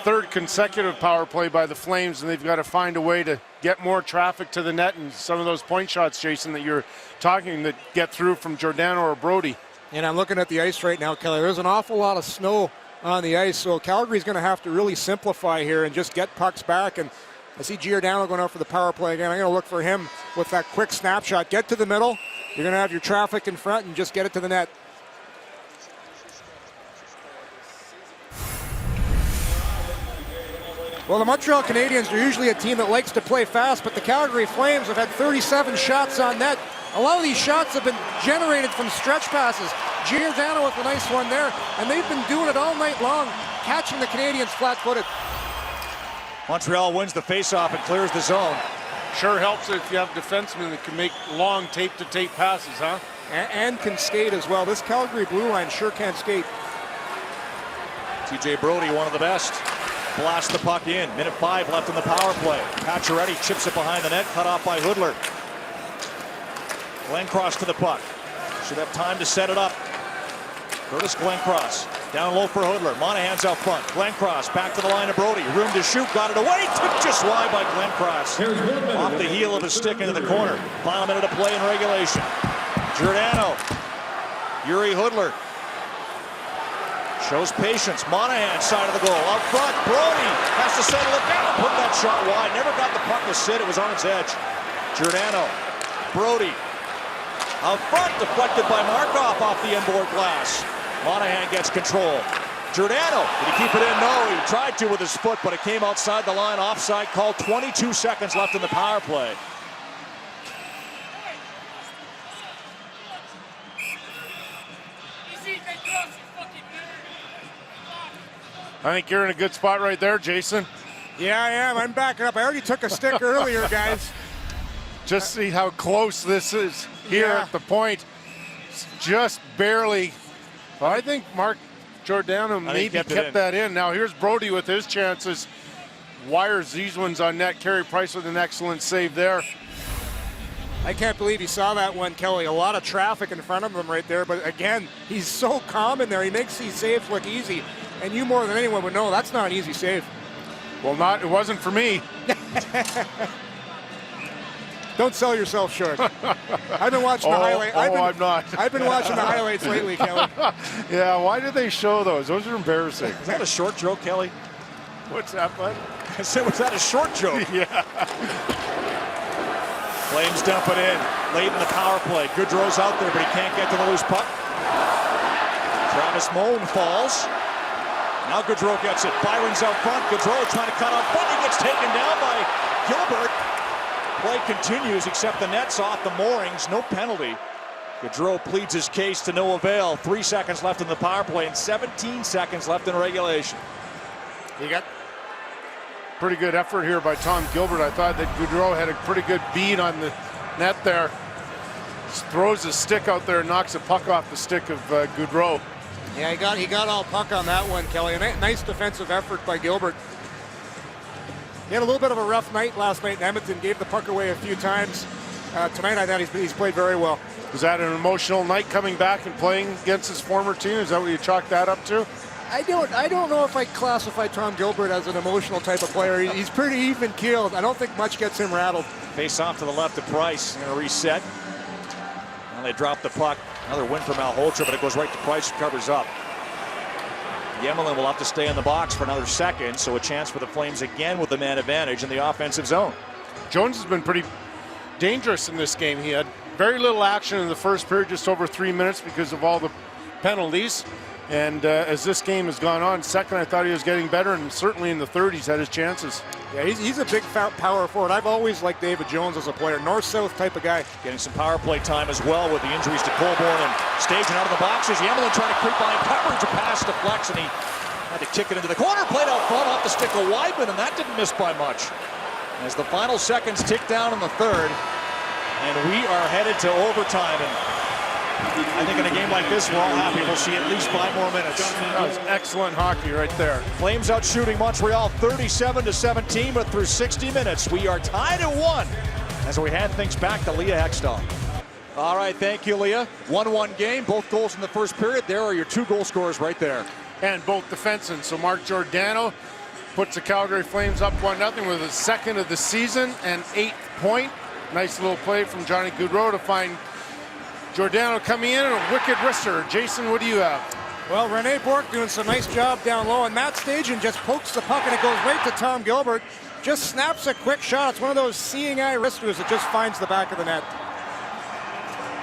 Speaker 3: Third consecutive power play by the Flames, and they've got to find a way to get more traffic to the net and some of those point shots, Jason, that you're talking that get through from Giordano or Brody.
Speaker 2: And I'm looking at the ice right now, Kelly. There's an awful lot of snow on the ice, so Calgary's going to have to really simplify here and just get pucks back. And I see Giordano going out for the power play again. I'm going to look for him with that quick snapshot. Get to the middle. You're going to have your traffic in front and just get it to the net. Well, the Montreal Canadiens are usually a team that likes to play fast, but the Calgary Flames have had 37 shots on net. A lot of these shots have been generated from stretch passes. Giordano with a nice one there, and they've been doing it all night long, catching the Canadiens flat-footed.
Speaker 1: Montreal wins the faceoff and clears the zone.
Speaker 3: Sure helps if you have defensemen that can make long tape-to-tape passes, huh?
Speaker 2: And can skate as well. This Calgary blue line sure can skate.
Speaker 1: TJ Brodie, one of the best. Blasts the puck in. Minute 5 left in the power play. Pacioretty chips it behind the net, cut off by Hudler. Glencross to the puck. Should have time to set it up. Curtis Glencross down low for Hudler. Monahan's out front. Glencross back to the line of Brodie. Room to shoot. Got it away. Tipped just wide by Glencross. Off the heel of his stick into the corner. Final minute of play in regulation. Giordano. Yuri Hudler. Shows patience. Monahan side of the goal. Out front. Brodie has to settle it down. Put that shot wide. Never got the puck to sit. It was on its edge. Giordano. Brodie. Out front. Deflected by Markov off the inboard glass. Monahan gets control. Giordano. Did he keep it in? No. He tried to with his foot, but it came outside the line. Offside call. 22 seconds left in the power play.
Speaker 3: I think you're in a good spot right there, Jason.
Speaker 2: Yeah, I am. I'm backing up. I already took a stick earlier, guys.
Speaker 3: Just see how close this is here at the point. It's just barely. Well, I think Mark Giordano maybe kept that in. Now here's Brodie with his chances. Wires these ones on net. Carey Price with an excellent save there.
Speaker 2: I can't believe he saw that one, Kelly. A lot of traffic in front of him right there. But again, he's so calm in there. He makes these saves look easy. And you more than anyone would know, that's not an easy save.
Speaker 3: Well, it wasn't for me.
Speaker 2: Don't sell yourself short. I've been watching the highlights.
Speaker 3: I'm not.
Speaker 2: I've been watching the highlights lately, Kelly.
Speaker 3: Yeah, why did they show those? Those are embarrassing.
Speaker 1: Is that a short joke, Kelly?
Speaker 3: What's that, bud?
Speaker 1: I said, was that a short joke?
Speaker 3: Yeah.
Speaker 1: Flames dump it in. Late in the power play. Goodrow's out there, but he can't get to the loose puck. Travis Moan falls. Now Goodrow gets it. Byron's out front. Goodrow trying to cut out front. He gets taken down by Gilbert. Play continues, except the net's off the moorings. No penalty. Goodrow pleads his case to no avail. 3 seconds left in the power play and 17 seconds left in regulation.
Speaker 3: You got pretty good effort here by Tom Gilbert. I thought that Goodrow had a pretty good beat on the net there. Just throws his stick out there and knocks a puck off the stick of Goodrow.
Speaker 2: Yeah, he got all puck on that one, Kelly. A nice defensive effort by Gilbert. He had a little bit of a rough night last night in Edmonton. Gave the puck away a few times. Tonight, I thought he's played very well.
Speaker 3: Was that an emotional night coming back and playing against his former team? Is that what you chalk that up to?
Speaker 2: I don't know if I classify Tom Gilbert as an emotional type of player. He's pretty even-keeled. I don't think much gets him rattled.
Speaker 1: Face off to the left of Price. Going to reset. And they drop the puck. Another win for Malhotra, but it goes right to Price, who covers up. Yemelin will have to stay in the box for another second, so a chance for the Flames again with the man advantage in the offensive zone.
Speaker 3: Jones has been pretty dangerous in this game. He had very little action in the first period, just over 3 minutes because of all the penalties. And as this game has gone on, second, I thought he was getting better, and certainly in the third, he's had his chances.
Speaker 2: Yeah, he's a big power forward. I've always liked David Jones as a player, north-south type of guy.
Speaker 1: Getting some power play time as well with the injuries to Colborne and staging out of the boxes. Yemelin trying to creep behind coverage, a pass deflects, and he had to kick it into the corner. Played out front off the stick of Weidman, and that didn't miss by much. As the final seconds tick down in the third, and we are headed to overtime. And I think in a game like this, we're all happy we'll see at least 5 more minutes.
Speaker 3: That was excellent hockey right there.
Speaker 1: Flames out shooting Montreal 37-17, but through 60 minutes, we are tied at 1 as we hand things back to Leah Hextall. All right, thank you, Leah. 1-1 game, both goals in the first period. There are your 2 goal scorers right there.
Speaker 3: And both defensemen. So Mark Giordano puts the Calgary Flames up 1-0 with his second of the season and 8th point. Nice little play from Johnny Gaudreau to find Giordano coming in and a wicked wrister. Jason, what do you have?
Speaker 2: Well, Rene Bourque doing some nice job down low, and Matt Stajan just pokes the puck and it goes right to Tom Gilbert. just snaps a quick shot. It's one of those seeing eye wristers that just finds the back of the net.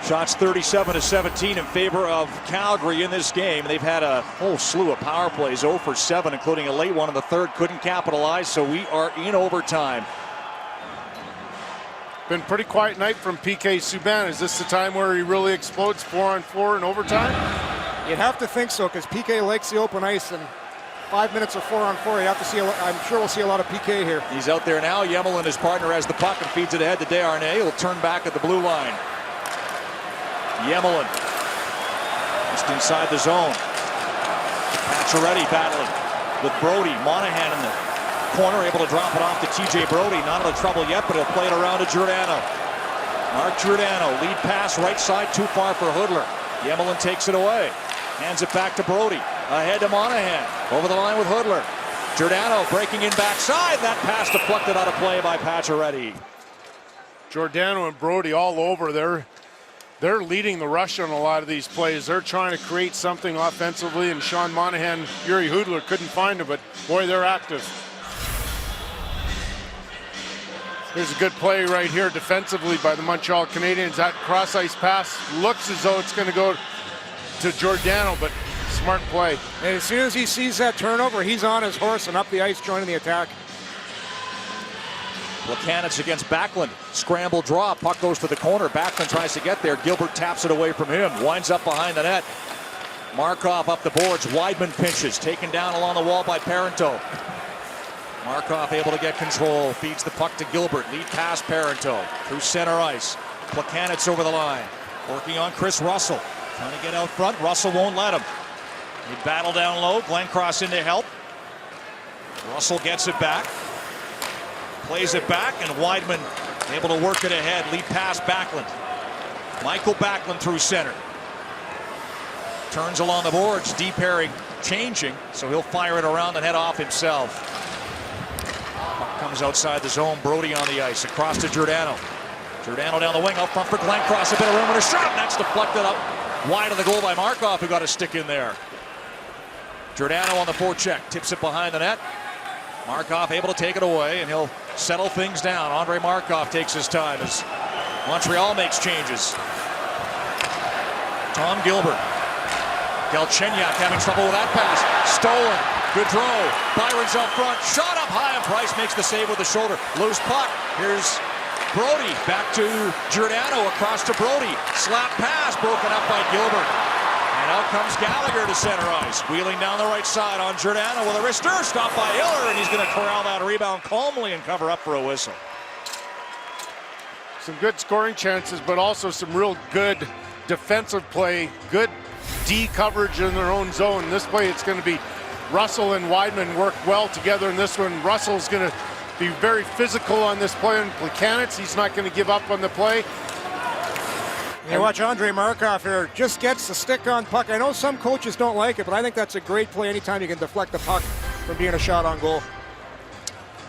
Speaker 1: Shots 37-17 in favor of Calgary in this game. They've had a whole slew of power plays, 0 for 7, including a late one in the third. Couldn't capitalize, so we are in overtime.
Speaker 3: Been pretty quiet night from PK Subban. Is this the time where he really explodes 4-on-4 in overtime?
Speaker 2: You'd have to think so, because PK likes the open ice, and 5 minutes of 4-on-4. You have to see. I'm sure we'll see a lot of PK here.
Speaker 1: He's out there now. Yemelin, his partner, has the puck and feeds it ahead to Desharnais. He'll turn back at the blue line. Yemelin just inside the zone. Pacioretty battling with Brody. Monahan in the corner, able to drop it off to TJ Brody. Not out of trouble yet, but he'll play it around to Giordano. Mark Giordano, lead pass right side, too far for Hudler. Yemelin takes it away. Hands it back to Brody. Ahead to Monahan. Over the line with Hudler. Giordano breaking in backside. That pass deflected out of play by Pacioretty.
Speaker 3: Giordano and Brody all over. They're leading the rush on a lot of these plays. They're trying to create something offensively, and Sean Monahan, Yuri Hudler couldn't find him, but boy, they're active. Here's a good play right here defensively by the Montreal Canadiens. That cross-ice pass looks as though it's going to go to Giordano, but smart play.
Speaker 2: And as soon as he sees that turnover, he's on his horse and up the ice joining the attack.
Speaker 1: Plekanec against Backlund. Scramble draw. Puck goes to the corner. Backlund tries to get there. Gilbert taps it away from him. Winds up behind the net. Markov up the boards. Weidman pinches. Taken down along the wall by Parenteau. Markov able to get control. Feeds the puck to Gilbert. Lead pass Parenteau. Through center ice. Plekanec over the line. Working on Chris Russell. Trying to get out front. Russell won't let him. They battle down low. Glencross in to help. Russell gets it back. Plays it back, and Weidman able to work it ahead. Lead pass Backlund. Michael Backlund through center. Turns along the boards. Deep pairing changing, so he'll fire it around and head off himself. Puck comes outside the zone. Brody on the ice. Across to Giordano. Giordano down the wing. Out front for Glencross. A bit of room and a shot. That's deflected up wide of the goal by Markov, who got a stick in there. Giordano on the forecheck. Tips it behind the net. Markov able to take it away, and he'll settle things down. Andrei Markov takes his time as Montreal makes changes. Tom Gilbert. Galchenyuk having trouble with that pass. Stolen. Good throw. Byron's out front. Shot up high, and Price makes the save with the shoulder. Loose puck. Here's Brody. Back to Giordano. Across to Brody. Slap pass broken up by Gilbert. And out comes Gallagher to center ice. Wheeling down the right side on Giordano with a wrister. Stopped by Hiller, and he's going to corral that rebound calmly and cover up for a whistle.
Speaker 3: Some good scoring chances, but also some real good defensive play. Good D coverage in their own zone. This play, it's going to be Russell and Weidman work well together in this one. Russell's going to be very physical on this play on Plekanec. He's not going to give up on the play.
Speaker 2: You watch Andrei Markov here, just gets the stick on puck. I know some coaches don't like it, but I think that's a great play anytime you can deflect the puck from being a shot on goal.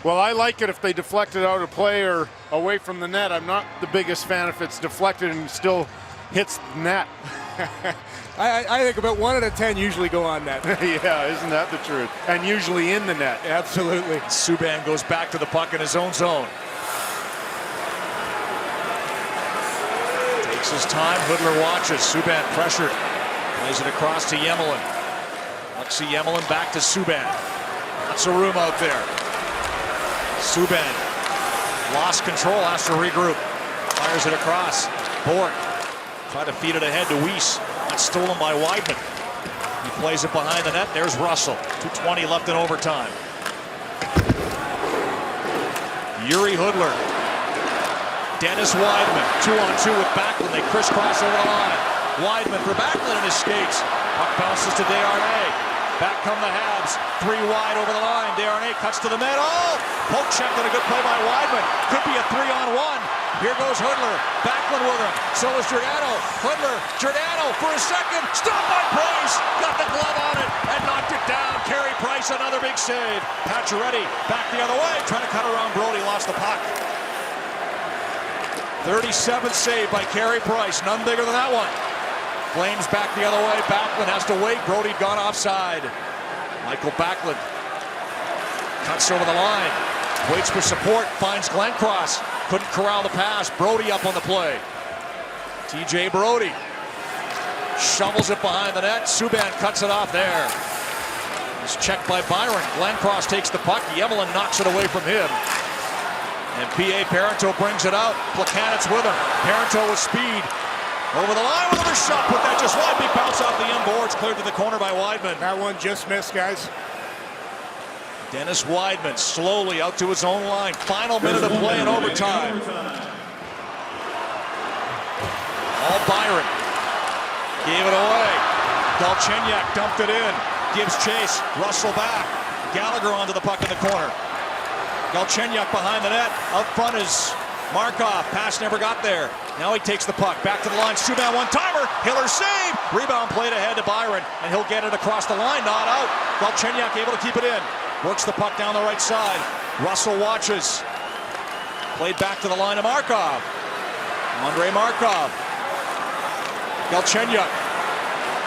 Speaker 3: Well, I like it if they deflect it out of play or away from the net. I'm not the biggest fan if it's deflected and still hits the net.
Speaker 2: I think about 1 out of 10 usually go on net.
Speaker 3: Yeah, isn't that the truth? And usually in the net.
Speaker 2: Absolutely.
Speaker 1: Subban goes back to the puck in his own zone. Takes his time. Hudler watches. Subban pressured. Plays it across to Yemelin. Alexei Yemelin back to Subban. Lots of room out there. Subban lost control, has to regroup. Fires it across. Bourque tried to feed it ahead to Weiss. That's stolen by Weidman. He plays it behind the net. There's Russell. 2:20 left in overtime. Yuri Hudler. Dennis Weidman. 2-on-2 with Backlund. They crisscross over the line. Weidman for Backlund in his skates. Puck bounces to Desharnais. Back come the Habs. 3 wide over the line. Desharnais cuts to the net. Oh! Poke checked and a good play by Weidman. Could be a 3-on-1. Here goes Hudler. Backlund with him. So is Giordano. Hudler. Giordano for a second. Stopped by Price. Got the glove on it and knocked it down. Carey Price, another big save. Pacioretty back the other way. Trying to cut around Brody. Lost the puck. 37th save by Carey Price. None bigger than that one. Flames back the other way. Backlund has to wait. Brody gone offside. Michael Backlund cuts over the line. Waits for support, finds Glencross. Couldn't corral the pass. Brody up on the play. TJ Brody shovels it behind the net. Subban cuts it off there. It's checked by Byron. Glencross takes the puck. Yemlin knocks it away from him. And P.A. Parenteau brings it out. Plekanec with him. Parenteau with speed. Over the line with another shot. Put that just wide. Big bounce off the end boards. Cleared to the corner by Wideman.
Speaker 2: That one just missed, guys.
Speaker 1: Dennis Wideman slowly out to his own line. Final minute of play in overtime. All Byron. Gave it away. Galchenyuk dumped it in. Gives chase. Russell back. Gallagher onto the puck in the corner. Galchenyuk behind the net. Out front is Markov. Pass never got there. Now he takes the puck. Back to the line. Subban one-timer. Hiller save. Rebound played ahead to Byron. And he'll get it across the line. Not out. Galchenyuk able to keep it in. Works the puck down the right side. Russell watches. Played back to the line of Markov. Andrei Markov. Galchenyuk.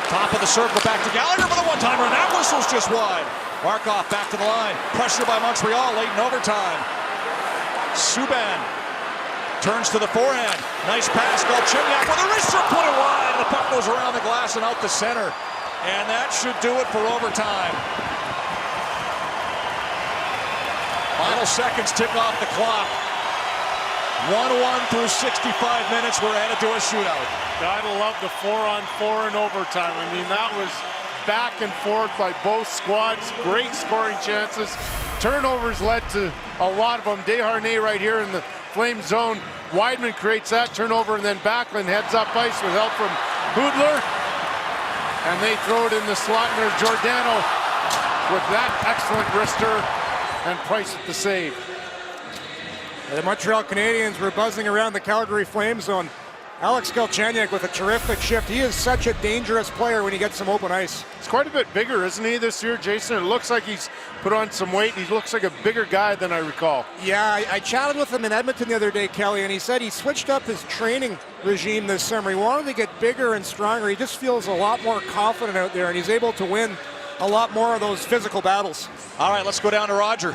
Speaker 1: Top of the circle. Back to Gallagher for the one-timer. And that whistle's just wide. Markov back to the line. Pressure by Montreal late in overtime. Subban turns to the forehand. Nice pass. Galchenyuk with a wrist shot. Put it wide. The puck goes around the glass and out the center. And that should do it for overtime. Final seconds tick off the clock. 1-1 through 65 minutes. We're headed to a shootout.
Speaker 3: Gotta love the 4-on-4 in overtime. I mean, that was back and forth by both squads. Great scoring chances. Turnovers led to a lot of them. Desharnais right here in the Flame zone. Wideman creates that turnover, and then Backlund heads up ice with help from Hudler. And they throw it in the slot, and there's Giordano with that excellent wrister, and Price at the save.
Speaker 2: The Montreal Canadiens were buzzing around the Calgary Flame zone. Alex Galchenyuk with a terrific shift. He is such a dangerous player when he gets some open ice.
Speaker 3: He's quite a bit bigger, isn't he, this year, Jason? It looks like he's put on some weight. He looks like a bigger guy than I recall.
Speaker 2: Yeah, I chatted with him in Edmonton the other day, Kelly, and he said he switched up his training regime this summer. He wanted to get bigger and stronger. He just feels a lot more confident out there, and he's able to win a lot more of those physical battles.
Speaker 1: All right, let's go down to Roger.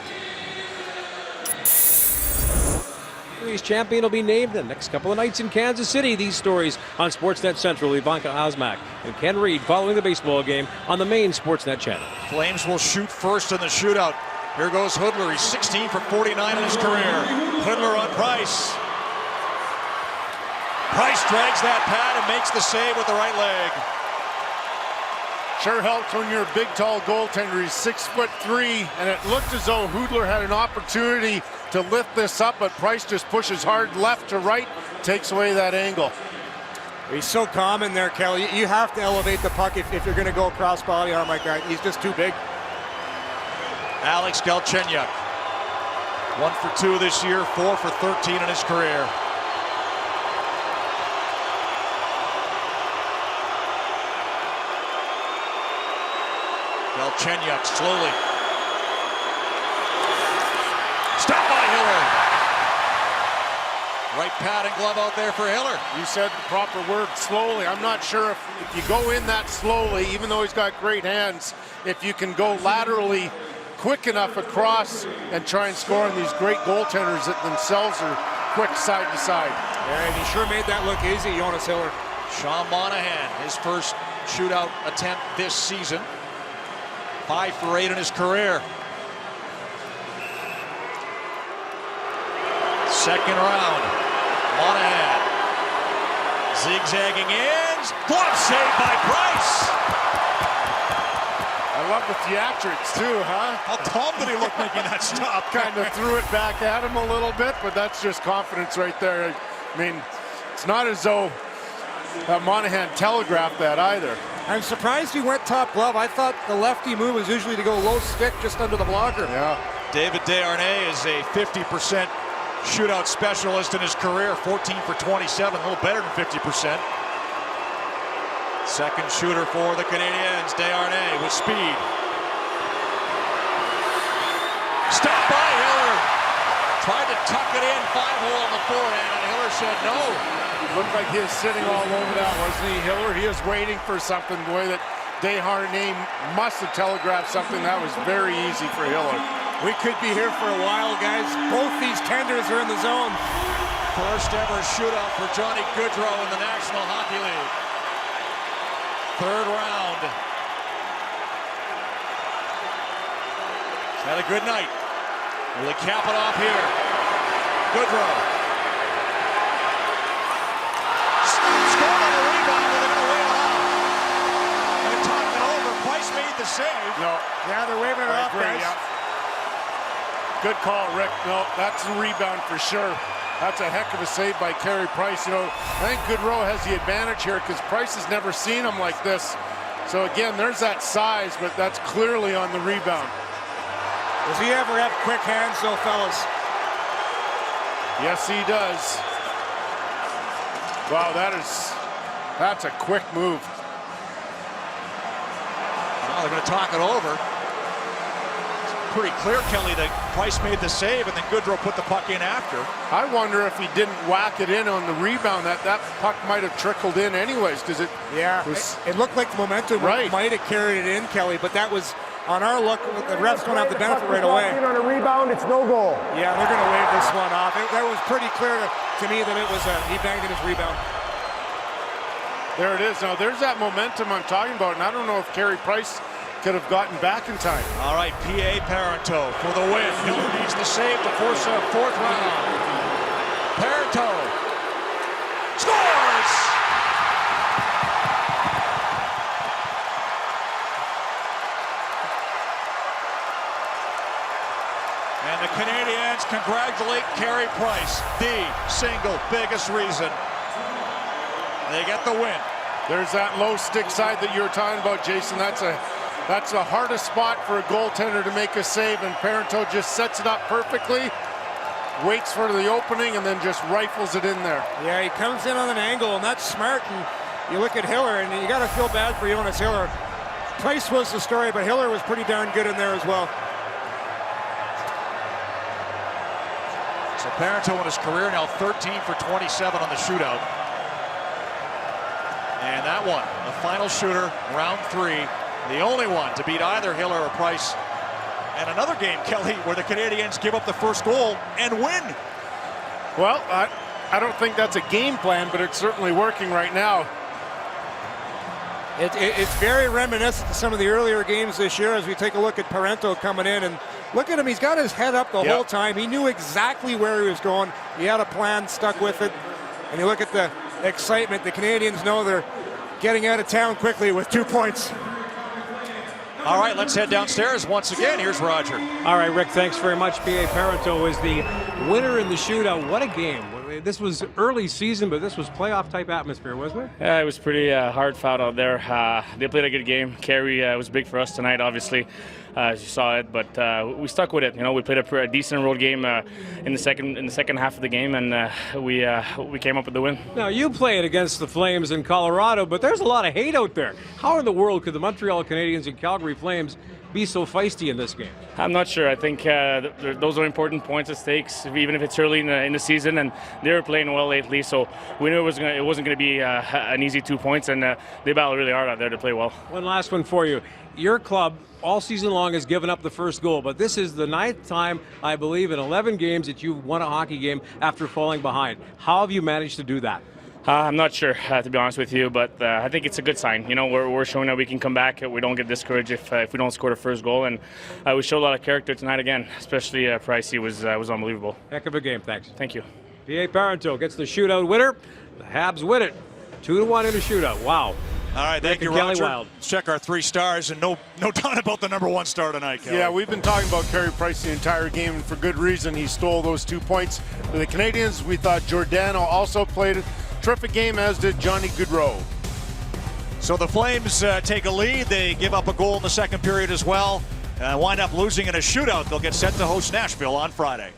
Speaker 4: Series champion will be named the next couple of nights in Kansas City. These stories on Sportsnet Central. Ivanka Osmak and Ken Reed following the baseball game on the main Sportsnet channel.
Speaker 1: Flames will shoot first in the shootout. Here goes Hudler. He's 16 for 49 in his career. Hudler on Price. Price drags that pad and makes the save with the right leg.
Speaker 3: Sure helps when you're a big, tall goaltender. He's 6'3", and it looked as though Hudler had an opportunity to lift this up, but Price just pushes hard left to right, takes away that angle.
Speaker 2: He's so calm in there, Kelly. You have to elevate the puck if you're going to go across body arm like that. He's just too big.
Speaker 1: Alex Galchenyuk. 1 for 2 this year, 4 for 13 in his career. Galchenyuk slowly. Stopped by Hiller. Right pad and glove out there for Hiller.
Speaker 3: You said the proper word, slowly. I'm not sure if you go in that slowly, even though he's got great hands, if you can go laterally quick enough across and try and score on these great goaltenders that themselves are quick side to side.
Speaker 2: Yeah, and he sure made that look easy, Jonas Hiller.
Speaker 1: Sean Monahan, his first shootout attempt this season. 5 for 8 in his career. Second round. Monahan zigzagging in. Glove save by Price.
Speaker 3: I love the theatrics too, huh?
Speaker 1: How calm did he look making that stop?
Speaker 3: Kind of threw it back at him a little bit, but that's just confidence right there. I mean, it's not as though Monahan telegraphed that either.
Speaker 2: I'm surprised he went top glove. I thought the lefty move was usually to go low stick just under the blocker.
Speaker 3: Yeah.
Speaker 1: David Desharnais is a 50% shootout specialist in his career, 14 for 27, a little better than 50%. Second shooter for the Canadiens, Desharnais with speed. Stopped by Hiller. Tried to tuck it in, 5-hole on the forehand, and Hiller said no.
Speaker 3: Looked like he was sitting all over that, wasn't he, Hiller? He was waiting for something, the way that Desharnais must have telegraphed something. That was very easy for Hiller.
Speaker 2: We could be here for a while, guys. Both these tenders are in the zone.
Speaker 1: First ever shootout for Johnny Gaudreau in the National Hockey League. Third round. He's had a good night. Will he cap it off here? Gaudreau. Scored on a rebound, but they're going to wave it off. They're talking it over. Price made the save.
Speaker 3: No.
Speaker 2: Yeah, they're waving it off, guys.
Speaker 3: Good call, Rick. No, that's a rebound for sure. That's a heck of a save by Carey Price. You know, I think Gaudreau has the advantage here because Price has never seen him like this. So again, there's that size, but that's clearly on the rebound.
Speaker 2: Does he ever have quick hands, though, fellas?
Speaker 3: Yes, he does. Wow, that's a quick move.
Speaker 1: Well, they're going to talk it over. It's pretty clear, Kelly, that Price made the save and then Gaudreau put the puck in after.
Speaker 3: I wonder if he didn't whack it in on the rebound, that puck might have trickled in anyways, because it
Speaker 2: looked like the momentum might have carried it in, Kelly, but that was on our look. The refs don't have the benefit right away.
Speaker 8: On a rebound, it's no goal.
Speaker 2: Yeah, they're going to wave this one off. That was pretty clear to me that it was he banged in his rebound.
Speaker 3: There it is. Now there's that momentum I'm talking about, and I don't know if Carey Price could have gotten back in time.
Speaker 1: All right, P.A. Parenteau for the win. Hiller needs the save to force a fourth round. Parenteau scores! And the Canadiens congratulate Carey Price, the single biggest reason they get the win.
Speaker 3: There's that low stick side that you were talking about, Jason. That's the hardest spot for a goaltender to make a save, and Parenteau just sets it up perfectly, waits for the opening, and then just rifles it in there.
Speaker 2: Yeah, he comes in on an angle, and that's smart. And you look at Hiller, and you got to feel bad for Jonas Hiller. Price was the story, but Hiller was pretty darn good in there as well.
Speaker 1: So Parenteau in his career now 13 for 27 on the shootout. And that one, the final shooter, round 3, the only one to beat either Hiller or Price. And another game, Kelly, where the Canadiens give up the first goal and win.
Speaker 3: Well, I don't think that's a game plan, but it's certainly working right now.
Speaker 2: It's very reminiscent to some of the earlier games this year as we take a look at Parenteau coming in. And look at him, he's got his head up the whole time. He knew exactly where he was going. He had a plan, stuck with it. And you look at the excitement. The Canadiens know they're getting out of town quickly with 2 points.
Speaker 1: All right, let's head downstairs once again. Here's Roger.
Speaker 6: All right, Rick, thanks very much. P.A. Parenteau was the winner in the shootout. What a game. This was early season, but this was playoff-type atmosphere, wasn't it?
Speaker 9: Yeah, it was pretty hard fought out there. They played a good game. Carey was big for us tonight, obviously, as you saw it. But we stuck with it. You know, we played a decent road game in the second half of the game, and we came up with the win.
Speaker 6: Now, you played against the Flames in Colorado, but there's a lot of hate out there. How in the world could the Montreal Canadiens and Calgary Flames be so feisty in this game?
Speaker 9: I'm not sure. I think those are important points at stakes, even if it's early in the season, and they were playing well lately, so we knew it wasn't going to be an easy 2 points, and they battled really hard out there to play well.
Speaker 6: One last one for you. Your club all season long has given up the first goal, but this is the 9th time, I believe, in 11 games that you've won a hockey game after falling behind. How have you managed to do that?
Speaker 9: I'm not sure, to be honest with you, but I think it's a good sign. You know, we're showing that we can come back. We don't get discouraged if we don't score the first goal, and we showed a lot of character tonight again, especially Price. He was unbelievable.
Speaker 6: Heck of a game, thanks.
Speaker 9: Thank you.
Speaker 6: P.A. Parenteau gets the shootout winner. The Habs win it. 2-1 in a shootout. Wow.
Speaker 1: All right, thank you,
Speaker 6: Kelly
Speaker 1: Roger.
Speaker 6: Wild.
Speaker 1: Let's check our 3 stars, and no doubt about the number 1 star tonight, Kelly.
Speaker 3: Yeah, we've been talking about Carey Price the entire game, and for good reason. He stole those 2 points for the Canadiens. We thought Giordano also played a terrific game, as did Johnny Gaudreau.
Speaker 1: So the Flames take a lead. They give up a goal in the second period as well. Wind up losing in a shootout. They'll get set to host Nashville on Friday.